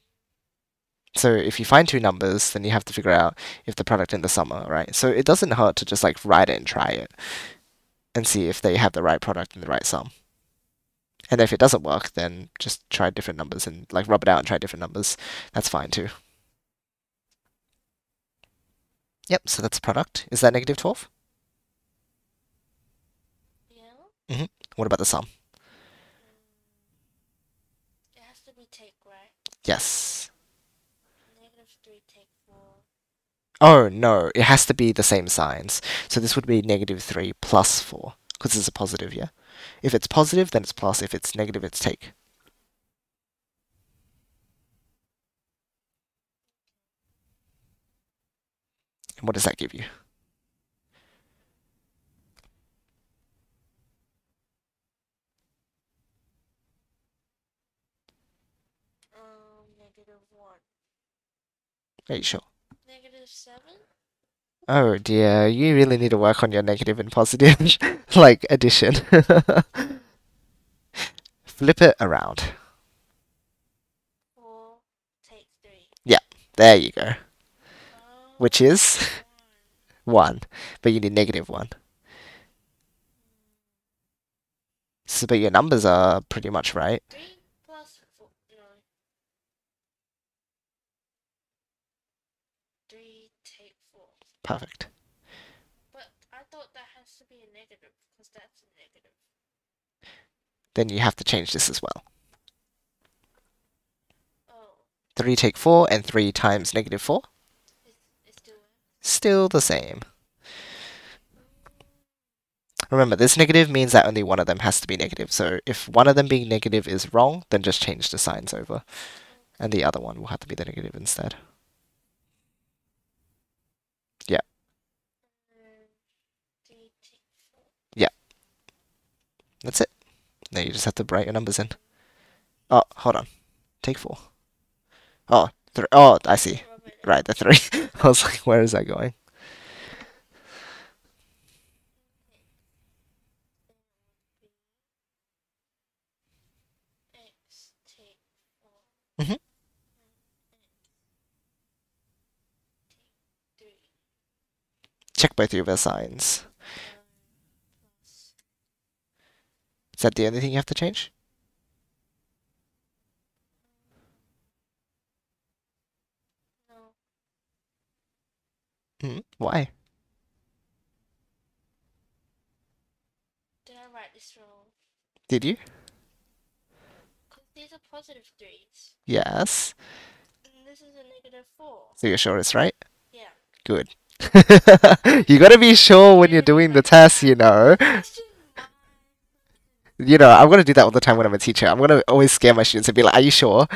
So if you find two numbers, then you have to figure out if the product and the sum are right. So it doesn't hurt to just like write it and try it and see if they have the right product and the right sum. And if it doesn't work, then just try different numbers and like rub it out and try different numbers. That's fine too. Yep, so that's product. Is that negative 12? Yeah? What about the sum? It has to be take, right? Yes. Negative 3 take 4. Oh, no, it has to be the same signs. So this would be negative 3 plus 4, because it's a positive, yeah? If it's positive, then it's plus. If it's negative, it's take. And what does that give you? Negative 1. Are you sure? Negative 7? Oh dear, you really need to work on your negative and positive, like, addition. Flip it around. 4 take 3. There you go. Oh, Which is 1. 1, but you need negative 1. So, but your numbers are pretty much right. 3 plus 4. No. 3 take 4. Perfect. But I thought that has to be a negative, because that's a negative. Then you have to change this as well. Oh, 3 take 4, and 3 times negative 4? it's still Still the same. Remember, this negative means that only one of them has to be negative. So if one of them being negative is wrong, then just change the signs over. And the other one will have to be the negative instead. Yeah. 3 take 4. That's it. Now you just have to write your numbers in. Oh, hold on. Take 4. Oh, 3. Oh, I see. Rub it in. Right, the 3. I was like, where is that going? X take 4. Mhm. Take 3. Check both of your signs. Plus. Is that the only thing you have to change? No. Why? Did I write this wrong? Did you? Because these are positive 3s. Yes. And this is a negative 4. So you're sure it's right? Yeah. Good. You gotta be sure when you're doing the test, you know. Question mark. You know, I'm gonna do that all the time when I'm a teacher. I'm gonna always scare my students and be like, "Are you sure?"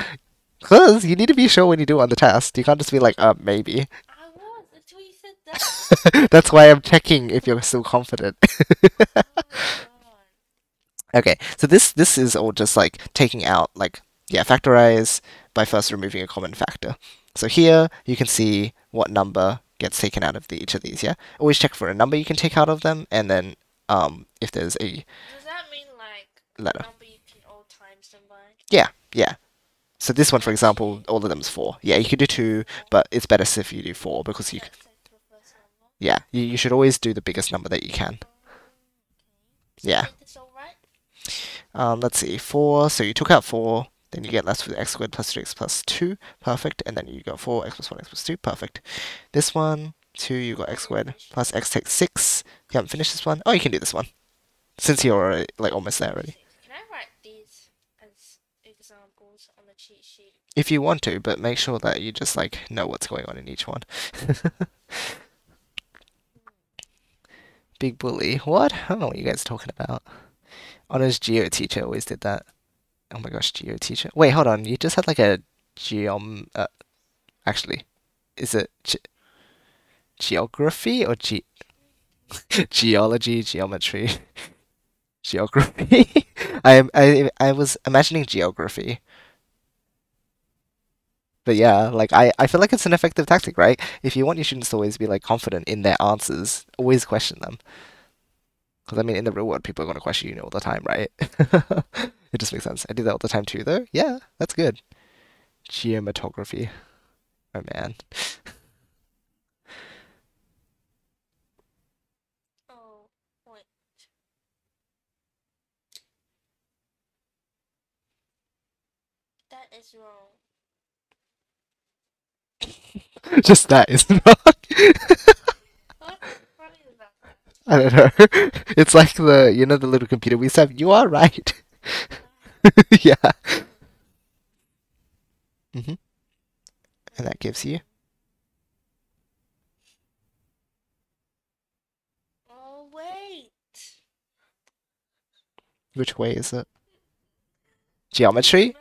Because you need to be sure when you do it on the test. You can't just be like, maybe." I was until you said that. That's why I'm checking if you're still confident. Oh god. Okay, so this is all just like taking out like factorize by first removing a common factor. So here you can see what number gets taken out of each of these. Yeah, always check for a number you can take out of them, and then if there's a Does that mean like letter. number you can all times them by? Yeah. So this one, for example, all of them is 4. Yeah, you could do 2, but it's better if you do 4 because you. That's like the first number. You should always do the biggest number that you can. Okay. Yeah. Did this all right? Let's see, 4. So you took out 4, then you get left with x squared plus 3x plus 2. Perfect. And then you got 4, x plus 1, x plus 2. Perfect. This one, 2, you got x squared plus x takes 6. You haven't finished this one. Oh, you can do this one. Since you're already, like almost there already. Can I write these as examples on the cheat sheet? If you want to, but make sure that you just like know what's going on in each one. Big bully. What? I don't know what you guys are talking about. Honors geo teacher always did that. Oh my gosh, geo teacher. Wait, hold on. You just had like a geom. Actually, is it geography or geology, geometry, geography? I was imagining geography. But yeah, like I feel like it's an effective tactic, right? If you want your students to always be like confident in their answers, always question them. Because I mean, in the real world, people are going to question you all the time, right? It just makes sense. I do that all the time too, though. Yeah, that's good. Geometography. Oh man. Oh, wait. That is wrong. Just that is wrong. What's funny about that? I don't know. It's like the little computer we used to have. You are right. Yeah. hmm And that gives you. Oh, wait. Which way is it? Geometry?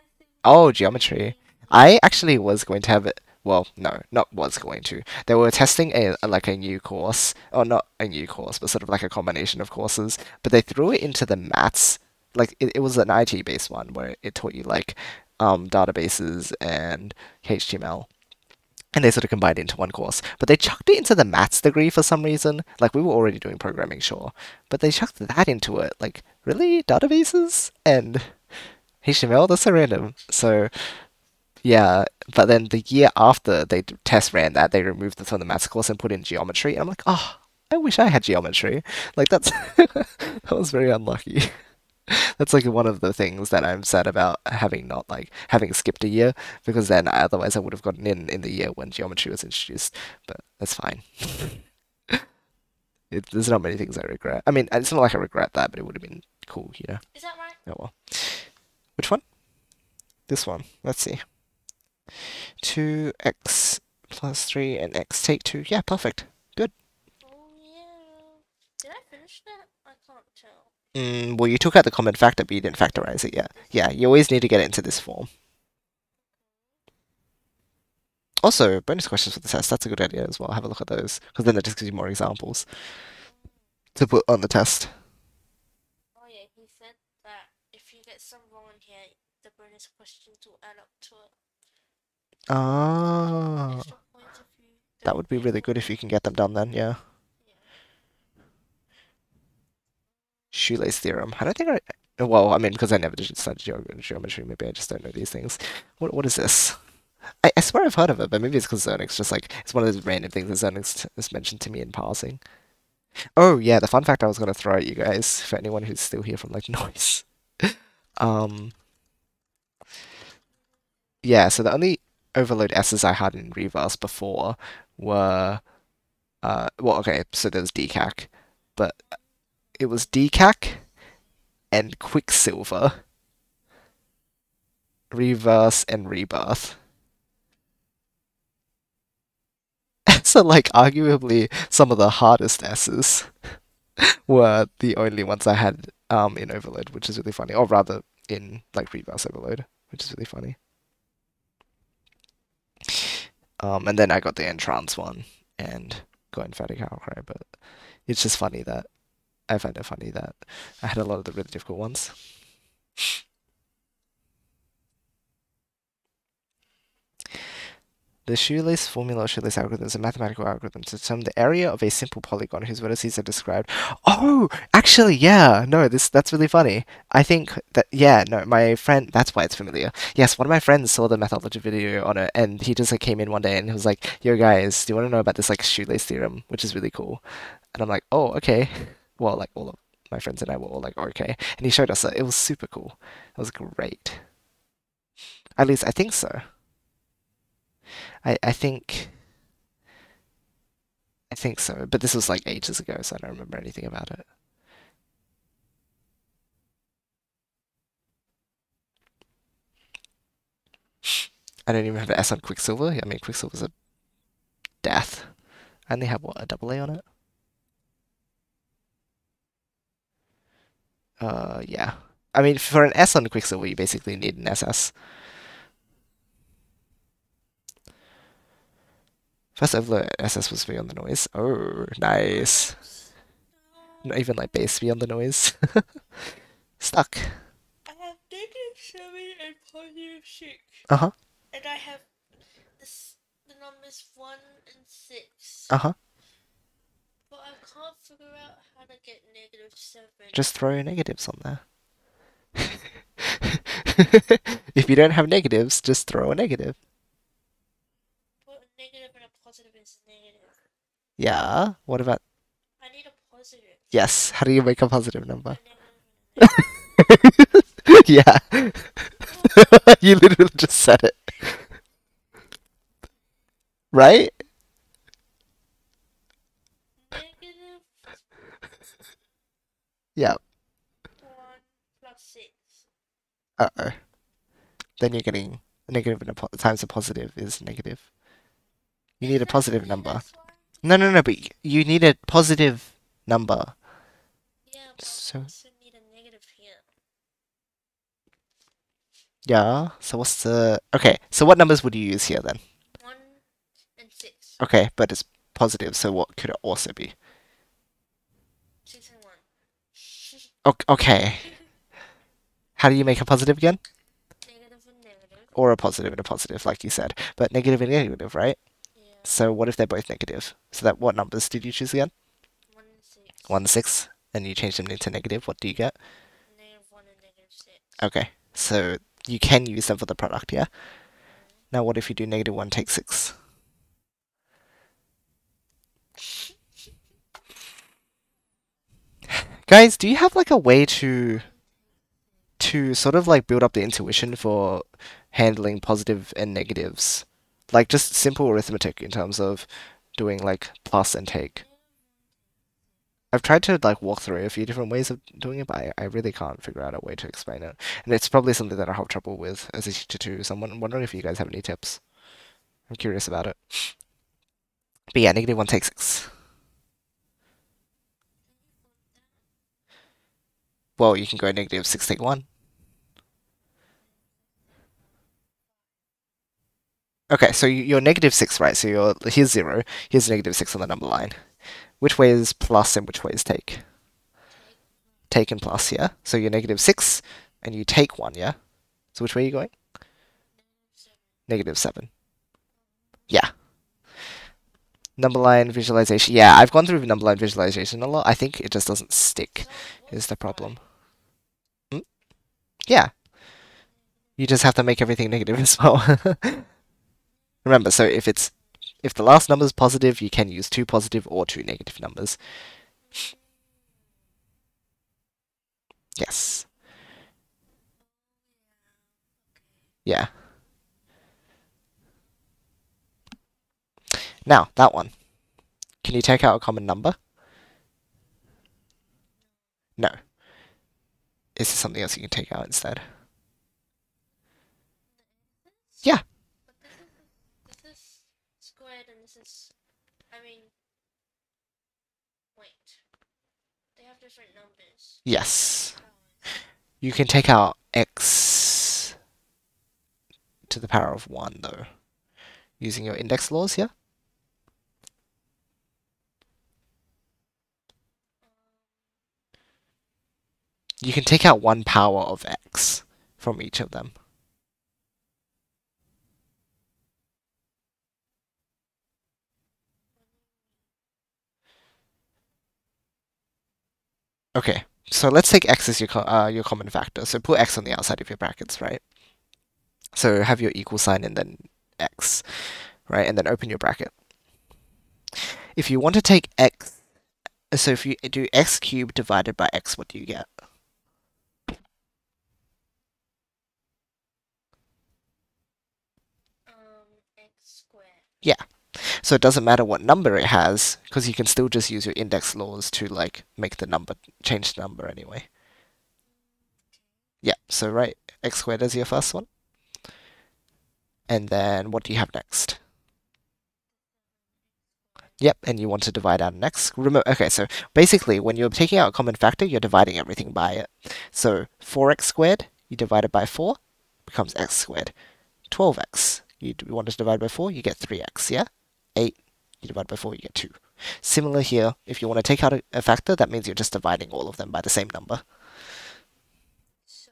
Oh, geometry. I actually was going to have it. Well, no, not was going to. They were testing like a new course, or not a new course, but sort of like a combination of courses. But they threw it into the maths. Like it was an IT based one where it taught you like databases and HTML. And they sort of combined it into one course. But they chucked it into the maths degree for some reason. Like we were already doing programming, sure. But they chucked that into it. Like, really? Databases? And HTML? That's so random. So yeah, but then the year after they test ran that, they removed it from the maths course and put in geometry. And I'm like, oh, I wish I had geometry. Like that's that was very unlucky. That's like one of the things that I'm sad about having not like having skipped a year because then otherwise I would have gotten in the year when geometry was introduced. But that's fine. There's not many things I regret. I mean, it's not like I regret that, but it would have been cool, you know. Is that right? Oh well. Which one? This one. Let's see. 2x plus 3 and x take 2. Yeah, perfect. Good. Oh, yeah. Did I finish that? I can't tell. Well, you took out the common factor, but you didn't factorize it yet. Yeah, you always need to get it into this form. Also, bonus questions for the test. That's a good idea as well. Have a look at those, because then that just gives you more examples to put on the test. Oh, yeah. He said that if you get some wrong in here, the bonus questions will add up to it. Ah, Extra points if you that would be really good if you can get them done then, yeah. Yeah. Shoelace theorem. I don't think I. Well, I mean, because I never did study geometry, maybe I just don't know these things. What is this? I swear I've heard of it, but maybe it's because Zernix just like it's one of those random things that Zernix has mentioned to me in passing. Oh yeah, the fun fact I was gonna throw at you guys for anyone who's still here from like NOISZ. Um, yeah, so the only overload S's I had in reverse before were well, okay, so there was decac, but it was decac and quicksilver, reverse and rebirth. So like arguably some of the hardest S's were the only ones I had in overload, which is really funny, or rather in like reverse overload, which is really funny. And then I got the entrance one and got emphatic outcry, but it's just funny that I find it funny that I had a lot of the really difficult ones. The shoelace formula or shoelace algorithm is a mathematical algorithm to determine the area of a simple polygon whose vertices are described. Oh, actually, yeah. No, that's really funny. I think that yeah, no, my friend. That's why it's familiar. Yes, one of my friends saw the methodology video on it, and he just like came in one day and he was like, "Yo, guys, do you want to know about this like shoelace theorem, which is really cool?" And I'm like, "Oh, okay." Well, like all of my friends and I were all like, "Okay," and he showed us it. It was super cool. It was great. At least I think so. I think. I think so, but this was like ages ago, so I don't remember anything about it. I don't even have an S on Quicksilver. I mean, Quicksilver's a death. I only have what, a double A on it? Yeah. I mean, for an S on Quicksilver, you basically need an SS. First overload SS was beyond the noise. Oh, nice. Not even like base beyond the noise. Stuck. I have -7 and +6. Uh-huh. And I have the numbers 1 and 6. Uh-huh. But I can't figure out how to get -7. Just throw your negatives on there. If you don't have negatives, just throw a negative. But a negative and a positive is negative. Yeah. What about... I need a positive. Yes. How do you make a positive number? A negative and a negative. Yeah. You literally just said it. Right? Negative Yeah. 1 plus 6. Uh-oh. Then you're getting a negative and times a positive is negative. You need a positive number. No, but you need a positive number. Yeah, but So- I also need a negative here. Yeah. So what's the... Okay, so what numbers would you use here then? 1 and 6. Okay, but it's positive, so what could it also be? 6 and 1. Okay. How do you make a positive again? Negative and negative. Or a positive and a positive, like you said. But negative and negative, right? Yeah. So what if they're both negative? So that what numbers did you choose again? 1 and 6. 1 and 6, and you change them into negative. What do you get? -1 and -6. Okay, so you can use them for the product, yeah? Now what if you do -1 take 6? Guys, do you have like a way to sort of like build up the intuition for handling positive and negatives? Like just simple arithmetic in terms of doing like plus and take. I've tried to like walk through a few different ways of doing it, but I really can't figure out a way to explain it. And it's probably something that I have trouble with as a teacher too, so I'm wondering if you guys have any tips. I'm curious about it. But yeah, -1 take 6. Well, you can go -6 take 1. Okay, so you're -6, right? So here's 0, here's -6 on the number line. Which way is plus and which way is take? Take and plus, yeah? So you're -6, and you take 1, yeah? So which way are you going? -7. Yeah. Number line visualization. Yeah, I've gone through number line visualization a lot. I think it just doesn't stick, is the problem. Yeah. You just have to make everything negative as well. Remember, so if the last number is positive, you can use 2 positive or 2 negative numbers. Yes. Yeah. Now, that one. Can you take out a common number? No. Is there something else you can take out instead? Yeah. But this is squared and this is... I mean... Wait. They have different numbers. Yes. You can take out x to the power of 1, though, using your index laws here. You can take out 1 power of x from each of them. Okay, so let's take x as your common factor. So put x on the outside of your brackets, right? So have your equal sign and then x, right? And then open your bracket. If you want to take x, so if you do x cubed divided by x, what do you get? X squared. Yeah. So it doesn't matter what number it has, because you can still just use your index laws to like make the number change the number anyway. Yeah, so right, x squared is your first one. And then what do you have next? Yep, and you want to divide out an x. Okay, so basically, when you're taking out a common factor, you're dividing everything by it. So 4x squared, you divide it by 4, becomes x squared. 12x, you want to divide by 4, you get 3x, yeah? 8, you divide by 4, you get 2. Similar here, if you want to take out a factor, that means you're just dividing all of them by the same number. So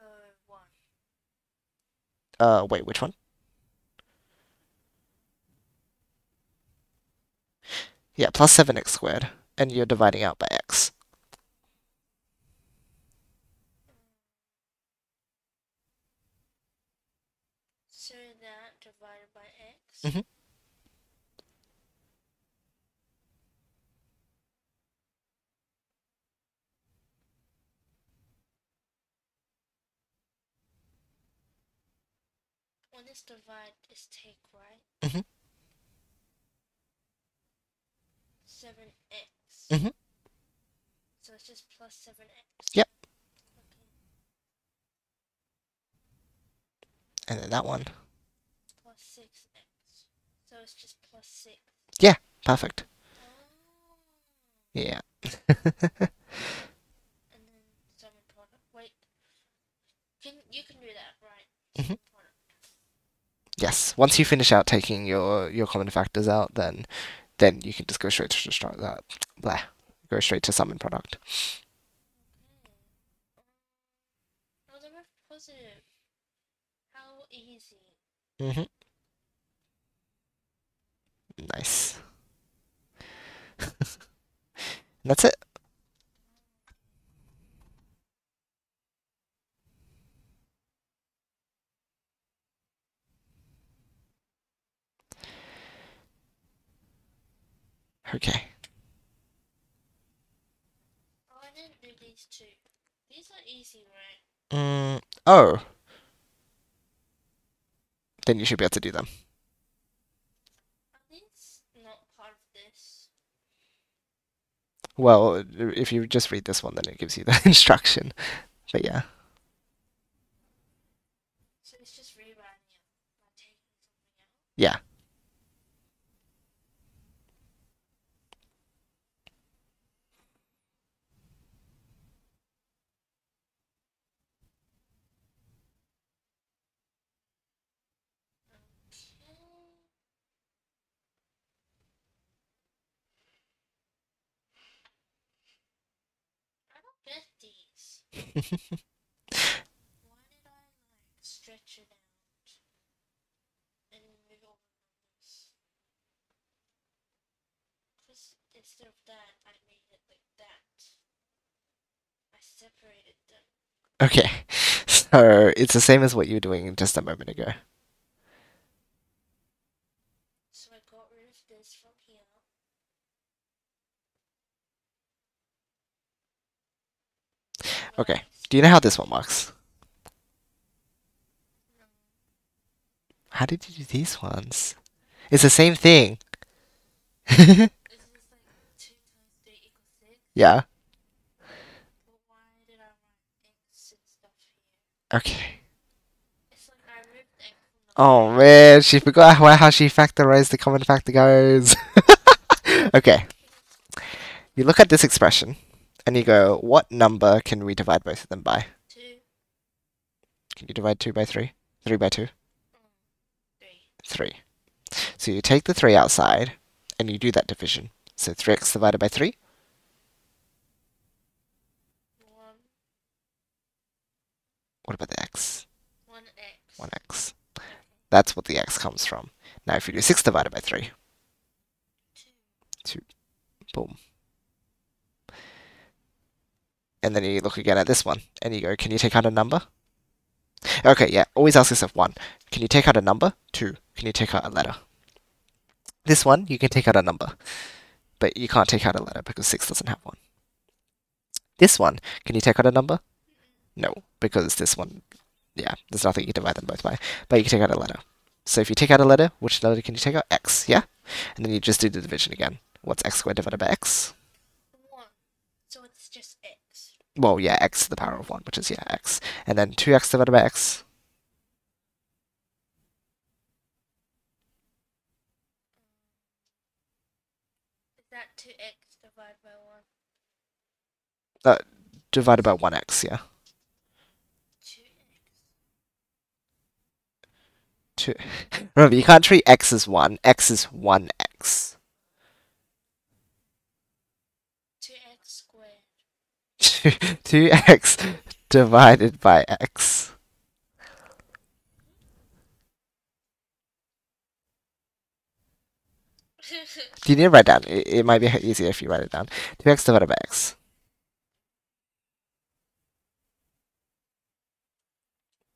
1. Wait, which one? Yeah, plus 7x squared, and you're dividing out by x. So that divided by x. Mhm. When this divide is take, right? Mhm. 7x. Mhm. So it's just plus 7x. Yep. Okay. And then that one. Plus 6x. So it's just plus 6. Yeah, perfect. Oh. Yeah. And then sum and product. Wait. You can do that, right? Mhm. Product. Yes. Once you finish out taking your common factors out, then you can just go straight to start that. Blah. Go straight to sum and product. Oh, they were positive. How easy. Mhm. Nice. And that's it. Okay. Oh, I didn't do these two. These are easy, right? Oh. Then you should be able to do them. Are these not part of this? Well, if you just read this one, then it gives you the instruction. But yeah. So it's just rewriting it by taking something out? Yeah. Okay. I don't get these. Why did I like stretch it out and move all the numbers? Because instead of that, I made it like that. I separated them. Okay. So it's the same as what you were doing just a moment ago. So I got rid of this from here. Okay. Do you know how this one works? No. How did you do these ones? It's the same thing. Is this like 2 times 3 equals 6? Yeah. But why did I write x and stuff here? Okay. It's like I removed x from the Oh man, she forgot how she factorized the common factor goes. Okay. You look at this expression and you go, what number can we divide both of them by? 2, Can you divide 2 by 3? 3 by 2? 3. 3. So you take the 3 outside and you do that division. So 3x divided by 3? 1. What about the x? 1x. 1x. Okay. That's what the x comes from. Now if you do 6 divided by 3, 2. 2. Boom. And then you look again at this one and you go, can you take out a number? Okay, yeah, always ask yourself 1. Can you take out a number? 2. Can you take out a letter? This one, you can take out a number, but you can't take out a letter because 6 doesn't have one. This one, can you take out a number? No, because this one, yeah, there's nothing you can divide them both by, but you can take out a letter. So if you take out a letter, which letter can you take out? X, yeah? And then you just do the division again. What's x squared divided by x? 1. So it's just x. Well, yeah, x to the power of 1, which is, yeah, x. And then 2x divided by x? 2x divided by 1. Divided by 1x, yeah. 2x. Remember, you can't treat x as 1. X is 1x. 2x squared. 2x divided by x. Do you need to write down? It might be easier if you write it down. 2x divided by x.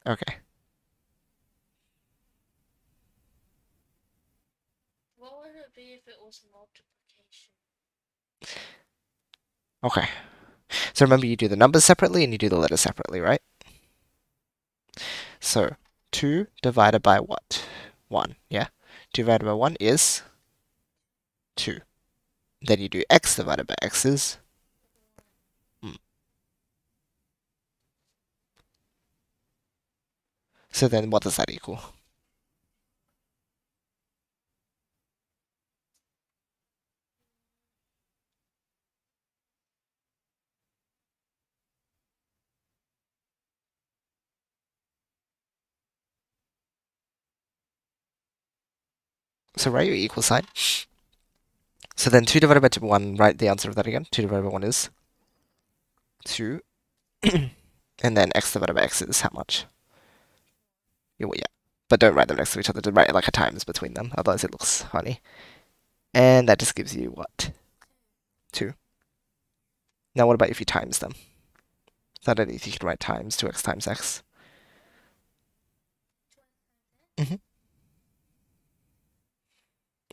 Okay. What would it be if it was multiplication? Okay. So remember, you do the numbers separately and you do the letters separately, right? So 2 divided by what? 1, yeah? 2 divided by 1 is 2. Then you do x divided by x is... So then what does that equal? So write your equal sign. So then 2 divided by 1, write the answer of that again. 2 divided by 1 is 2. And then x divided by x is how much? Yeah, well, yeah. But don't write them next to each other. Just write like a times between them. Otherwise it looks funny. And that just gives you what? 2. Now what about if you times them? So underneath you can write times 2x times x.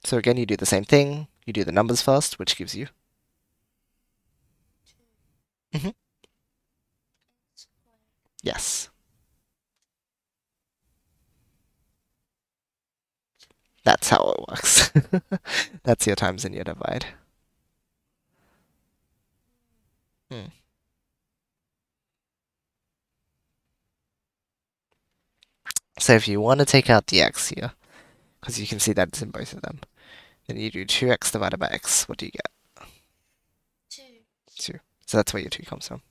So again, you do the same thing. You do the numbers first, which gives you... Yes. That's how it works. That's your times and your divide. So if you want to take out the x here, because you can see that it's in both of them, then you do 2x divided by x. What do you get? 2. 2. So that's where your 2 comes from.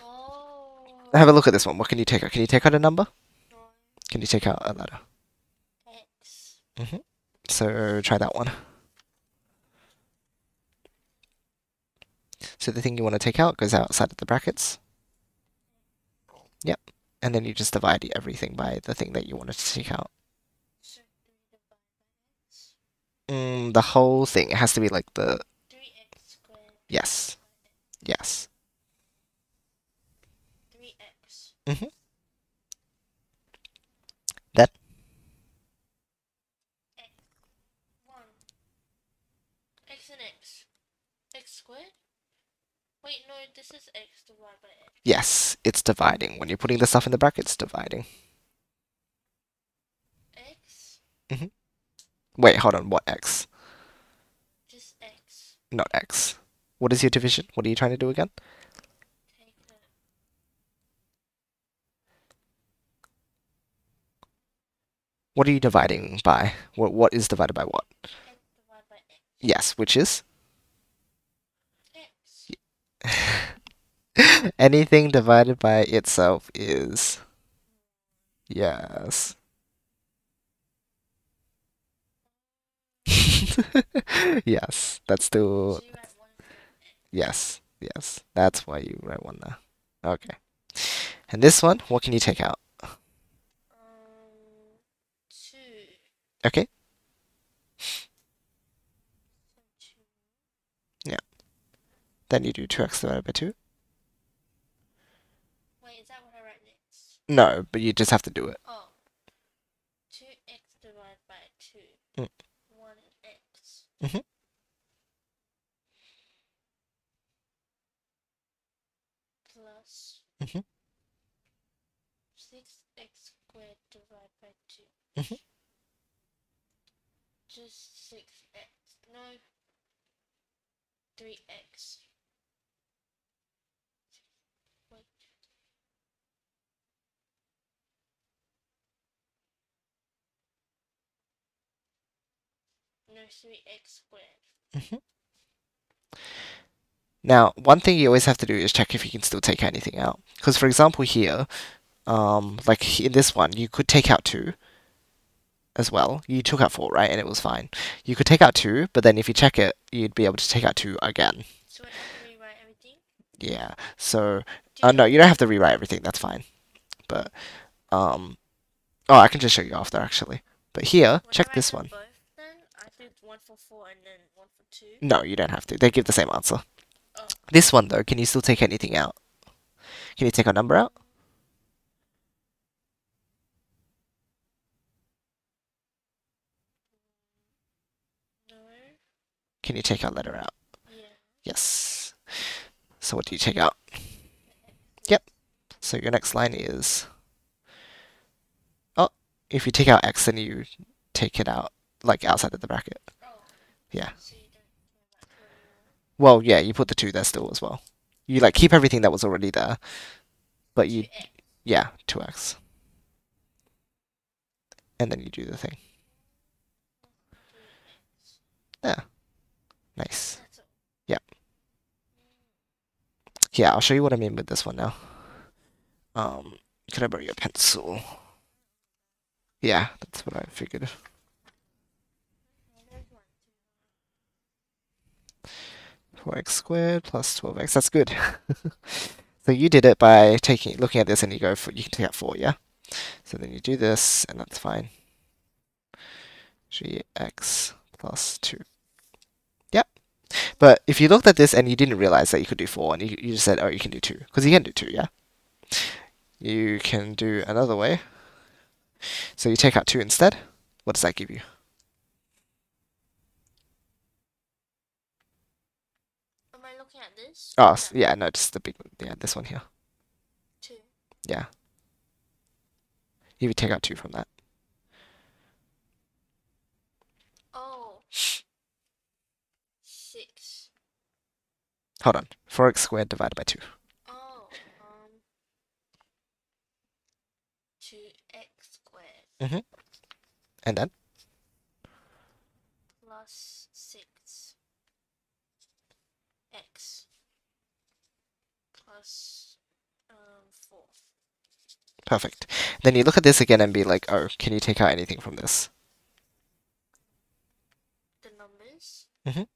Oh. Have a look at this one. What can you take out? Can you take out a number? No. Can you take out a letter? X. So try that one. So the thing you want to take out goes outside of the brackets. Yep. And then you just divide everything by the thing that you wanted to take out. So 3 divided by x. The whole thing. It has to be like the... 3x squared. Yes. Yes. 3x. Then? X. 1. X and x. X squared? Wait, no, this is x divided by x. Yes, it's dividing. When you're putting the stuff in the brackets, dividing. X? Wait, hold on. What x? Just x. Not x. What is your division? What are you trying to do again? Take it. What are you dividing by? What is divided by what? X divided by x. Yes, which is? X. Anything divided by itself is... Yes. Yes, that's still... So you write 1 for x. Yes, yes. That's why you write 1 there. Okay. And this one, what can you take out? 2. Okay. So 2. Yeah. Then you do 2x divided by 2. Wait, is that what I write next? No, but you just have to do it. Oh. 2x divided by 2. 1x. Plus 6x squared divided by 2. Just 6x. No. 3x. Wait. No, 3x squared. Now, one thing you always have to do is check if you can still take anything out. Because for example here, like in this one, you could take out 2 as well. You took out 4, right? And it was fine. You could take out 2, but then if you check it, you'd be able to take out 2 again. So I have to rewrite everything? Yeah. So, Do no, you don't have to rewrite everything. That's fine. But, oh, I can just show you after actually. But here, When check I this write one. them both, then I did 1 for 4 and then 1 for 2. No, you don't have to. They give the same answer. Oh. This one though, can you still take anything out? Can you take a number out? No. Can you take a letter out? Yeah. Yes. So what do you take out? Yep. So your next line is, oh, if you take out X, then you take it out, like outside of the bracket. Oh. Yeah. So you don't care about 2 anymore. Well, yeah, you put the 2 there still as well. You like keep everything that was already there, but you, 2x. yeah, 2X. And then you do the thing. 2x. Yeah. Nice. That's all. Yep. Yeah, I'll show you what I mean with this one now. Could I borrow your pencil? Yeah, that's what I figured. Oh, there's 1, 4x squared plus 12x. That's good. So you did it by looking at this, and you can take out 4, yeah? So then you do this, and that's fine. Gx plus 2. Yep. But if you looked at this and you didn't realize that you could do 4, and you just said, oh, you can do 2, because you can do 2, yeah? You can do another way. So you take out 2 instead. What does that give you? Am I looking at this? Oh, yeah, no, just the big one. Yeah, this one here. 2. Yeah. If you take out 2 from that. Oh. 6. Hold on. 4x squared divided by 2. Oh. 2x squared And then? plus 6x plus 4. Perfect. Then you look at this again and be like, oh, can you take out anything from this? The numbers. Mhm.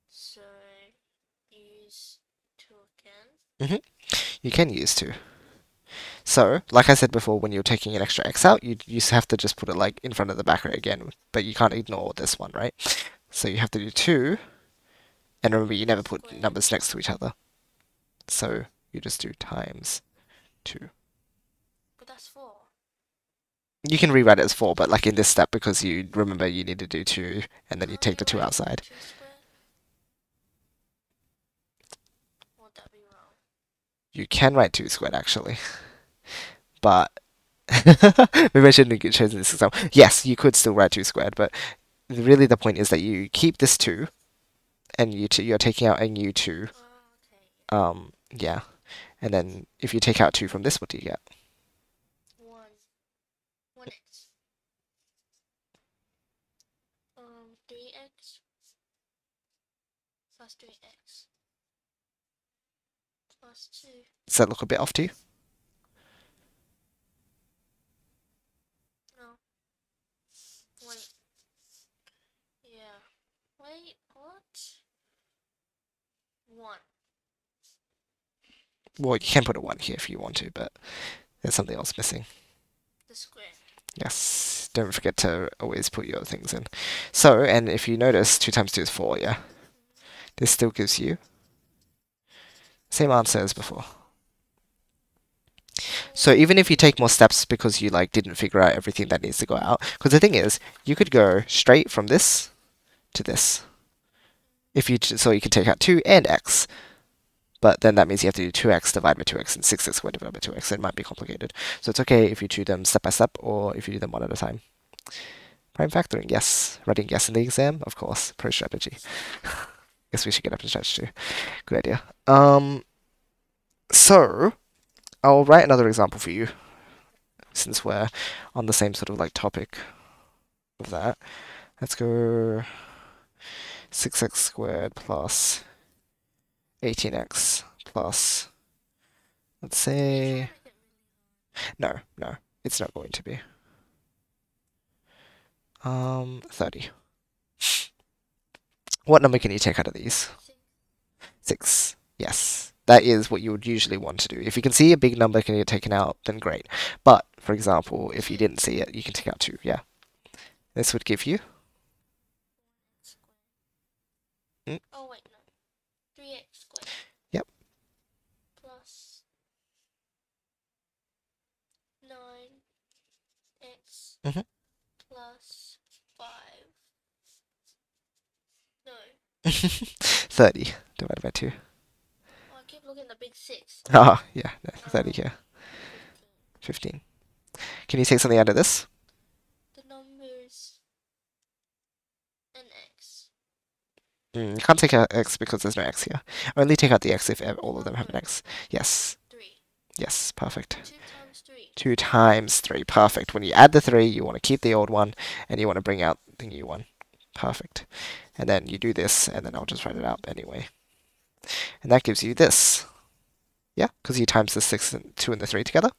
So use 2 again. You can use 2. So, like I said before, when you're taking an extra x out, you have to just put it like in front of the bracket again, but you can't ignore this one, right? So you have to do 2, and remember you never put numbers next to each other. So you just do times 2. But that's 4. You can rewrite it as 4, but like in this step, because you remember you need to do 2, and then you take the 2 outside. 2 squared? Would that be wrong? You can write 2 squared actually, but maybe I shouldn't have chosen this example. Yes, you could still write 2 squared, but really the point is that you keep this 2, and you're taking out a new 2. Oh, okay. Yeah, and then if you take out 2 from this, what do you get? 1x. 3x plus 3x plus 2. Does that look a bit off to you? No. Wait. Yeah. Wait, what? 1. Well, you can put a 1 here if you want to, but there's something else missing. The square. Yes, don't forget to always put your things in. So, and if you notice, 2 times 2 is 4, yeah? This still gives you same answer as before. So even if you take more steps because you like didn't figure out everything that needs to go out, because the thing is, you could go straight from this to this. So you could take out 2 and x, but then that means you have to do 2x divided by 2x and 6x squared divided by 2x, so it might be complicated. So it's okay if you do them step by step or if you do them one at a time. Prime factoring, yes. Writing yes in the exam, of course. Pro strategy. Guess we should get up to strategy. Good idea. So I'll write another example for you, since we're on the same sort of like topic of that. Let's go 6x squared plus 18x plus, let's Are you trying say, to make it really hard? no, it's not going to be. 30. What number can you take out of these? 6. Yes. That is what you would usually want to do. If you can see a big number can get taken out, then great. But, for example, if you didn't see it, you can take out 2. Yeah. This would give you... Squared. Oh wait, no. 3x squared. Yep. Plus 9x Mhm. plus 5. No. 30 divided by 2. Oh, I keep looking at the big 6. Ah, yeah, no, 30 here. 15. Can you take something out of this? The numbers and x. You can't take out x because there's no x here. Only take out the x if all of them have an x. Yes. 3. Yes, perfect. 2 times 3. 2 times 3, perfect. When you add the 3, you want to keep the old one, and you want to bring out the new one. Perfect. And then you do this, and then I'll just write it out anyway. And that gives you this. Yeah, because you times the 6 and 2 and the 3 together.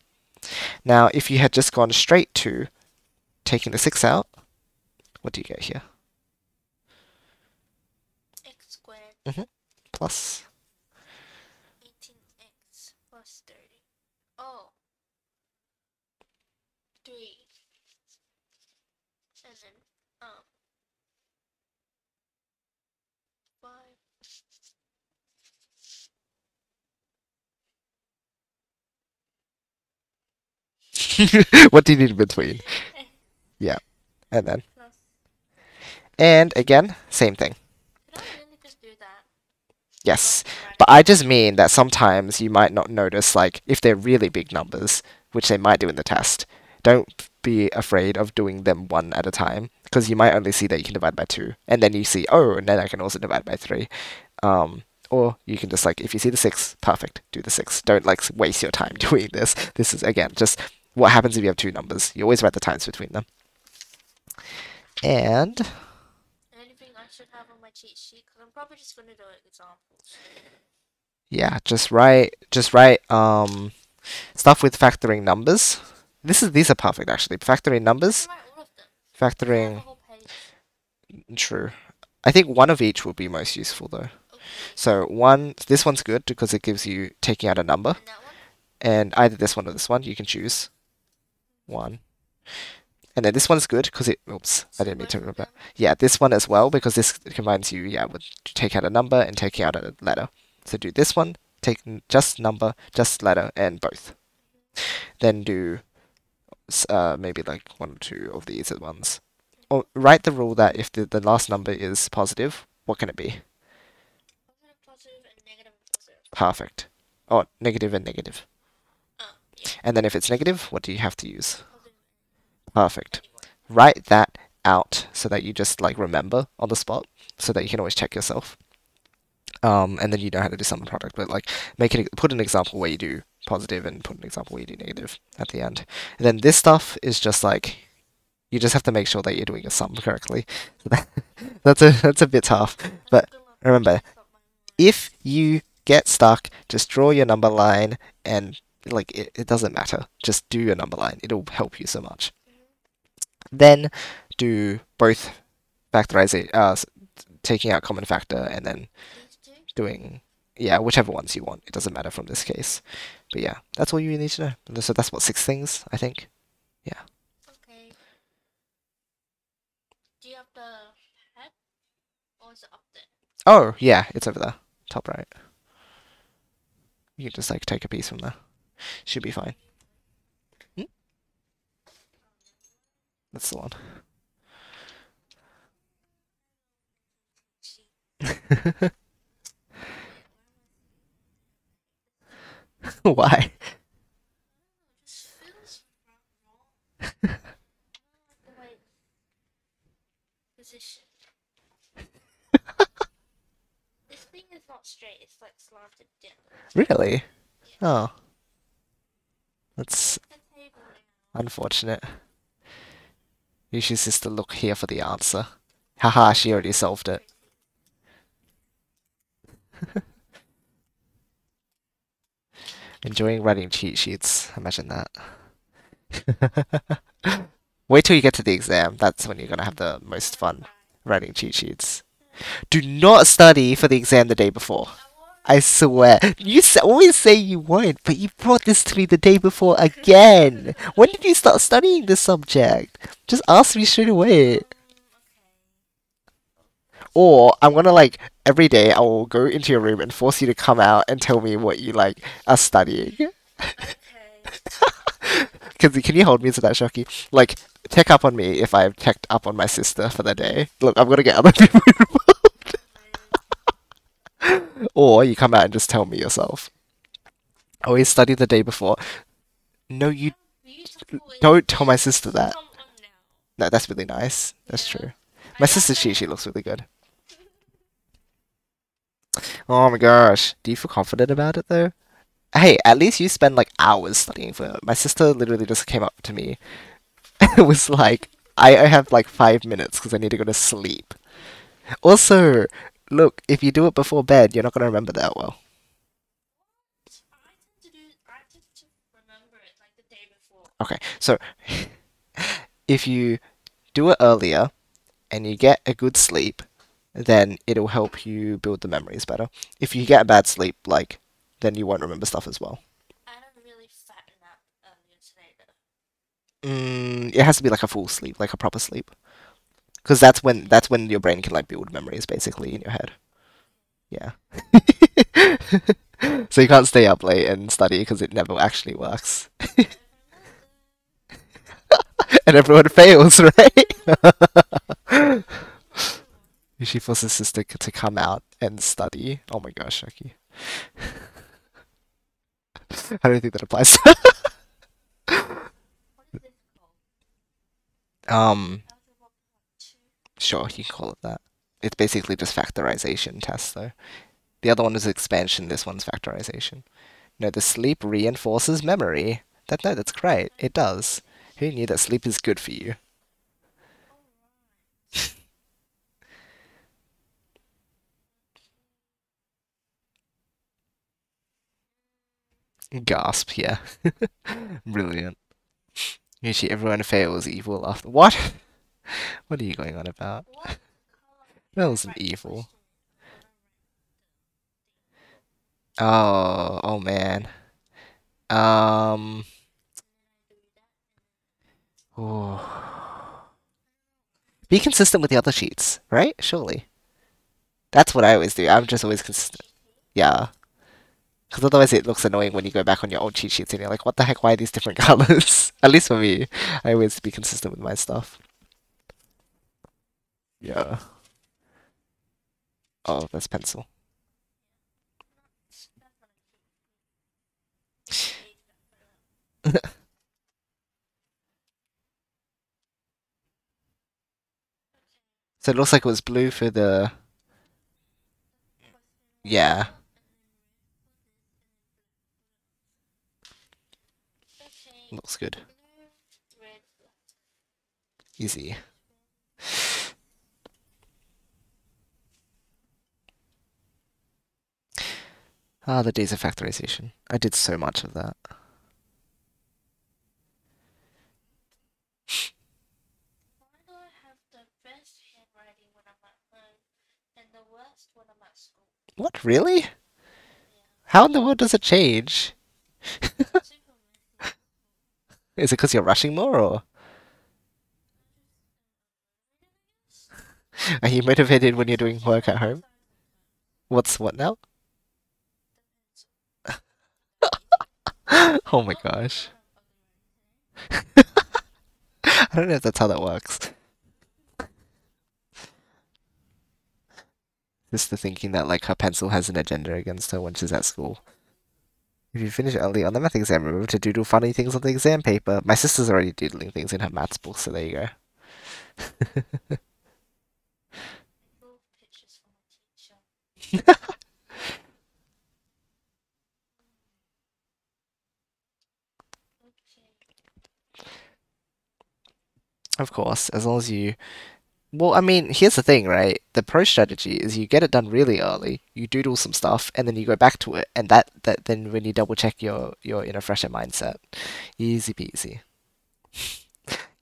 Now, if you had just gone straight to taking the 6 out, what do you get here? X squared. Plus. 18x plus 30. Oh. 3. And then, 5. What do you need in between? Yeah. And then. Plus. And again, same thing. Could I really just do that? Yes. Without writing But I just mean that sometimes you might not notice, like, if they're really big numbers, which they might do in the test, don't be afraid of doing them one at a time, because you might only see that you can divide by 2, and then you see, oh, and then I can also divide by 3. Or you can just, like, if you see the 6, perfect, do the 6. Don't, like, waste your time doing this. This is, again, just what happens if you have 2 numbers. You always write the times between them. And... anything I should have on my cheat sheet, because I'm probably just going to do examples. yeah, just write stuff with factoring numbers. These are perfect actually. Factoring numbers, I write all of them. I have a factoring whole page. true. I think one of each would be most useful though. Okay. So this one's good because it gives you taking out a number, And that one? and either this one or this one you can choose one. And then this one's good because oops, I didn't mean to remember. Yeah, this one as well because this combines you with take out a number and taking out a letter. So do this one, take just number, just letter, and both. Then do maybe like 1 or 2 of these at once. Or write the rule that if the last number is positive, what can it be? Positive and negative and positive. Perfect. Oh, negative and negative. Yeah. And then if it's negative, what do you have to use? Positive Perfect. anyway. Write that out so that you just like remember on the spot so that you can always check yourself. And then you know how to do sum and product, but like put an example where you do positive and put an example where you do negative at the end. And then this stuff is just like you just have to make sure that you're doing your sum correctly. So that's a bit tough. But remember, if you get stuck, just draw your number line and like it doesn't matter. Just do your number line. It'll help you so much. Then do both factorization, taking out common factor and then These two? doing, yeah, whichever ones you want. It doesn't matter from this case. But yeah, that's all you need to know. So that's what 6 things, I think. Yeah. Okay. Do you have the head? Or is it up there? Oh, yeah, it's over there. Top right. You can just like take a piece from there. Should be fine. That's the one. Why? It just feels wrong. The way position. This thing is not straight, it's like slanted down. Really? Oh. That's The table now. unfortunate. Yoshi's sister look here for the answer. Haha, she already solved it. Enjoying writing cheat sheets. Imagine that. Wait till you get to the exam. That's when you're gonna have the most fun writing cheat sheets. Do not study for the exam the day before. I swear. You always say you won't, but you brought this to me the day before again. When did you start studying this subject? Just ask me straight away. Or I'm gonna like every day I will go into your room and force you to come out and tell me what you like are studying. Can you hold me to that, Shoki? Like, check up on me if I've checked up on my sister for the day. Look, I'm gonna get other people involved. Or you come out and just tell me yourself. Always study the day before. No, you don't tell my sister that. No, that's really nice. That's true. My sister, she looks really good. Oh my gosh. Do you feel confident about it though? Hey, at least you spend like hours studying for it. My sister literally just came up to me and was like, I have like 5 minutes because I need to go to sleep. Also, look, if you do it before bed, you're not going to remember that well. I tend to remember it like the day before. Okay, so if you do it earlier and you get a good sleep, then it'll help you build the memories better. If you get a bad sleep, like, then you won't remember stuff as well. I had a really fat nap earlier today though. It has to be like a full sleep, like a proper sleep, because that's when your brain can like build memories basically in your head. Yeah. So you can't stay up late and study because it never actually works. And everyone fails, right? She forces his sister to come out and study. Oh my gosh, Shoki. I don't think that applies. What is this called? Algebra part 2. Sure, you can call it that. It's basically just factorization test, though. The other one is expansion. This one's factorization. No, the sleep reinforces memory. That's great. It does. Who knew that sleep is good for you? Gasp, yeah. Brilliant. Usually everyone fails evil after. What? What are you going on about? What color That did I wasn't write the evil. question Oh man. Um. Oh. Be consistent with the other sheets, right? Surely. That's what I always do. I'm just always consistent. Yeah. Because otherwise it looks annoying when you go back on your old cheat sheets and you're like, what the heck, why are these different colors? At least for me. I always be consistent with my stuff. Yeah. Oh, that's pencil. So it looks like it was blue for the... Yeah. Okay. Looks good. Blue, red, black. Easy. Ah, the days of factorization. I did so much of that. Why do I have the best handwriting when I'm at home and the worst when I'm at school? What, really? Yeah. How in the world does it change? Super messy. Is it because you're rushing more, or are you motivated when you're doing work at home? What's what now? Oh my gosh. I don't know if that's how that works. Just the thinking that like her pencil has an agenda against her when she's at school. If you finish early on the math exam, remember to doodle funny things on the exam paper. My sister's already doodling things in her maths book, so there you go. Draw pictures for my teacher. Okay. Of course, as long as you Well, I mean, here's the thing, right? The pro strategy is you get it done really early, you doodle some stuff, and then you go back to it, and that then when you double check your in a fresher mindset, easy peasy.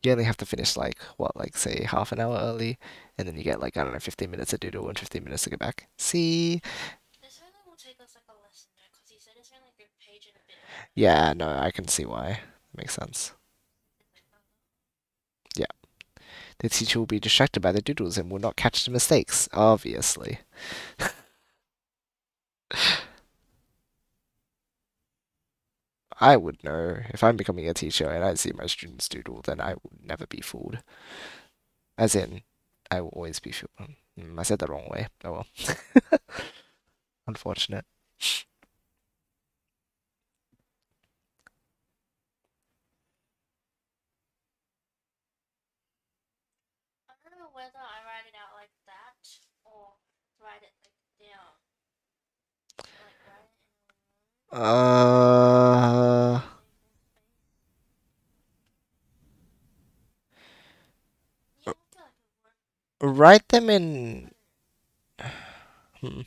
You only have to finish like what, like say half an hour early, and then you get like I don't know, 15 minutes to doodle and 15 minutes to go back. See? This really will take us like a lesson there, because he said it's only like a page and a bit. Yeah, no, I can see why. Makes sense. Yeah. The teacher will be distracted by the doodles and will not catch the mistakes, obviously. I would know. If I'm becoming a teacher and I see my students doodle, then I will never be fooled. As in, I will always be fooled. I said the wrong way. Oh well. Unfortunate. I don't know whether I write it out like that or write it like down. Like write it Uh, yeah, I feel like it write them in hmm,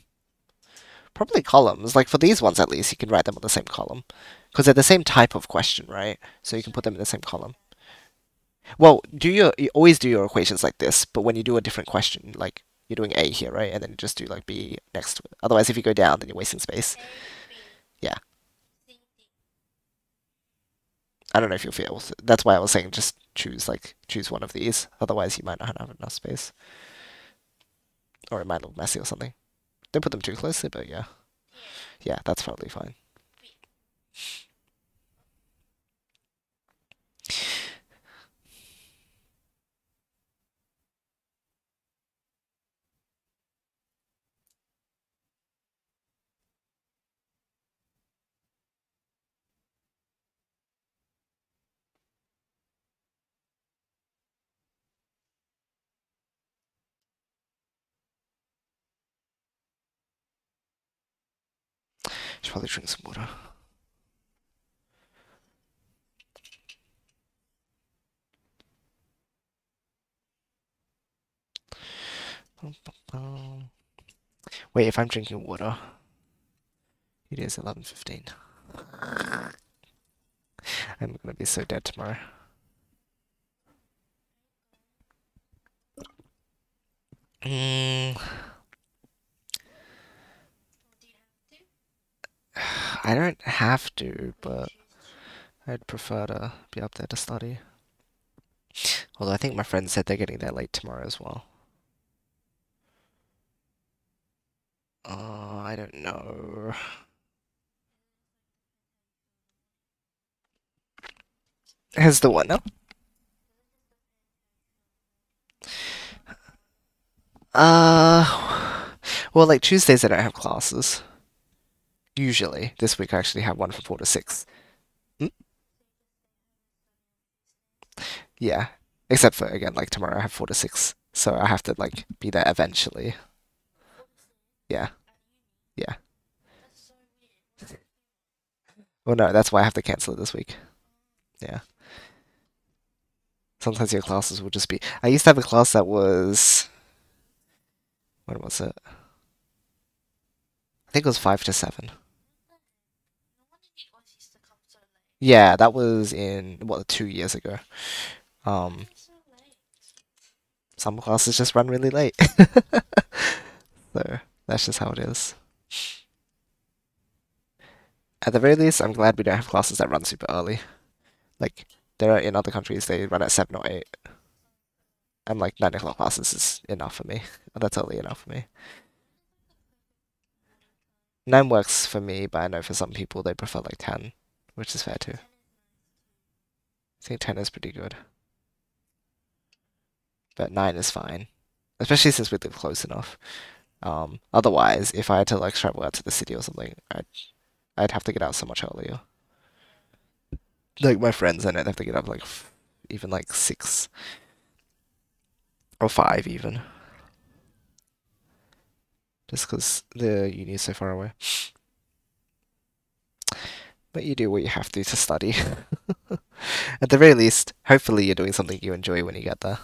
probably columns. Like for these ones at least, you can write them on the same column because they're the same type of question, right? So you can put them in the same column. Well, you always do your equations like this, but when you do a different question, like you're doing A here, right? And then you just do like B next to it. Otherwise, if you go down, then you're wasting space. A, B, Yeah. C, D. I don't know if you'll feel. That's why I was saying just choose one of these. Otherwise, you might not have enough space, or it might look messy or something. Don't put them too closely, but yeah, Yeah, yeah, that's probably fine. B. Should probably drink some water. Wait, if I'm drinking water, it is 11:15. I'm gonna be so dead tomorrow. Mm, Do you have to? I don't have to, Or you but choose I'd prefer to be up there to study. Although I think my friends said they're getting there late tomorrow as well. I don't know. Here's the one now. Well, like Tuesdays I don't have classes. Usually. This week I actually have one from 4 to 6. Hmm? Yeah. Except for, again, like tomorrow I have 4 to 6. So I have to, like, be there eventually. Yeah. Yeah. That's so weird. Well, no, that's why I have to cancel it this week. Yeah. Sometimes your classes will just be. I used to have a class that was. When was it? I think it was 5 to 7. No wonder the Oz used to come so late. Yeah, that was in, what, 2 years ago. Um, Why so late? some classes just run really late. So that's just how it is. At the very least, I'm glad we don't have classes that run super early. Like, there are in other countries, they run at 7 or 8. And like 9 o'clock classes is enough for me. That's early enough for me. 9 works for me, but I know for some people they prefer like 10, which is fair too. 10 is nice I think 10 is pretty good. But 9 is fine. Especially since we live close enough. Otherwise, if I had to like travel out to the city or something, I'd have to get out so much earlier. Like my friends, I know they have to get up like even like 6 or 5 even. Just because the uni is so far away. But you do what you have to study. At the very least, hopefully you're doing something you enjoy when you get there.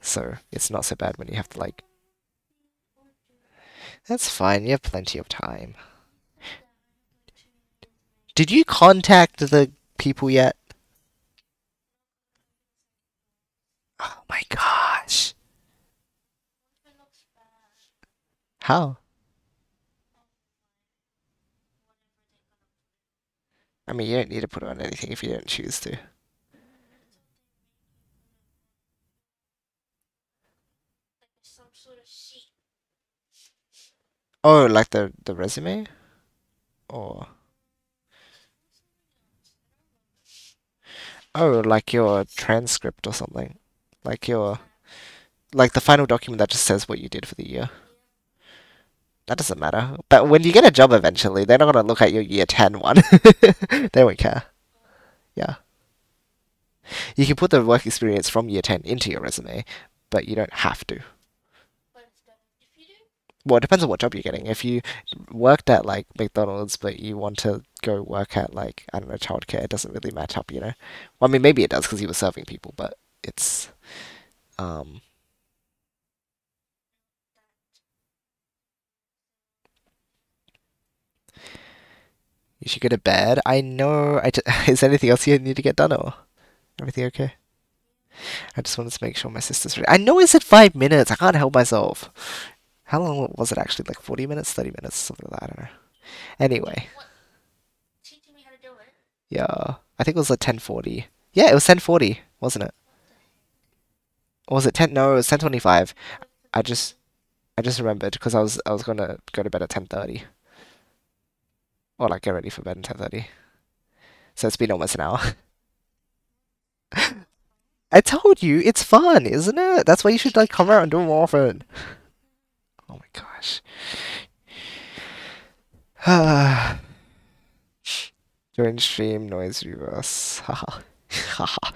So it's not so bad when you have to like. That's fine. You have plenty of time. Did you contact the people yet? Oh my gosh. It looks bad. How? Whatever they're gonna put I mean, you don't need to put on anything if you don't choose to. like some sort of sheet. Oh, like the resume? Or oh, like your transcript or something. Like your like the final document that just says what you did for the year. That doesn't matter. But when you get a job eventually, they're not gonna look at your year 10 one. They won't care. Yeah. You can put the work experience from year 10 into your resume, but you don't have to. But it's good if you do. Well, it depends on what job you're getting. If you worked at like McDonald's, but you want to go work at like, I don't know, childcare, it doesn't really match up, you know? Well, I mean, maybe it does because you were serving people, but it's, um, you should go to bed. I know. Is there anything else you need to get done or everything okay? I just wanted to make sure my sister's ready. I know I said 5 minutes. I can't help myself. How long was it actually? Like 40 minutes, 30 minutes, something like that. I don't know. Anyway, What? Teaching me how to do it. yeah, I think it was like 10:40. Yeah, it was 10:40, wasn't it? What the heck? Or was it 10? No, it was 10:25. I just I just remembered because I was gonna go to bed at 10:30 or like get ready for bed at 10:30. So it's been almost an hour. I told you it's fun, isn't it? That's why you should like come out and do it more often. Oh my gosh. Join stream noise reverse. Haha. Haha.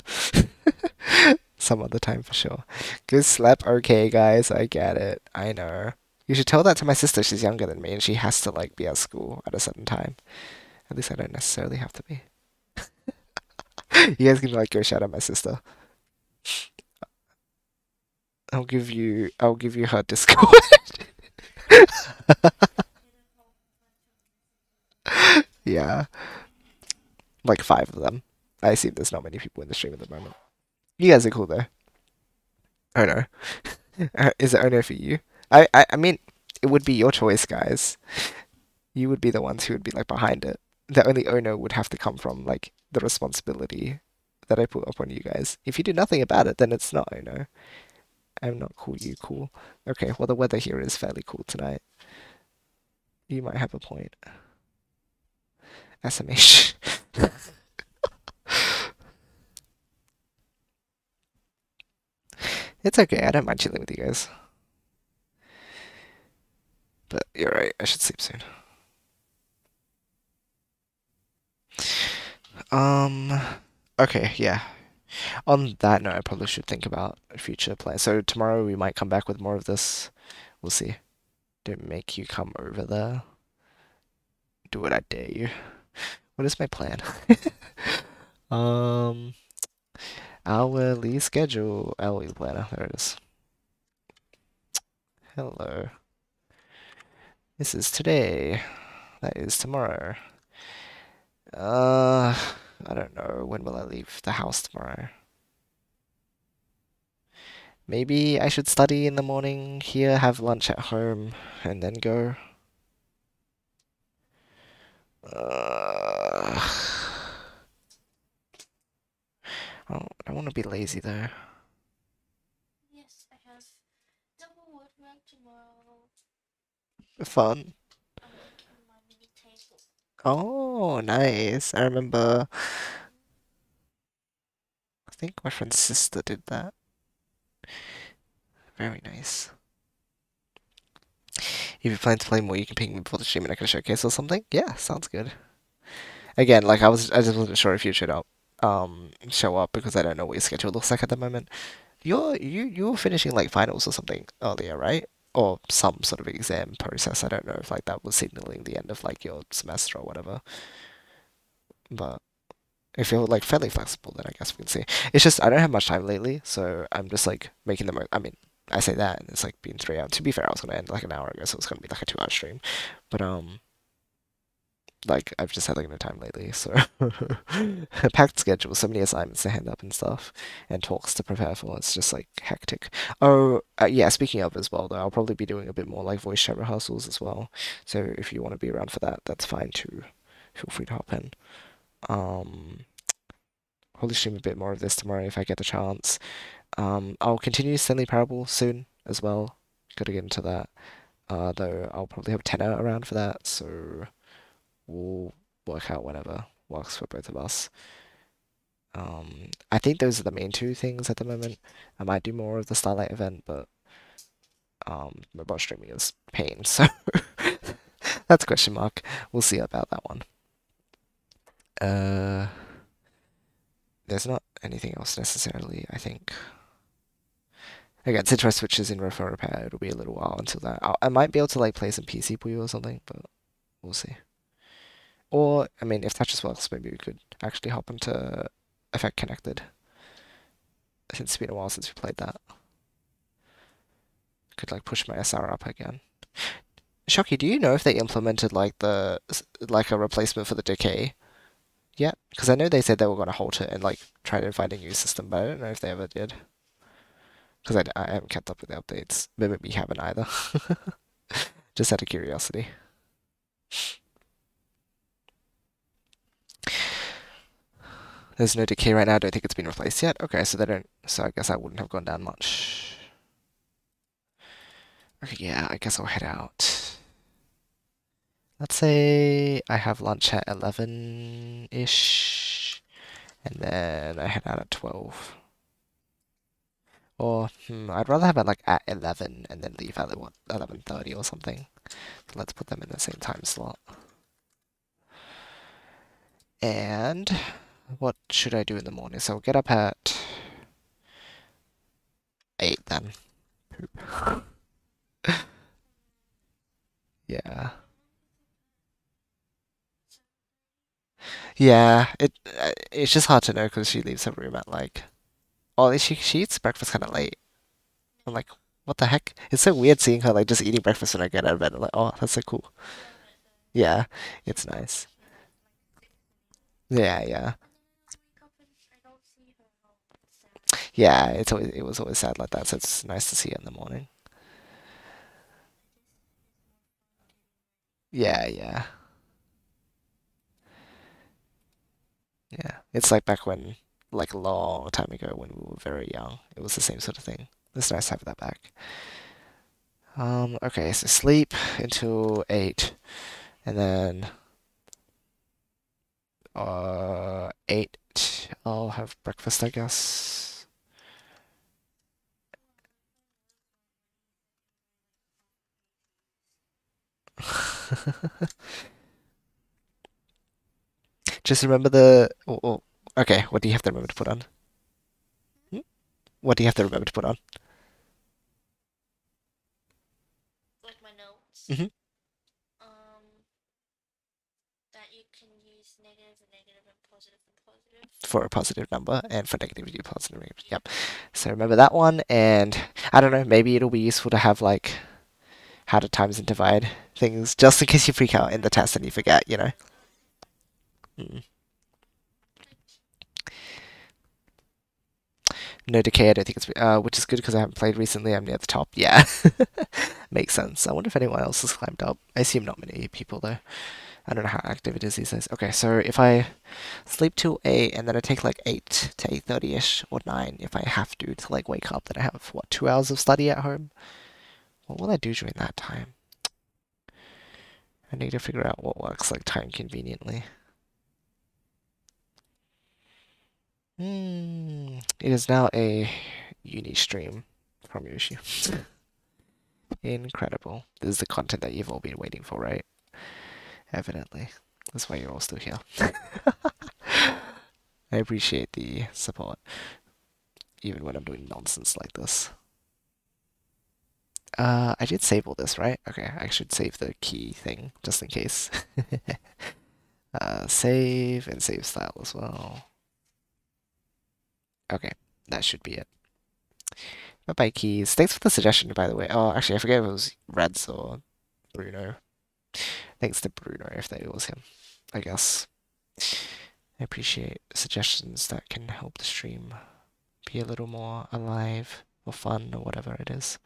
Some other time for sure. Good slap, okay, guys. I get it. I know. You should tell that to my sister. She's younger than me, and she has to like be at school at a certain time. At least I don't necessarily have to be. You guys can like go shout out my sister. I'll give you her Discord. Yeah, like 5 of them. I assume there's not many people in the stream at the moment. You guys are cool though. Oh no. Is it oh no for you? I mean, it would be your choice, guys. You would be the ones who would be like behind it. The only oh no would have to come from like the responsibility that I put up on you guys. If you do nothing about it, then it's not oh no. I'm not cool, you cool. Okay, well the weather here is fairly cool tonight. You might have a point. SMH. It's okay, I don't mind chilling with you guys. But you're right, I should sleep soon. Okay, yeah. On that note, I probably should think about future plans. So tomorrow we might come back with more of this. We'll see. Don't make you come over there. Do it, I dare you. What is my plan? Um, hourly schedule. Hourly planner. There it is. Hello. This is today. That is tomorrow. I don't know. When will I leave the house tomorrow? Maybe I should study in the morning here, have lunch at home, and then go. I don't want to be lazy though. Yes, I have double woodwork tomorrow. Fun. I'm making my mini table. Oh, nice. I remember. I think my friend's sister did that. Very nice. If you plan to play more, you can ping me before the stream and I can showcase or something. Yeah, sounds good. Again, like I just wasn't sure if you should show up because I don't know what your schedule looks like at the moment. You were finishing like finals or something earlier, right? Or some sort of exam process. I don't know if like that was signaling the end of like your semester or whatever. But if you're like fairly flexible, then I guess we can see. It's just I don't have much time lately, so I'm just like making the most. I mean, I say that, and it's like been 3 hours. To be fair, I was gonna end like an hour ago, so it's gonna be like a 2 hour stream. But like I've just had like no time lately, so a packed schedule, so many assignments to hand up and stuff, and talks to prepare for. It's just like hectic. Oh, yeah. Speaking of as well, though, I'll probably be doing a bit more like voice chat rehearsals as well. So if you want to be around for that, that's fine too. Feel free to hop in. Um, Probably stream a bit more of this tomorrow if I get the chance. I'll continue Stanley Parable soon as well. Got to get into that. Though I'll probably have Tenor around for that, so we'll work out whatever works for both of us. I think those are the main two things at the moment. I might do more of the Starlight event, but mobile streaming is pain, so that's a question mark. We'll see about that one. There's not anything else necessarily, I think. Again, since I switches in for repair, it'll be a little while until that. I might be able to like play some PC Puyo or something, but we'll see. Or, I mean, if Touches works, maybe we could actually hop into Effect Connected. Since it's been a while since we played that. Could like push my SR up again. Shocky, do you know if they implemented like a replacement for the decay yet? Because I know they said they were going to halt it and like try to find a new system, but I don't know if they ever did. Because I haven't kept up with the updates. Maybe we haven't either. Just out of curiosity. There's no decay right now. I don't think it's been replaced yet. Okay, so they don't. So I guess I wouldn't have gone down much. Okay, yeah, I guess I'll head out. Let's say I have lunch at 11-ish, and then I head out at 12. Or, I'd rather have it like at 11 and then leave at what, 11:30 or something. So let's put them in the same time slot. And what should I do in the morning? So I'll get up at 8 then. Poop. Yeah. Yeah, it's just hard to know because she leaves her room at like, oh, she eats breakfast kind of late. I'm like, what the heck? It's so weird seeing her like just eating breakfast when I get out of bed. I'm like, oh, that's so cool. Yeah, it's nice. Yeah, yeah, yeah. It was always sad like that, so it's nice to see it in the morning. Yeah, yeah, yeah. It's like back when, like a long time ago when we were very young. It was the same sort of thing. It's nice to have that back. Okay, so sleep until 8, and then 8 I'll have breakfast, I guess. Just remember the. Okay, what do you have to remember to put on? Hmm? What do you have to remember to put on? Like my notes. Mhm. That you can use negative and negative and positive and positive. For a positive number, and for negative, you do positive. Negative. Yep. So remember that one, and I don't know, maybe it'll be useful to have like how to times and divide things, just in case you freak out in the test and you forget, you know? Mm. No decay, I don't think it's which is good because I haven't played recently. I'm near the top. Yeah, makes sense. I wonder if anyone else has climbed up. I assume not many people though. I don't know how active it is these days. Okay, so if I sleep till 8 and then I take like 8 to 8:30ish or 9 if I have to like wake up, then I have what, 2 hours of study at home? What will I do during that time? I need to figure out what works like time conveniently. It is now a uni stream from Yoshi. Incredible. This is the content that you've all been waiting for, right? Evidently. That's why you're all still here. I appreciate the support, even when I'm doing nonsense like this. I did save all this, right? Okay, I should save the key thing, just in case. Save and save style as well. Okay, that should be it. Bye-bye, Keys. Thanks for the suggestion, by the way. Oh, actually, I forget if it was Reds or Bruno. Thanks to Bruno if that was him, I guess. I appreciate suggestions that can help the stream be a little more alive or fun or whatever it is.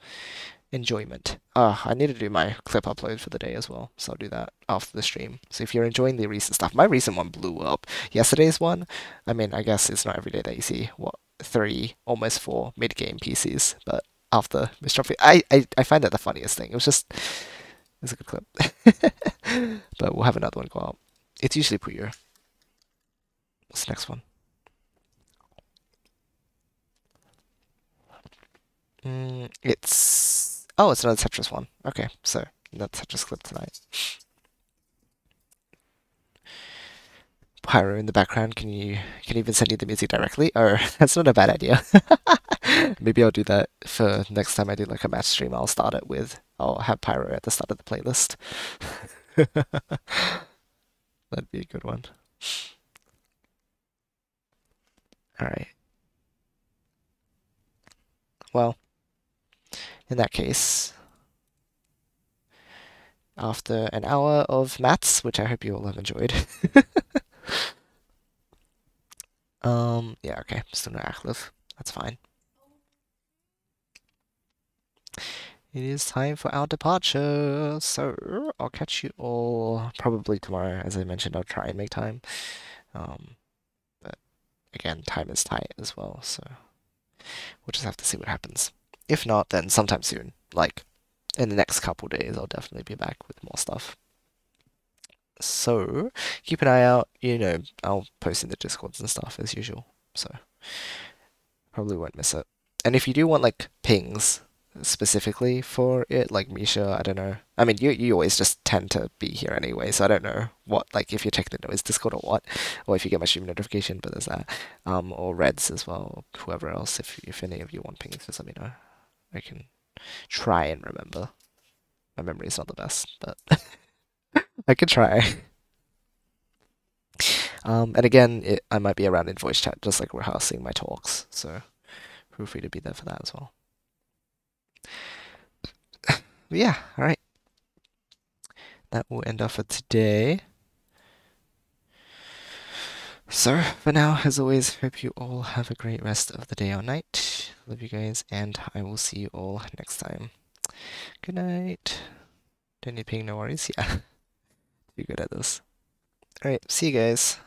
Enjoyment. I need to do my clip upload for the day as well, so I'll do that after the stream. So if you're enjoying the recent stuff, my recent one blew up. Yesterday's one, I mean, I guess it's not every day that you see, what, 3, almost 4 mid-game PCs, but after Mr. I find that the funniest thing. It's a good clip. But we'll have another one go out. It's usually Puyo. What's the next one? It's another Tetris one. Okay, so another Tetris clip tonight. Pyro in the background. Can even send you the music directly? Or that's not a bad idea. Maybe I'll do that for next time I do like a match stream. I'll have Pyro at the start of the playlist. That'd be a good one. Alright. Well, in that case, after an hour of maths, which I hope you all have enjoyed. Yeah, okay, still no Akhliv. That's fine. It is time for our departure, so I'll catch you all probably tomorrow. As I mentioned, I'll try and make time. But again, time is tight as well, so we'll just have to see what happens. If not, then sometime soon, like in the next couple days, I'll definitely be back with more stuff. So keep an eye out. I'll post in the Discords and stuff as usual, so probably won't miss it. And if you do want like pings specifically for it, like Misha, I don't know. I mean, you always just tend to be here anyway, so I don't know what, like, if you check the NOISZ Discord or what, or if you get my stream notification, but there's that. Or Reds as well, whoever else, if any of you want pings, just let me know. I can try and remember. My memory is not the best, but I can try. And again, I might be around in voice chat, just like rehearsing my talks, so feel free to be there for that as well. But yeah, alright. That will end off for today. So, for now, as always, hope you all have a great rest of the day or night. Love you guys, and I will see you all next time. Good night. Don't need ping, no worries. Yeah. Be good at this. Alright, see you guys.